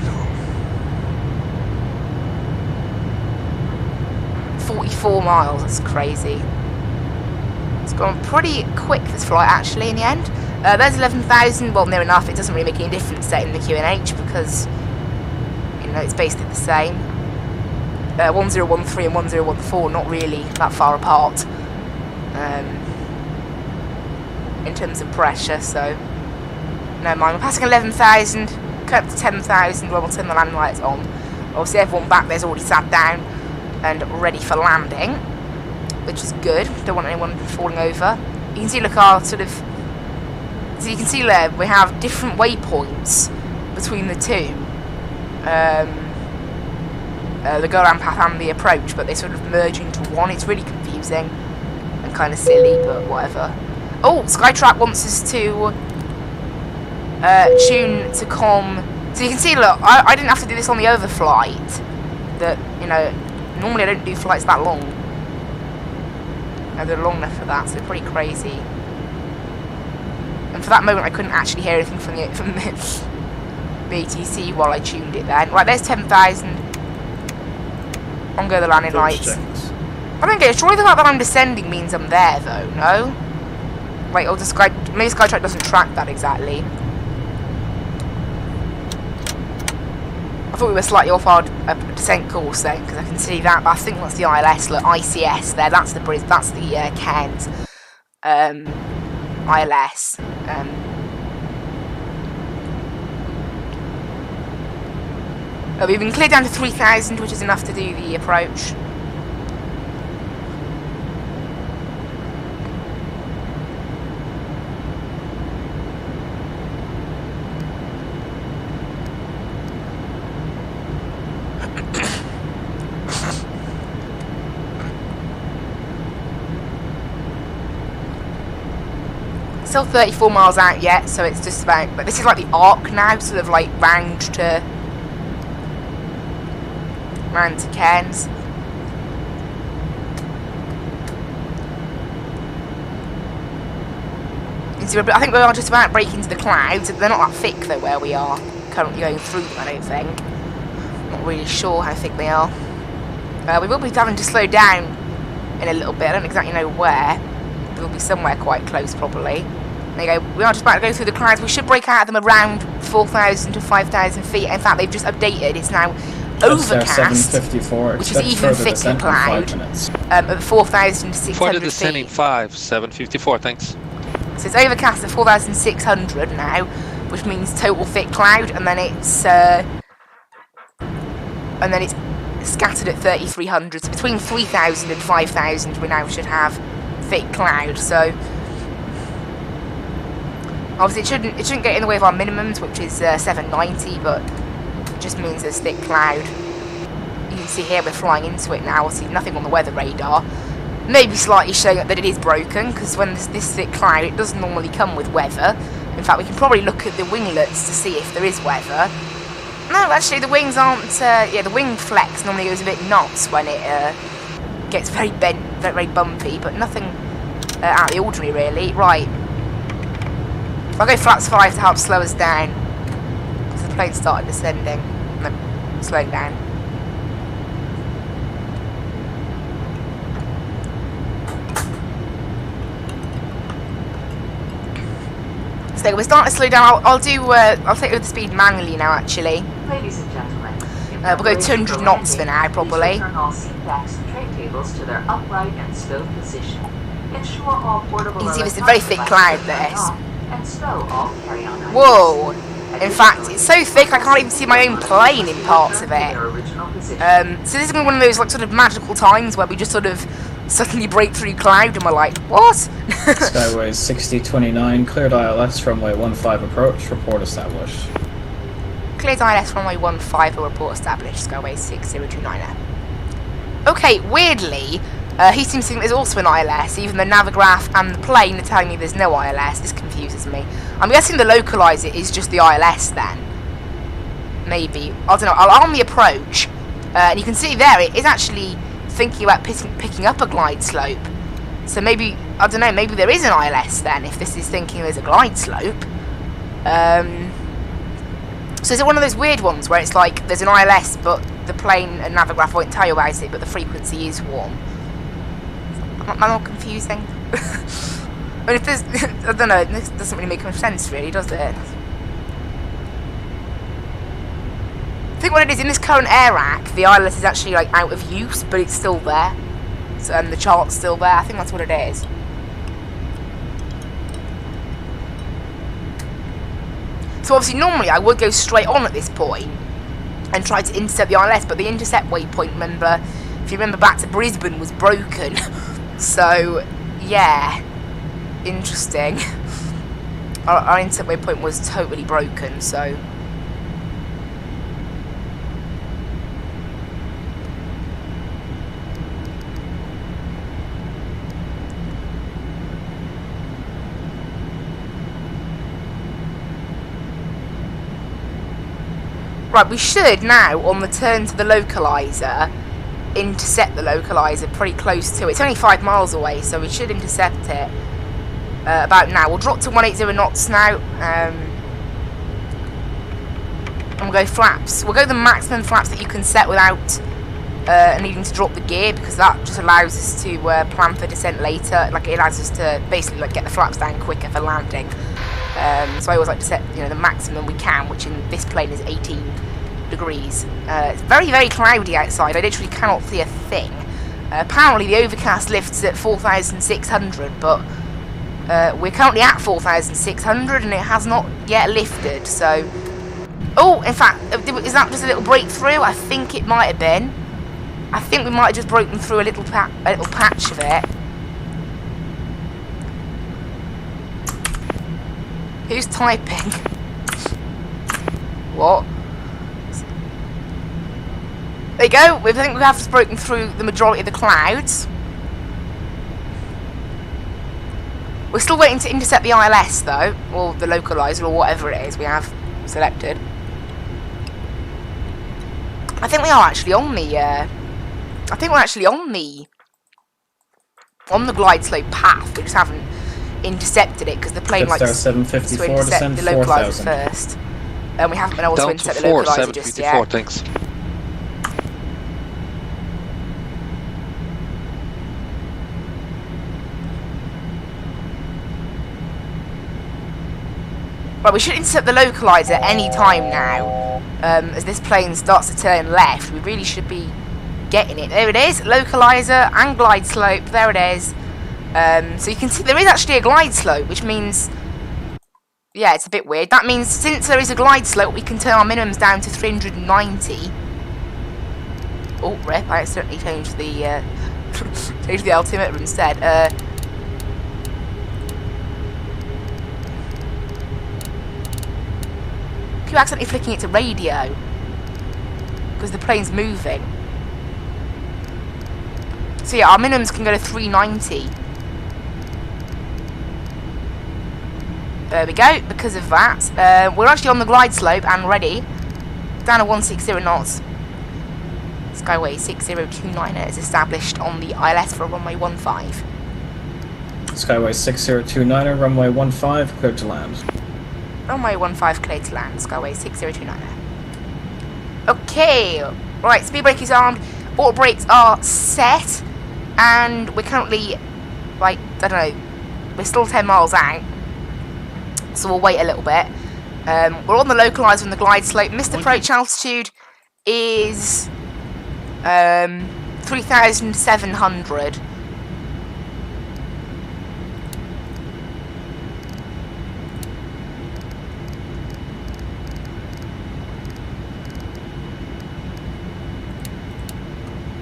44 miles, that's crazy. It's gone pretty quick, this flight, actually, in the end. There's 11,000, well, near enough. It doesn't really make any difference setting the QNH because, you know, it's basically the same. 1013 and 1014, not really that far apart. In terms of pressure, so no mind. We're passing 11,000, cut up to 10,000 when we'll turn the landing lights on. Obviously everyone back there's already sat down and ready for landing. which is good. Don't want anyone falling over. You can see, look, our sort of... So you can see there, we have different waypoints between the two. The go-around path and the approach, but they sort of merge into one. It's really confusing and kind of silly, but whatever. Oh, Skytrack wants us to tune to com. So you can see, look, I didn't have to do this on the overflight. That, you know, normally I don't do flights that long. They're long enough for that, so pretty crazy. And for that moment, I couldn't actually hear anything from the ATC while I tuned it then. Right, there's 10,000. On go the landing lights. I don't get it. Surely the fact that I'm descending means I'm there, though, no? Wait, maybe Skytrack doesn't track that exactly. I thought we were slightly off our descent course then, because I can see that, but I think that's the ILS, look, ICS there, that's the Cairns ILS. We've been cleared down to 3,000, which is enough to do the approach. Still 34 miles out yet, so it's just about, but this is like the arc now, sort of like round to Cairns. So I think we are just about breaking into the clouds. They're not that thick though where we are currently going through them, I don't think. Not really sure how thick they are. We will be having to slow down in a little bit. I don't exactly know where. We'll be somewhere quite close probably. There you go. We are just about to go through the clouds. We should break out of them around 4,000 to 5,000 feet. In fact, they've just updated. It's now overcast, which is even thicker cloud, at 4,600 feet. Further descending 754, thanks. So it's overcast at 4,600 now, which means total thick cloud, and then it's scattered at 3,300. So between 3,000 and 5,000 we now should have thick cloud. So obviously it shouldn't get in the way of our minimums, which is 790, but it just means there's thick cloud. You can see here we're flying into it now. Obviously nothing on the weather radar. Maybe slightly showing that it is broken, because when there's this thick cloud, it doesn't normally come with weather. In fact, we can probably look at the winglets to see if there is weather. No, actually, the wings aren't. Yeah, the wing flex normally goes a bit nuts when it gets very bent, very bumpy, but nothing out of the ordinary, really. Right. I'll go flaps 5 to help slow us down, because the plane started descending. No, slowing down. So we're starting to slow down. I'll take the speed manually now. Actually, ladies and gentlemen, we'll go 200 knots for now, probably. Turn all seat backs and tray tables to their upright and stowed position. Ensure all portable. You can see this is a very thick cloud. This. And stow all carry-on. Whoa! In fact, it's so thick I can't even see my own plane in parts of it. So this is going to be one of those like sort of magical times where we just sort of suddenly break through cloud and we're like, what? Skyways 6029, cleared ILS, runway 15 approach, report established. Cleared ILS, runway 15, report established, Skyways 6029. Okay, weirdly, he seems to think there's also an ILS, even the navigraph and the plane are telling me there's no ILS. This confuses me. I'm guessing the localizer is just the ILS then. Maybe. I don't know. I'll arm the approach, and you can see there it is actually thinking about picking up a glide slope. So maybe, I don't know, maybe there is an ILS then, if this is thinking there's a glide slope. So is it one of those weird ones where it's like there's an ILS but the plane and navigraph won't tell you about it, but the frequency is one? Am I not confusing? I mean, if there's, I don't know, this doesn't really make much sense really, does it? I think what it is, in this current air rack, the ILS is actually like out of use, but it's still there. So, and the chart's still there. I think that's what it is. So obviously normally I would go straight on at this point and try to intercept the ILS, but the intercept waypoint, remember, if you remember back to Brisbane, was broken. So, yeah, interesting. Our intercept waypoint was totally broken, so... Right, we should now, on the turn to the localiser, intercept the localiser pretty close to it. It's only 5 miles away, so we should intercept it about now. We'll drop to 180 knots now, and we'll go flaps. We'll go the maximum flaps that you can set without needing to drop the gear, because that just allows us to plan for descent later. Like, it allows us to basically like get the flaps down quicker for landing. So I always like to set, you know, the maximum we can, which in this plane is 18 degrees. It's very, very cloudy outside. I literally cannot see a thing. Apparently the overcast lifts at 4,600, but we're currently at 4,600 and it has not yet lifted. So, oh, in fact, is that just a little breakthrough? I think it might have been. I think we might have just broken through a little patch of it. Who's typing? What? There you go. I think we have just broken through the majority of the clouds. We're still waiting to intercept the ILS though, or the localizer, or whatever it is we have selected. I think we are actually on the. I think we're actually on the glide slope path. We just haven't intercepted it because the plane likes to intercept the localizer first, and we haven't been able to intercept the localizer just yet. Thanks. Right, we should intercept the localizer any time now. As this plane starts to turn left, we really should be getting it. There it is, localizer and glide slope. There it is. So you can see there is actually a glide slope, which means, yeah, it's a bit weird. That means since there is a glide slope, we can turn our minimums down to 390. Oh, rip! I accidentally changed the changed the altimeter instead. Keep accidentally flicking it to radio because the plane's moving. So yeah, our minimums can go to 390. There we go, because of that. We're actually on the glide slope and ready. Down to 160 knots. Skyway 6029 is established on the ILS for runway 15. Skyway 6029, runway 15, cleared to land. Runway 15 cleared to land, Skyway 6029. Okay, right, speed brake is armed, auto brakes are set, and we're currently, like, I don't know, we're still 10 miles out. So we'll wait a little bit. We're on the localizer and the glide slope. Missed approach altitude is 3,700.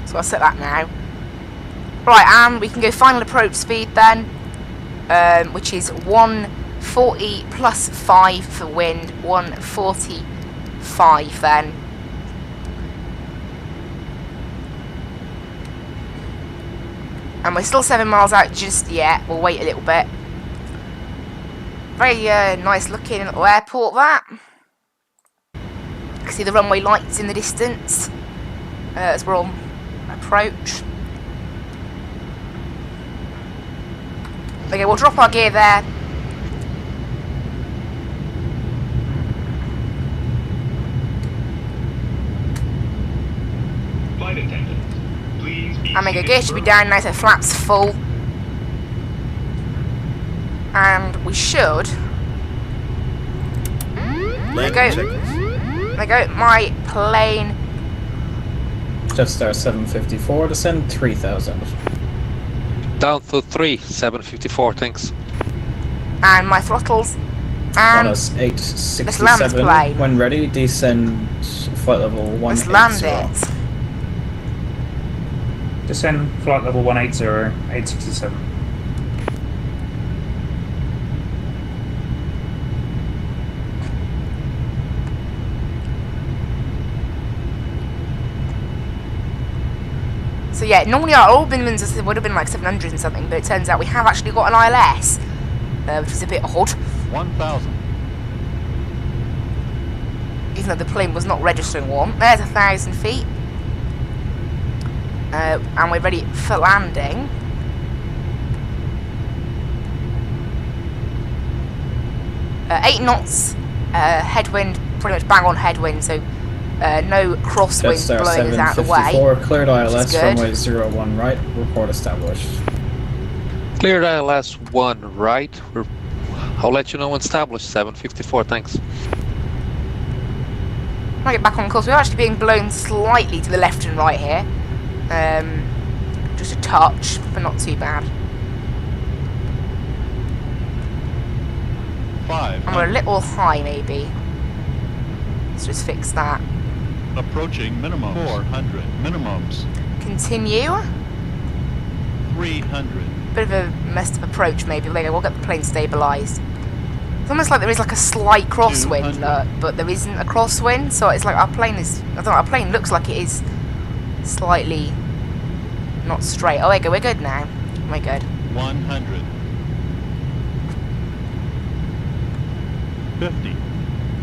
So I'll set that now. Right, and we can go final approach speed then, which is 140 plus 5 for wind, 145 then. And we're still 7 miles out just yet. We'll wait a little bit. Very nice looking little airport, that. You can see the runway lights in the distance as we're on approach. Okay, we'll drop our gear there. Flight attendant, please be And my gear should be down now, so flaps full. And we should. There we go, my plane. Jetstar 754, descend 3000. Down to 754, thanks. And my throttles. And Let's 867. land this plane. When ready, descend flight level 180. Let's land it. Descend flight level 180, 867. So yeah, normally our old minimums would have been like 700 and something, but it turns out we have actually got an ILS, which is a bit odd. 1,000. Even though the plane was not registering one. There's 1,000 feet. And we're ready for landing. Eight knots, headwind, pretty much bang on headwind, so no crosswind blowing us out of the way. Cleared ILS, runway 01 right, report established. Cleared ILS 1 right. I'll let you know when established, 754, thanks. When I get back on course, we're actually being blown slightly to the left and right here. Just a touch, but not too bad. And we're a little high, maybe. Let's just fix that. Approaching minimum 400 minimums. Continue. 300. Bit of a messed up approach, maybe. There you go, we'll get the plane stabilised. It's almost like there is like a slight crosswind, but there isn't a crosswind, so it's like our plane is. I don't know. Our plane looks like it is slightly not straight. Oh, there you go. We're good now. We're good. 100. 50.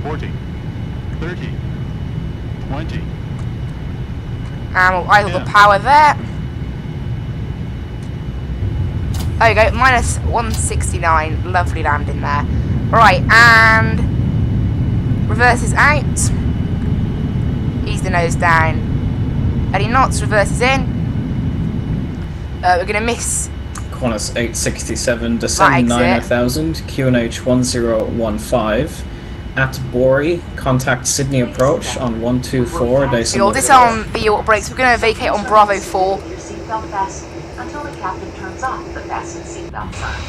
40. 30. 20. And we'll idle the power there. There you go, minus 169. Lovely landing there. Right, and reverses out. Ease the nose down. Any knots, reverses in. We're going to miss. Qantas 867, descend 9000, QNH 1015. At Bori, contact Sydney approach on 124. We'll disarm the auto brakes. We're going to vacate on Bravo 4. Until the captain turns off the fasten seatbelt sign.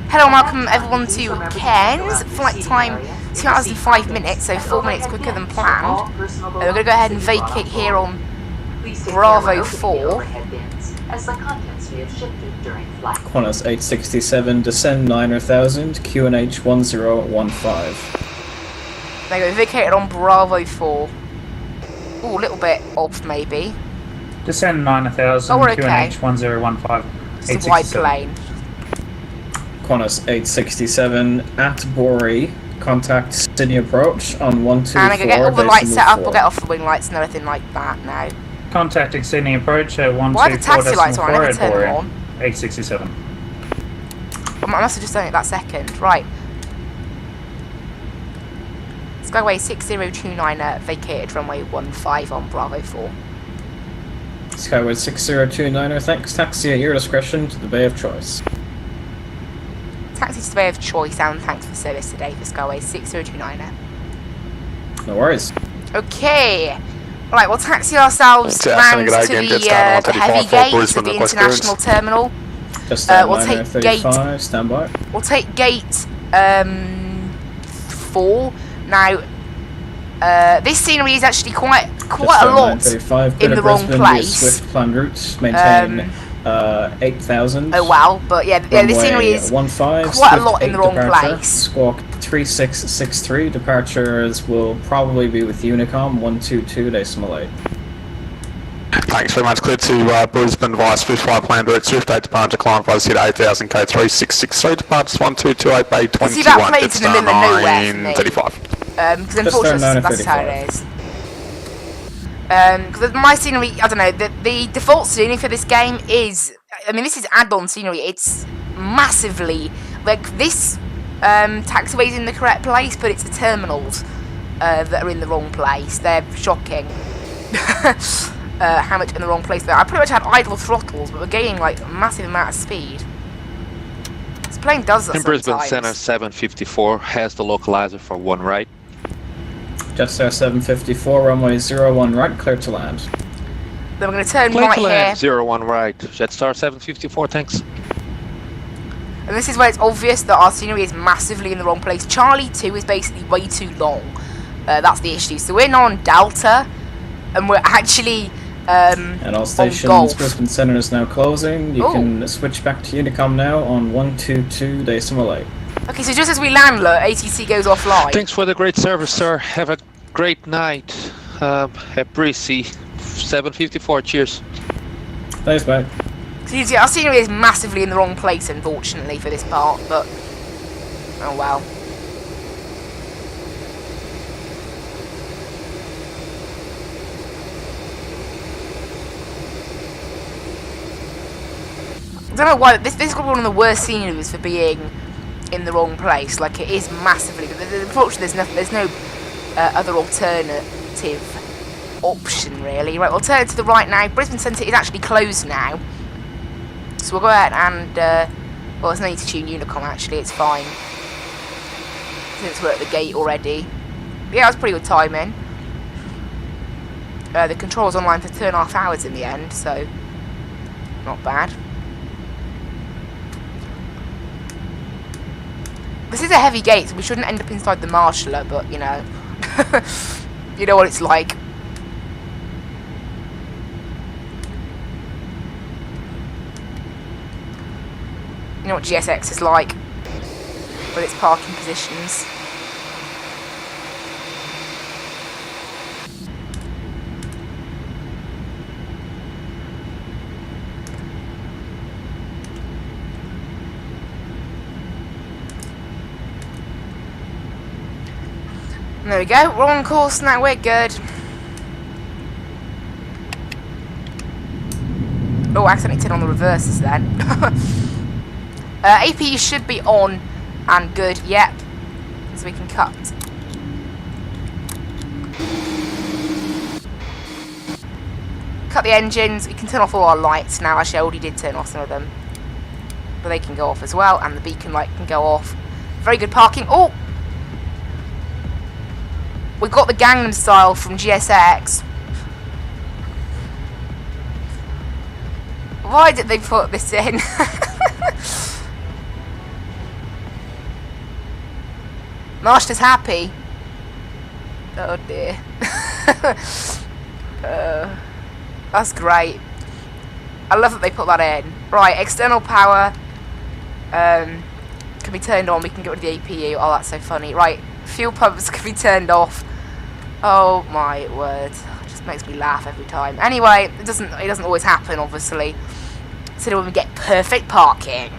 Hello and welcome everyone to Cairns. Flight time 2 hours and 5 minutes, so 4 minutes quicker than planned. We're going to go ahead and vacate here on Bravo 4. As the contents may have shifted during flight. Qantas 867, descend 9000, QNH 1015. There you go, vacated on Bravo 4. Ooh, a little bit off maybe. Descend 9000, oh, we're okay. QNH 1015. It's a wide plane. Qantas 867, at Bori, contact Sydney approach on 124. And I can get all the lights set up, we'll get off the wing lights and everything like that now. Contacting Sydney approach at 124. Why are the taxi lights on? I never turned them on. 867. I must have just done it that second. Right. Skyway 6029 vacated runway 15 on Bravo 4. Skyway 6029, thanks. Taxi at your discretion to the Bay of Choice. Taxi to the Bay of Choice and thanks for service today for Skyway 6029. No worries. Okay. Right, we'll taxi ourselves round to the heavy gates of the international terminal. Just we'll take gate. Stand by. We'll take gate 4. Now, this scenery is actually quite a lot in the wrong place. Swift planned routes, maintain 8000. Oh wow, but yeah, this scenery is quite a lot in the wrong place. Squawk 3663. Departures will probably be with Unicom 122.8. Thanks very much. Clear to Brisbane via Swift flight planned route. Swift 8 departure climb via City 8000 K3663. Departures 1228 Bay 21. See that plane's in the middle of nowhere for me. 35. Because unfortunately that's how it is. Because my scenery, I don't know, the default scenery for this game is, I mean, this is add-on scenery. It's massively, like, this taxiway's in the correct place, but it's the terminals that are in the wrong place. They're shocking. How much in the wrong place they are. I pretty much had idle throttles, but we're gaining, like, a massive amount of speed. This plane does that in sometimes. Brisbane Center 754 has the localizer for 1 right. Jetstar 754, runway 01 right, clear to land. Then we're going to turn clear right to here. Land, 01 right. Jetstar 754, thanks. And this is where it's obvious that our scenery is massively in the wrong place. Charlie 2 is basically way too long. That's the issue. So we're now on Delta, and we're actually And all stations, Brisbane Centre is now closing. You can switch back to Unicom now on 122 decimal 8. Okay, so just as we land, look, ATC goes offline. Thanks for the great service, sir. Have a great night. Breezy, 754. Cheers. Thanks, mate. So our scenery is massively in the wrong place, unfortunately, for this part, but oh well. I don't know why this is one of the worst sceneries for being in the wrong place. Like, it is massively. Unfortunately, there's no other alternative option really. Right, we'll turn to the right now. Brisbane Centre is actually closed now, so we'll go ahead and well, there's no need to tune Unicom actually. It's fine since we're at the gate already. Yeah, that's pretty good timing. The control's online for 2.5 hours in the end, so not bad. This is a heavy gate, so we shouldn't end up inside the marshaller, but, you know, you know what it's like. You know what GSX is like with its parking positions. There we go, we're on course now, we're good. Oh, I accidentally turned on the reverses then. AP should be on and good, yep. So we can cut. Cut the engines, we can turn off all our lights now. Actually, I already did turn off some of them, but they can go off as well, and the beacon light can go off. Very good parking. Oh! We've got the Gangnam Style from GSX. Why did they put this in? Master's happy. Oh dear. That's great. I love that they put that in. Right, external power can be turned on. We can get rid of the APU. Oh, that's so funny. Right, fuel pumps can be turned off. Oh my word, it just makes me laugh every time. Anyway, it doesn't always happen, obviously. So when we get perfect parking.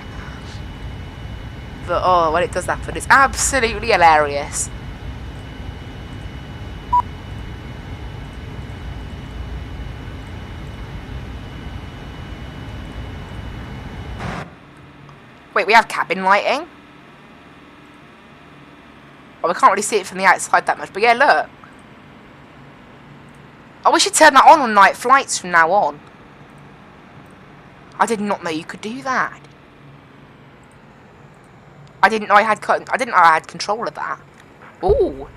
But oh, when it does happen, it's absolutely hilarious. Wait, we have cabin lighting? Oh, we can't really see it from the outside that much, but yeah, look. Oh, we should turn that on night flights from now on. I did not know you could do that. I didn't know I had control of that. Ooh.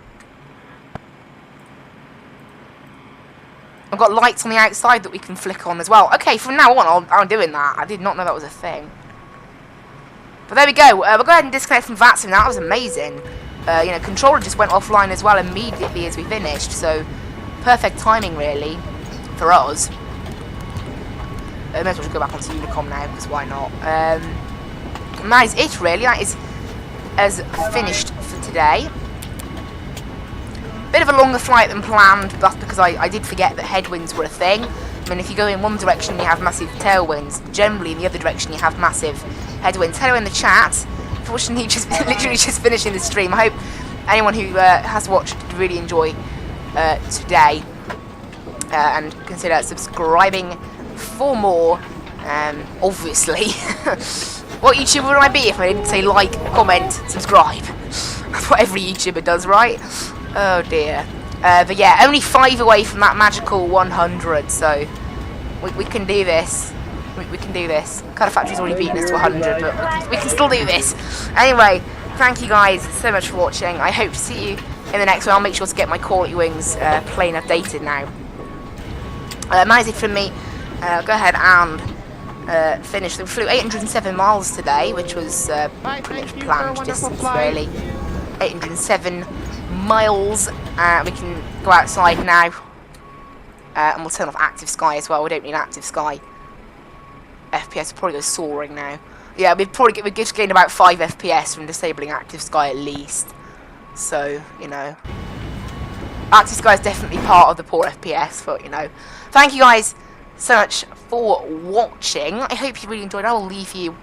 I've got lights on the outside that we can flick on as well. Okay, from now on, I'm doing that. I did not know that was a thing. But there we go. We'll go ahead and disconnect from Vatsim. That was amazing. You know, controller just went offline as well immediately as we finished. So, perfect timing, really, for us. May as well just go back onto Unicom now, because why not? That is it, really. That is as finished for today. Bit of a longer flight than planned, but that's because I did forget that headwinds were a thing. I mean, if you go in one direction, you have massive tailwinds. Generally, in the other direction, you have massive headwinds. Hello in the chat. Fortunately, literally just finishing the stream. I hope anyone who has watched did really enjoy today and consider subscribing for more. Obviously. What YouTuber would I be if I didn't say like, comment, subscribe? That's what every YouTuber does, right? Oh dear. But yeah, only 5 away from that magical 100, so we can do this. We can do this. Color Factory's already beaten us to 100, but we can still do this. Anyway, thank you guys so much for watching. I hope to see you in the next one. I'll make sure to get my quality wings plane updated now. That is it from me. Go ahead and finish. We flew 807 miles today, which was pretty much planned distance, really. 807 miles. We can go outside now. And we'll turn off active sky as well. We don't need active sky. FPS will probably go soaring now. Yeah, we've just gained about 5 FPS from disabling active sky at least. So, you know. Active sky is definitely part of the poor FPS, but, you know. Thank you guys so much for watching. I hope you really enjoyed. I will leave you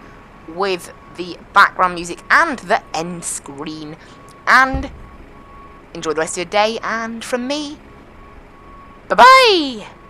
with the background music and the end screen. And enjoy the rest of your day. And from me, bye-bye!